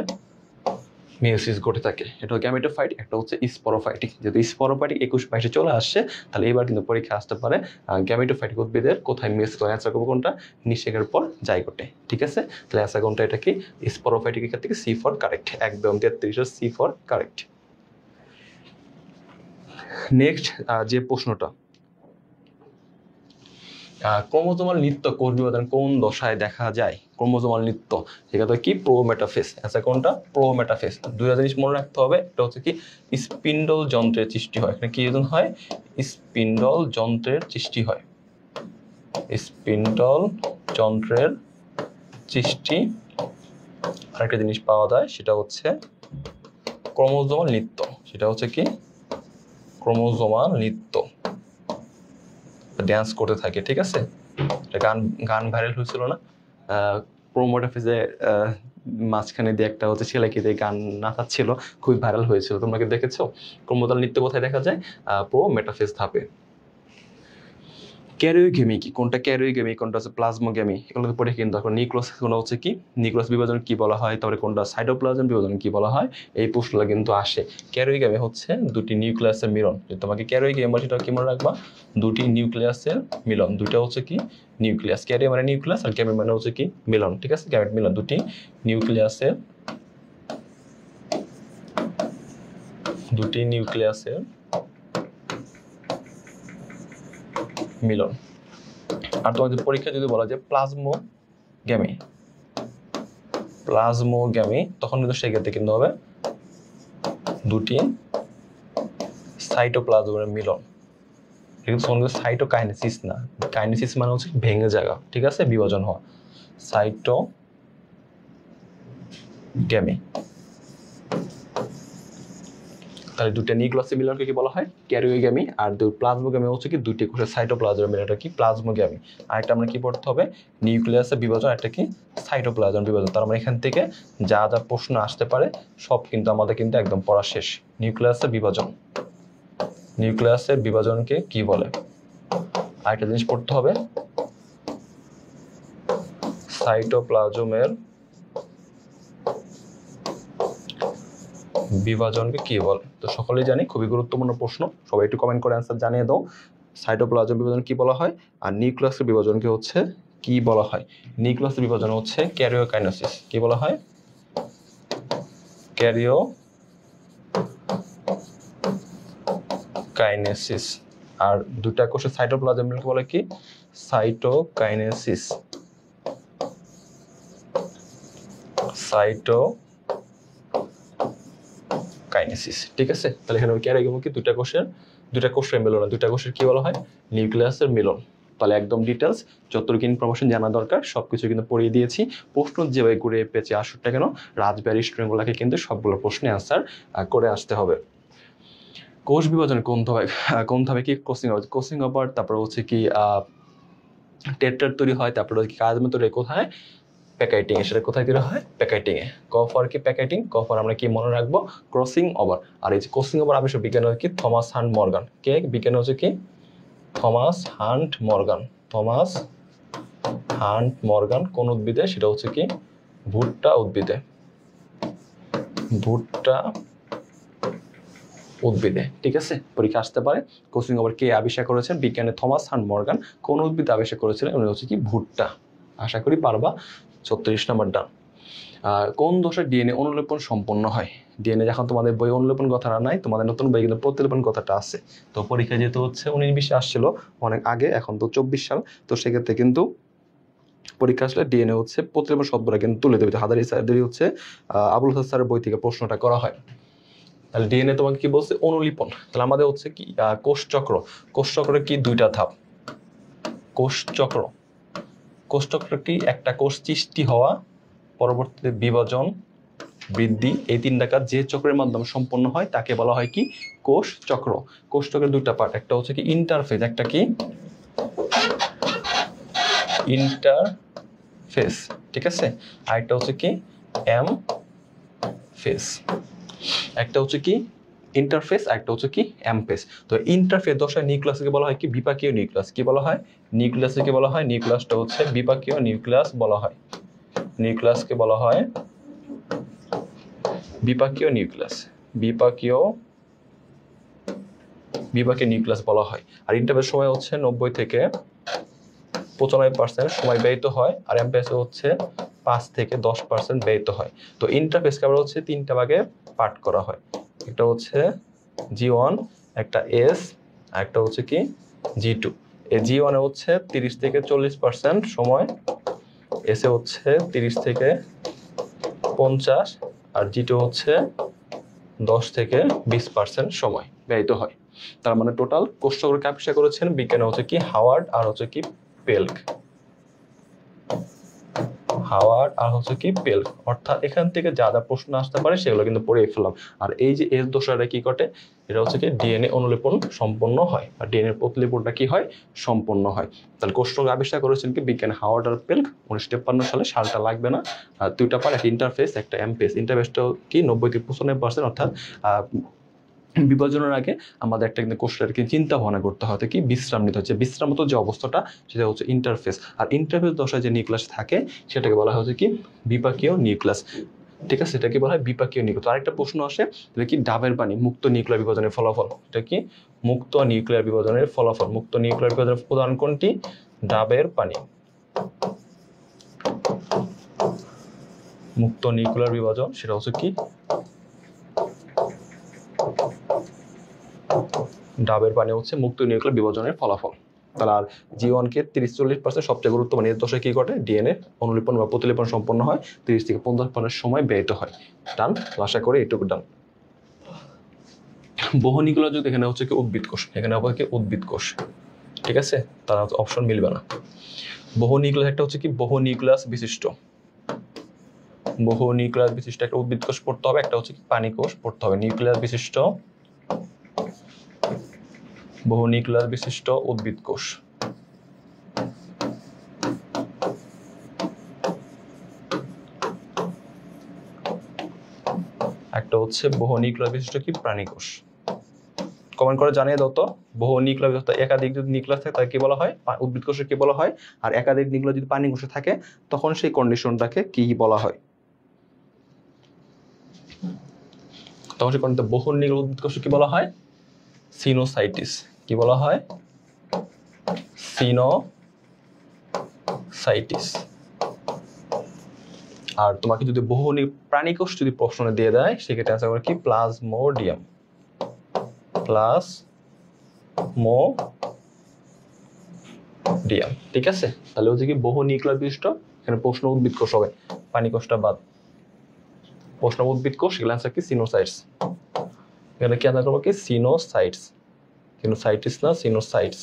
মেয়োসিস ঘটে থাকে। এটা গ্যামেটোফাইটিক, একটা হচ্ছে স্পোরোফাইটিক। যেহেতু স্পোরোফাইটিক 21-22 চলে আসছে, তাহলে এবার কিন্তু পরীক্ষা আসতে পারে গ্যামেটোফাইটিক উদ্ভিদের কোথায় মেয়োসিস হয়। অ্যান্সার করবো কোনটা? নিষেকের পর জাইগোটে, ঠিক আছে? তাহলে অ্যান্সার কোনটা? এটা কি স্পোরোফাইটিক, এখান থেকে সি ফর কারেক্ট, একদম 33 সি ফর কারেক্ট। নেক্সট যে প্রশ্নটা, ক্রোমোজোমাল নৃত্য কোষ বিভাজন কোন দশায় দেখা যায়? ক্রোমোজোমাল নৃত্য সেটা কি প্রোমেটাফেজ। আচ্ছা কোনটা? প্রোমেটাফেজ। দুইটা জিনিস মনে রাখতে হবে, এটা হচ্ছে কি স্পিন্ডল যন্ত্রের সৃষ্টি হয়। এখানে কি হয়? স্পিন্ডল যন্ত্রের সৃষ্টি হয়, স্পিন্ডল যন্ত্রের সৃষ্টি। আরেকটা জিনিস পাওয়া যায়, সেটা হচ্ছে ক্রোমোজোমাল নৃত্য। সেটা হচ্ছে কি ক্রোমোজোমাল নৃত্য, ড্যান্স করতে থাকে, ঠিক আছে? গান ভাইরাল হয়েছিল না প্রোমোটাফেজে, মাঝখানে দিয়ে একটা হচ্ছে ছেলেকে দিয়ে গান নাচাচ্ছিল, খুবই ভাইরাল হয়েছিল। তোমরা কি দেখেছো? ক্রোমোজোমাল নৃত্য কোথায় দেখা যায়? প্রোমেটাফেজ ধাপে। ক্যারিওগেমি কি? কোনটা ক্যারিওগেমি, কোনটা হচ্ছে প্লাজমোগেমি, এগুলো পড়ে কিন্তু এখন নিউক্লিয়াস কোনটা হচ্ছে কি নিউক্লিয়াস বিভাজন কি বলা হয়, তারপরে কোনটা সাইটোপ্লাজম বিভাজন কি বলা হয়, এই প্রশ্নটা কিন্তু আসে। ক্যারিওগেমি হচ্ছে দুটি নিউক্লিয়াসের মিলন। তোমাকে ক্যারিওগেমি সেটা কি মনে রাখবা? দুটি নিউক্লিয়াসের মিলন, দুইটা হচ্ছে কি নিউক্লিয়াস। ক্যারিও মানে নিউক্লিয়াস আর গেমি মানে হচ্ছে কি মিলন, ঠিক আছে? গ্যামেট মিলন, দুটি নিউক্লিয়াসের মিলন। আর তোমাদের পরীক্ষা যদি বলা যায় প্লাজমোগ্যামি, তখন কিন্তু সেক্ষেত্রে কিন্তু হবে দুটি সাইটোপ্লাজমের মিলন। কিন্তু সাইটোকাইনেসিস না, কাইনেসিস মানে হচ্ছে ভেঙে যাওয়া, ঠিক আছে? বিভাজন হওয়া, সাইটোগ্যামি। তাহলে দুটো নিউক্লিয়াসের মিলনকে কি বলা হয়? ক্যারিওগ্যামি। আর প্লাজমোগ্যামি হচ্ছে কি দুটি কোষের সাইটোপ্লাজমের মিলন, এটা কি প্লাজমোগ্যামি। আর একটা আমরা কি পড়তে হবে? নিউক্লিয়াসের বিভাজন, একটা কি সাইটোপ্লাজম বিভাজন। তার মানে এখান থেকে যা যা প্রশ্ন আসতে পারে সব কিন্তু আমাদের কিন্তু একদম পড়া শেষ। নিউক্লিয়াসের বিভাজনকে কি বলে? আরেকটা জিনিস পড়তে হবে, সাইটোপ্লাজমের বিভাজনকে কি বলে? তো সকলেই জানি, খুবই গুরুত্বপূর্ণ প্রশ্ন। সবাই একটু কমেন্ট করে অ্যান্সার জানিয়ে দাও। সাইটোপ্লাজম বিভাজন কি বলা হয়, আর নিউক্লিয়াসের বিভাজনকে হচ্ছে কি বলা হয়? নিউক্লিয়াসের বিভাজন হচ্ছে ক্যারিওকাইনেসিস। কি বলা হয়? ক্যারিওকাইনেসিস। আর দুটা কোষের সাইটোপ্লাজম মিলনকে বলে কি? সাইটোকাইনেসিস। ঠিক আছে? তাহলে এখানে ক্যারিওগ্যামি কি দুটা কোষের মিলন, দুটা কোষের কি বলা হয়? নিউক্লিয়াসের মিলন। তাহলে একদম ডিটেলস যতটুকু ইনফরমেশন জানা দরকার সবকিছু কিন্তু পড়িয়ে দিয়েছি। প্রশ্ন যেভাবে ঘুরে পেঁচে আসুক না কেন, রাজবাড়ি স্টুডেন্টগুলোকে কিন্তু সবগুলো প্রশ্নে অ্যান্সার করে আসতে হবে। কোষ বিভাজন কোন ধাপে কি ক্রসিং ওভার, তারপর হচ্ছে কি টেট্রার তৈরি হয়, তারপরে কাজমে তৈরি কোথায়? প্যাকেটিং এ। সেটা কোথায় তৈরি হয়? প্যাকেটিং এ। ক ফর কি প্যাকেটিং, ক ফর আমরা কি মনে রাখবো? Crossing over. আর এই যে ক্রসিং ওভার আবিষ্কার বিজ্ঞান হচ্ছে কি থমাস হান্ট মর্গান। কে বিজ্ঞান হচ্ছে কি? Thomas hunt Morgan. কোন উদ্ভিদে? সেটা হচ্ছে কি ভুট্টা উদ্ভিদে। উদ্ভিদে, ঠিক আছে? পরীক্ষা আসতে পারে। কোচিং আবার কে আবিষ্কার করেছেন? বিজ্ঞানী থমাস হান্ট মর্গান। কোন উদ্ভিদ আবিষ্কার করেছিলেন? উনি হচ্ছে কি ভুট্টা। আশা করি পারবা। 36 নম্বর ডান। কোন দোষে ডিএনএ অনুলিপন সম্পন্ন হয়? ডিএনএ যখন তোমাদের বই অনুলিপন কথাটা নাই, তোমাদের নতুন বই কিন্তু প্রতিলিপন কথাটা আছে। তো পরীক্ষা যেহেতু হচ্ছে 19-20 আসছিল অনেক আগে, এখন তো 24 সাল, তো সেক্ষেত্রে কিন্তু পরীক্ষা আসলে ডিএনএ হচ্ছে প্রতিলিপন শব্দটা কিন্তু তুলে দেবে। হাদারি স্যারদেরই হচ্ছে আবুল হাসান স্যারের বই থেকে প্রশ্নটা করা হয়। তাহলে ডিএনএ তোমাকে কি বলছে? অনুলিপন। তাহলে আমাদের হচ্ছে কি কোষচক্র। কোষচক্রের কি দুইটা ধাপ? কোষচক্র, কোষচক্র কি একটা কোষ সৃষ্টি হওয়া, পরবর্তীতে বিভাজন, বৃদ্ধি, এই তিনটা কাজ যে চক্রের মাধ্যমে সম্পন্ন হয় তাকে বলা হয় কি? কোষ চক্র। কোষ চক্রের দুইটা পার্ট, একটা হচ্ছে কি ইন্টারফেজ, একটা কি ইন্টারফেস, ঠিক আছে? আর একটা হচ্ছে কি এম ফেস। একটা হচ্ছে কি ইন্টারফেস, আর একটা হচ্ছে কি এম ফেস। তো ইন্টারফেস দশায় নিউক্লিয়াসকে বলা হয় কি? বিপাকীয় নিউক্লিয়াস। কি বলা হয়? নিউক্লিয়াসকে বলা হয়, নিউক্লিয়াসটা হচ্ছে বিপাকীয় নিউক্লিয়াস বলা হয়। নিউক্লিয়াসকে বলা হয় বিপাকীয় নিউক্লিয়াস। বিপাকীয় নিউক্লিয়াস বলা হয়। আর ইন্টারফেস সময় হচ্ছে 90 থেকে 95% সময় ব্যয়িত হয়, আর এমফেসে হচ্ছে 5 থেকে 10% ব্যয়িত হয়। তো ইন্টারফেসকে আবার হচ্ছে তিনটা ভাগে পার্ট করা হয়। একটা হচ্ছে G1, একটা S, আর একটা হচ্ছে কি G2। এই G1 এ হচ্ছে 30 থেকে 40% সময়, S এ হচ্ছে 30 থেকে 50, আর G2 হচ্ছে 10 থেকে 20% সময় ব্যয়িত হয়। তার মানে টোটাল কোষচক্রকে আবিষ্কার করেছেন বিজ্ঞানী হচ্ছে কি হাওয়ার্ড আর হচ্ছে কি পেল্ক। হাওয়ার্ড আর হচ্ছে কি পেল্ক। অর্থাৎ এখান থেকে যা যা প্রশ্ন আসতে পারে সেগুলো কিন্তু পড়ে ফেললাম। আর এই যে এস দোষাটা কি ঘটে? এটা হচ্ছে কি ডিএনএ অনুলিপন সম্পন্ন হয়, আর ডিএনএ প্রতিলিপনটা কি হয়? সম্পন্ন হয়। তাহলে কোষচক্র আবিষ্কার করেছেন কি বিজ্ঞানী হাওয়ার্ড আর পেল্ক 1953 সালে। সালটা লাগবে না। আর দুইটা পার্ট, একটা ইন্টারফেস একটা এমফেস। ইন্টারফেসটা কি 90 থেকে 95%, অর্থাৎ বিভাজনের আগে আমাদের একটা কিন্তু কোষটাকে চিন্তা ভাবনা করতে হয়, কি বিশ্রাম নিতে হচ্ছে। বিশ্রামত যে অবস্থাটা সেটা হচ্ছে ইন্টারফেস। আর ইন্টারফেস দশায় যে নিউক্লিয়াস থাকে সেটাকে বলা হচ্ছে কি বিপাকীয় নিউক্লিয়াস, ঠিক আছে? এটাকে বলা হয় বিপাকীয় নিউক্লিয়াস। আরেকটা প্রশ্ন আসে, এটা কি ডাবের পানি মুক্ত নিউক্লিয়ার বিভাজনের ফলাফল? এটা কি মুক্ত নিউক্লিয়ার বিভাজনের ফলাফল। মুক্ত নিউক্লিয়ার বিভাজনের উদাহরণ কোনটি? ডাবের পানি। মুক্ত নিউক্লিয়ার বিভাজন সেটা হচ্ছে কি ডাবের পানি হচ্ছে মুক্ত নিউক্লিয়ার বিভাজনের ফলাফল। তাহলে আর G1 কে 30-40% সবচেয়ে গুরুত্বপূর্ণ। এর দশায় কি ঘটে? ডিএনএ অনুলিপন বা প্রতিলিপন সম্পন্ন হয়, 30 থেকে 50% সময় ব্যয়িত হয়। ডান, আশা করি এইটুকু ডান। বহু নিউক্লিয়াস যদি এখানে হচ্ছে কি উদ্ভিদ কোষ, এখানে হবে কি উদ্ভিদ কোষ, ঠিক আছে? তার অপশন মিলবে না। বহু নিউক্লিয়াস একটা হচ্ছে কি বহু নিউক্লিয়াস বিশিষ্ট, বহু নিউক্লিয়াস বিশিষ্ট একটা উদ্ভিদ কোষ পড়তে হবে, একটা হচ্ছে কি প্রাণী কোষ পড়তে হবে। নিউক্লিয়াস বিশিষ্ট, বহু নিউক্লিয়াস বিশিষ্ট উদ্ভিদ কোষ। একটা হচ্ছে বহু নিউক্লিয়াস বিশিষ্ট কি প্রাণী কোষ। কমেন্ট করে জানিয়ে দাও তো, বহু নিউক্লিয়াস বিশিষ্ট একাধিক যদি নিউক্লিয়াস থাকে তাকে কি বলা হয়? উদ্ভিদ কোষে কি বলা হয়? আর একাধিক নিউক্লিয়াস যদি প্রাণী কোষে থাকে তখন সেই কন্ডিশনটাকে কি বলা হয়? তখন সেই কন্ডিশন বহু নিউক্লিয়াস উদ্ভিদ কোষে কি বলা হয়? সিনোসাইটিস। কি বলা হয়? সিনোসাইটিস। আর তোমাকে যদি বহু প্রাণী কোষ যদি প্রশ্ন দিয়ে দেয় সেক্ষেত্রে অ্যান্সার করে কি প্লাজমোডিয়াম। প্লাজমোডিয়াম, ঠিক আছে? তাহলে হচ্ছে কি বহু নিউক্লিয়াস বিশিষ্ট, এখানে প্রশ্ন উদ্ভিদ কোষ হবে, প্রাণী কোষটা বাদ। প্রশ্ন উদ্ভিদ কোষ, এগুলো অ্যান্সার কি সিনোসাইটস। এখানে কি অ্যান্সার করবো কি সিনোসাইটস। সিনোসাইটিস না, সিনোসাইটস।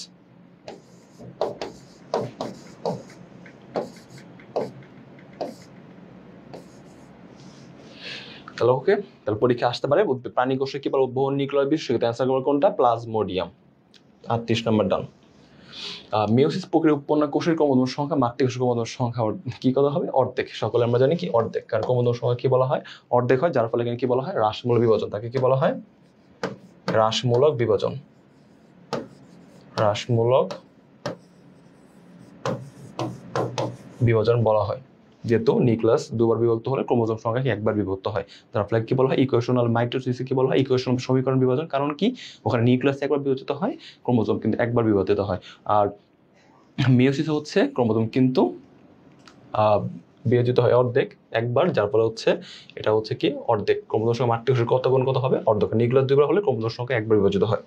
তাহলে ওকে, তাহলে পরীক্ষা আসতে পারে প্রাণী কোষে কি বলবো বহু নিউক্লিয়াস বিশিষ্ট, অ্যান্সার করবো কোনটা? প্লাজমোডিয়াম। 38 নম্বর ডান। মিওসিস প্রক্রিয়া উৎপন্ন কোষের ক্রমোদ্গম সংখ্যা মাতৃকোষের ক্রমোদ্গম সংখ্যা কি কথা হবে? অর্ধেক। সকলে আমরা জানি কি অর্ধেক, কারণ ক্রমোদ্গম সংখ্যা কি বলা হয়? অর্ধেক হয়, যার ফলে এখানে কি বলা হয়? হ্রাসমূলক বিভাজন। তাকে কি বলা হয়? হ্রাসমূলক বিভাজন। হ্রাসমূলক বিভাজন বলা হয়। যেহেতু নিউক্লিয়াস দুবার বিভক্ত হলে ক্রোমোজোম সংখ্যা একবার বিভক্ত হয়, তার ফলে কি বলা হয় ইকুয়েশনাল মাইটোসিসকে কি বলা হয় ইকুয়েশনাল সমীকরণ বিভাজন। কারণ কি ওখানে নিউক্লিয়াস একবার বিভাজিত হয়, ক্রোমোজোম কিন্তু একবার বিভাজিত হয়। আর মিওসিস হচ্ছে ক্রোমোজোম কিন্তু বিভাজিত হয় অর্ধেক একবার, যার ফলে হচ্ছে এটা হচ্ছে কি অর্ধেক ক্রোমোজোম সংখ্যা মাতৃকোষের কত গুণ কত হবে অর্ধেক। নিউক্লিয়াস দুইবার হলে ক্রোমোজোম সংখ্যা একবার বিভাজিত হয়।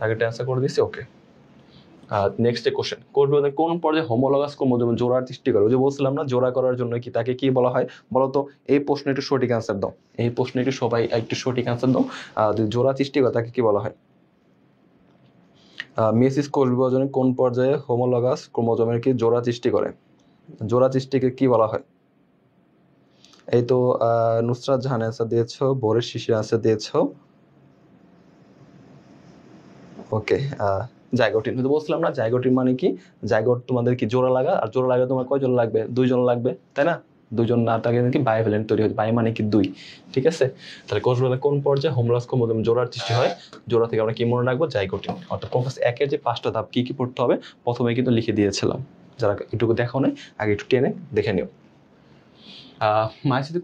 আগেটা অ্যান্সার করে দিচ্ছি। ওকে, নেক্সট কোশ্চেন, কোন পর্যায়ে হোমোলগাস ক্রোমোজোম জোড়ার সৃষ্টি করে? ওই যে বলছিলাম না জোড়া করার জন্য কি তাকে কি বলা হয় বলতো? এই প্রশ্নে একটু সঠিক অ্যান্সার দাও, এই প্রশ্নে একটু সবাই একটু সঠিক অ্যান্সার দাও। জোড়া সৃষ্টি করে তাকে কি বলা হয়? মেসিস কোষ বিভাজনের কোন পর্যায়ে হোমোলগাস ক্রোমোজোমের কি জোড়া সৃষ্টি করে? জোড়া সৃষ্টিকে কি বলা হয়? এই তো নুসরাত জাহান অ্যান্সার দিয়েছো, ভোরের শিশির অ্যান্সার দিয়েছো। ওকে, জাইগোটিন। বলছিলাম না জাইগোটিন মানে কি, জাইগোট তোমাদের কি জোড়া লাগা, আর জোড়া লাগা তোমার কয়জন লাগবে? 2 জন লাগবে, তাই না? 2 জন না থাকে কি বায়োভ্যালেন্ট তৈরি হয়, বাই মানে কি 2, ঠিক আছে? তাহলে কোষগুলো কোন পর্যায়ে হোমোলগাস ক্রোমোজোম জোড়ার সৃষ্টি হয়? জোড়া থেকে আমরা কি মনে রাখবো? জাইগোটিন। অর্থাৎ ক্রোমোজোম 1-এর যে 5টা ধাপ কি কি পড়তে হবে প্রথমে কিন্তু লিখে দিয়েছিলাম, যারা একটু দেখো না আগে একটু টেনে দেখে নিও। মায়োসিসে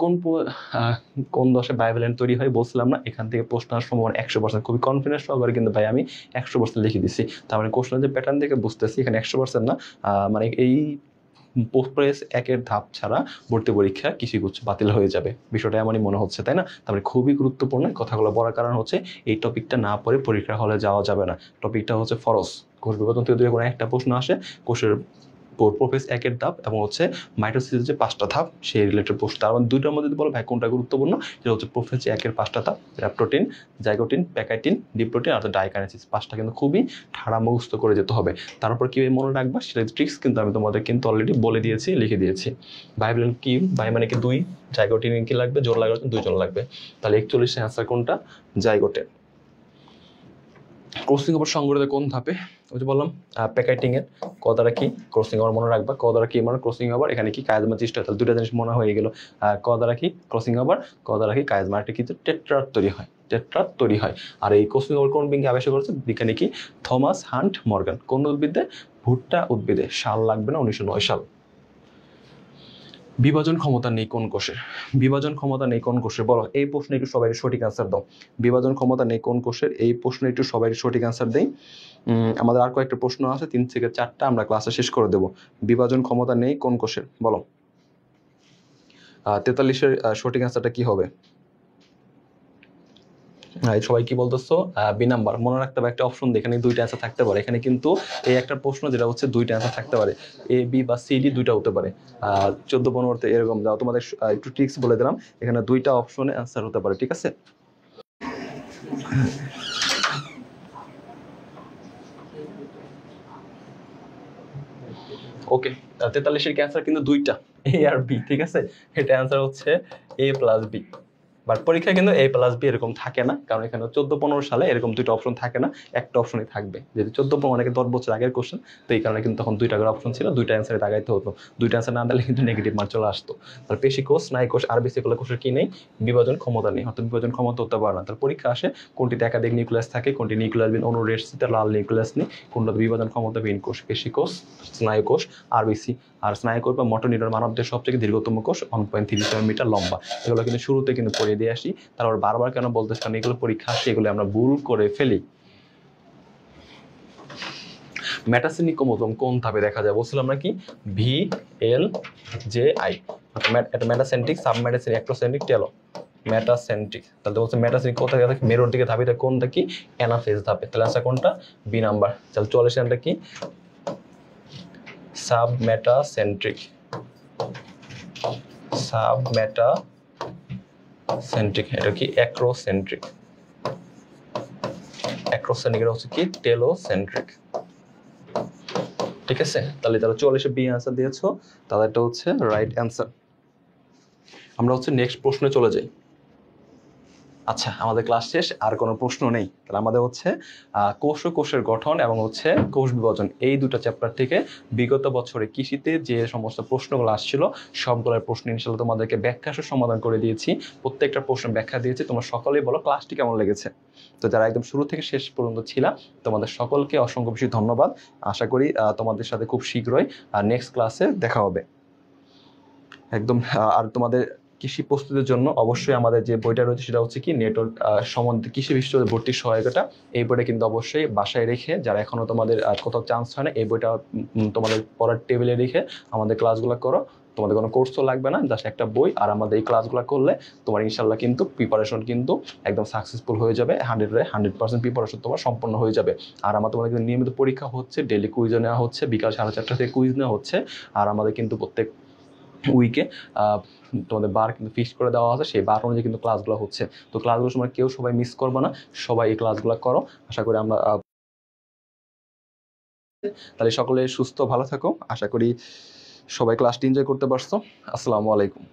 কোন দশে বায়োভ্যালেন্ট তৈরি হয়? বলছিলাম না এখান থেকে প্রশ্ন আসার সম্ভাবনা 100%, খুবই কনফিডেন্স সহকারে কিন্তু ভাই আমি 100% লিখে দিচ্ছি। তার মানে কোশ্চেনের যে প্যাটার্ন দেখে বুঝতেছি এখানে 100% না, মানে এই প্রেস 1-এর ধাপ ছাড়া ভর্তি পরীক্ষা কৃষিগুচ্ছ বাতিল হয়ে যাবে, বিষয়টা এমনই মনে হচ্ছে, তাই না? তারপরে খুবই গুরুত্বপূর্ণ কথাগুলো বলার কারণ হচ্ছে এই টপিকটা না পড়ে পরীক্ষা হলে যাওয়া যাবে না। টপিকটা হচ্ছে ফরজ, কোষ বিভাজন থেকে যদি কোনো একটা প্রশ্ন আসে কোষের প্রোফেজ 1-এর ধাপ এবং হচ্ছে মাইটোসিসের যে 5টা ধাপ সেই রিলেটেড প্রশ্ন। তার মানে দুইটার মধ্যে বলো ভাই কোনটা গুরুত্বপূর্ণ, যেটা হচ্ছে প্রোফেজ 1-এর 5টা ধাপ, র্যাপ্টোটিন, জাইগোটিন, প্যাকাইটিন, ডিপ্লোটিন আর ডাইকাইনেসিস। 5টা কিন্তু খুবই ঠাড়া মুখস্থ করে যেতে হবে। তারপর কীভাবে মনে রাখবা সেটা ট্রিক্স কিন্তু আমি তোমাদের কিন্তু অলরেডি বলে দিয়েছি, লিখে দিয়েছি। বায়োভ্যালেন্ট কি, বাই মানে কি 2, জাইগোটিন কি লাগবে, জোড়া লাগাতে 2 জন লাগবে। তাহলে 41 অ্যান্সার কোনটা? জাইগোটিন। ক্রসিং ওভার সংগঠিত কোন ধাপে? ওই যে বললাম প্যাকেটিং এর ক দ্বারা কি ক্রসিং ওভার মনে রাখবা, ক দ্বারা কি মানে ক্রসিং ওভার, এখানে কি কায়াজমা সৃষ্টি হয়, তাহলে দুটো জিনিস মনে হয়ে গেল। ক দ্বারা কি ক্রসিং ওভার, ক দ্বারা কি কায়াজমা, একটা কিন্তু টেট্রাট তৈরি হয়, টেট্রাট তৈরি হয়। আর এই ক্রসিং ওভার কোন বিজ্ঞানী আবিষ্কার করেছে? বিজ্ঞানী কি থমাস হান্ট মর্গান। কোন উদ্ভিদে? ভুট্টা উদ্ভিদে। সাল লাগবে না, 1909 সাল। বিভাজন ক্ষমতা নেই কোন কোষের? বিভাজন ক্ষমতা নেই কোন কোষের বলো? এই প্রশ্নে একটু সবাই সঠিক অ্যান্সার দাও। বিভাজন ক্ষমতা নেই কোন কোষের? এই প্রশ্নে একটু সবাই সঠিক অ্যান্সার দেই। আমাদের আর কয়েকটা প্রশ্ন আছে, 3 থেকে 4টা আমরা ক্লাসে শেষ করে দেব। বিভাজন ক্ষমতা নেই কোন কোষের বলো? 43-এর সঠিক অ্যান্সারটা কি হবে? সবাই কি বলতেছো? B number. মনে রাখতে হবে একটা অপশন, এখানে 2টা অ্যান্সার থাকতে পারে। এখানে কিন্তু এই একটা প্রশ্ন যেটা হচ্ছে 2টা অ্যান্সার থাকতে পারে, এ বি বা সি ডি 2টা হতে পারে। 14-15 এরকম যাও, তোমাদের একটু ট্রিক্স বলে দিলাম, এখানে 2টা অপশনে অ্যান্সার হতে পারে, ঠিক আছে? ওকে, 43-এর অ্যান্সার কিন্তু 2টা, এ আর বি, ঠিক আছে? এটা অ্যান্সার হচ্ছে এ প্লাস বি। বাট পরীক্ষায় কিন্তু এ প্লাস বি এরকম থাকে না, কারণ এখানে 14-15 সালে এরকম 2টা অপশন থাকে না, একটা অপশনই থাকবে। যেহেতু 14-15 অনেকে 10 বছর আগের কোশ্চেন, তো এই কারণে কিন্তু তখন 2টা করে অপশন ছিল, 2টা অ্যান্সারে দাগাইতে হতো। 2টা অ্যান্সার না দিলে কিন্তু নেগেটিভ মার্ক চলে আসতো। তাহলে পেশি কোষ, স্নায়ু কোষ, আরবিসি কোষের কি নেই? বিভাজন ক্ষমতা নেই, অর্থাৎ বিভাজন ক্ষমতা হতে পারে না। তাহলে পরীক্ষা আসে কোনটিতে একাধিক নিউক্লিয়াস থাকে, কোনটি নিউক্লিয়াসবিহীন অনুরেশিতে লাল নিউক্লিয়াস নেই, কোনটাতে বিভাজন ক্ষমতাবিহীন কোষ? পেশি কোষ, স্নায়ু কোষ, আরবিসি। আর স্নায়ু কোষ বা মোটর নিউরন মানবদের সবথেকে দীর্ঘতম কোষ, 1.37 মিটার লম্বা। এগুলো কিন্তু শুরুতে কিন্তু পড়িয়ে দিয়ে আসি, তারপর বারবার কেন বলতেছি, কারণ এগুলো পরীক্ষা আসে, এগুলো আমরা ভুল করে ফেলি। মেটাসেন্ট্রিক ক্রোমোজোম কোন ধাপে দেখা যায়? বলছিলাম নাকি ভি এল জে আই। এটা মেটাসেন্ট্রিক, সাবমেটাসেন্ট্রিক, অ্যাক্টোসেন্ট্রিক, টেলো। মেটাসেন্ট্রিক। তাহলে বলছে মেটাসেন্ট্রিক কোথায় থাকে? মেরুর দিকে ধাবিত। কোনটা কি? অ্যানাফেজ ধাপে। তাহলে আচ্ছা কোনটা? B number. তাহলে 44 কি? সাবমেটাসেন্ট্রিক। সাবমেটাসেন্ট্রিক। এটা কি? অ্যাক্রোসেন্ট্রিক। অ্যাক্রোসেন্ট্রিক হচ্ছে কি? টেলোসেন্ট্রিক। ঠিক আছে? তাহলে যারা 44-এ বি অ্যান্সার দিয়েছো তাদেরটা হচ্ছে রাইট অ্যান্সার। আমরা হচ্ছে নেক্সট প্রশ্নে চলে যাই। আচ্ছা, আমাদের ক্লাস শেষ, আর কোনো প্রশ্ন নেই। তাহলে আমাদের হচ্ছে কোষ ও কোষের গঠন এবং হচ্ছে কোষ বিভাজন, এই দুটো চ্যাপ্টার থেকে বিগত বছরে কৃষিতে যে সমস্ত প্রশ্নগুলো আসছিল সবগুলোর প্রশ্ন ইনশাআল্লাহ তোমাদেরকে ব্যাখ্যা সহ সমাধান করে দিয়েছি। প্রত্যেকটা প্রশ্ন ব্যাখ্যা দিয়েছি। তোমরা সকলেই বলো ক্লাসটি কেমন লেগেছে। তো যারা একদম শুরু থেকে শেষ পর্যন্ত ছিলা, তোমাদের সকলকে অসংখ্য বেশি ধন্যবাদ। আশা করি তোমাদের সাথে খুব শীঘ্রই নেক্সট ক্লাসে দেখা হবে একদম। আর তোমাদের কৃষি প্রস্তুতির জন্য অবশ্যই আমাদের যে বইটা রয়েছে সেটা হচ্ছে কি নেটওয়ার্ক সম্বন্ধে কৃষি বিশ্ববিদ্যালয় ভর্তির সহায়িকাটা, এই বইটা কিন্তু অবশ্যই বাসায় রেখে, যারা এখনো তোমাদের কোথাও চান্স হয় না, এই বইটা তোমাদের পড়ার টেবিলে রেখে আমাদের ক্লাসগুলো করো। তোমাদের কোনো কোর্সও লাগবে না, জাস্ট একটা বই আর আমাদের এই ক্লাসগুলো করলে তোমার ইনশাল্লাহ কিন্তু প্রিপারেশন কিন্তু একদম সাকসেসফুল হয়ে যাবে। 100% প্রিপারেশন তোমার সম্পন্ন হয়ে যাবে। আর আমার তোমাদের কিন্তু নিয়মিত পরীক্ষা হচ্ছে, ডেলি কুইজ নেওয়া হচ্ছে, বিকাল 4:30 থেকে কুইজ নেওয়া হচ্ছে। আর আমাদের কিন্তু প্রত্যেক উইকে তোমাদের বার কিন্তু ফিক্সড করে দেওয়া আছে, সেই বার অনুযায়ী কিন্তু ক্লাসগুলো হচ্ছে। তো ক্লাসগুলো সময় কেউ সবাই মিস করবে না, সবাই এই ক্লাসগুলো করো। আশা করি আমরা তাহলে সকলে সুস্থ ভালো থাকো। আশা করি সবাই ক্লাসটি এনজয় করতে পারছো। আসসালামু আলাইকুম।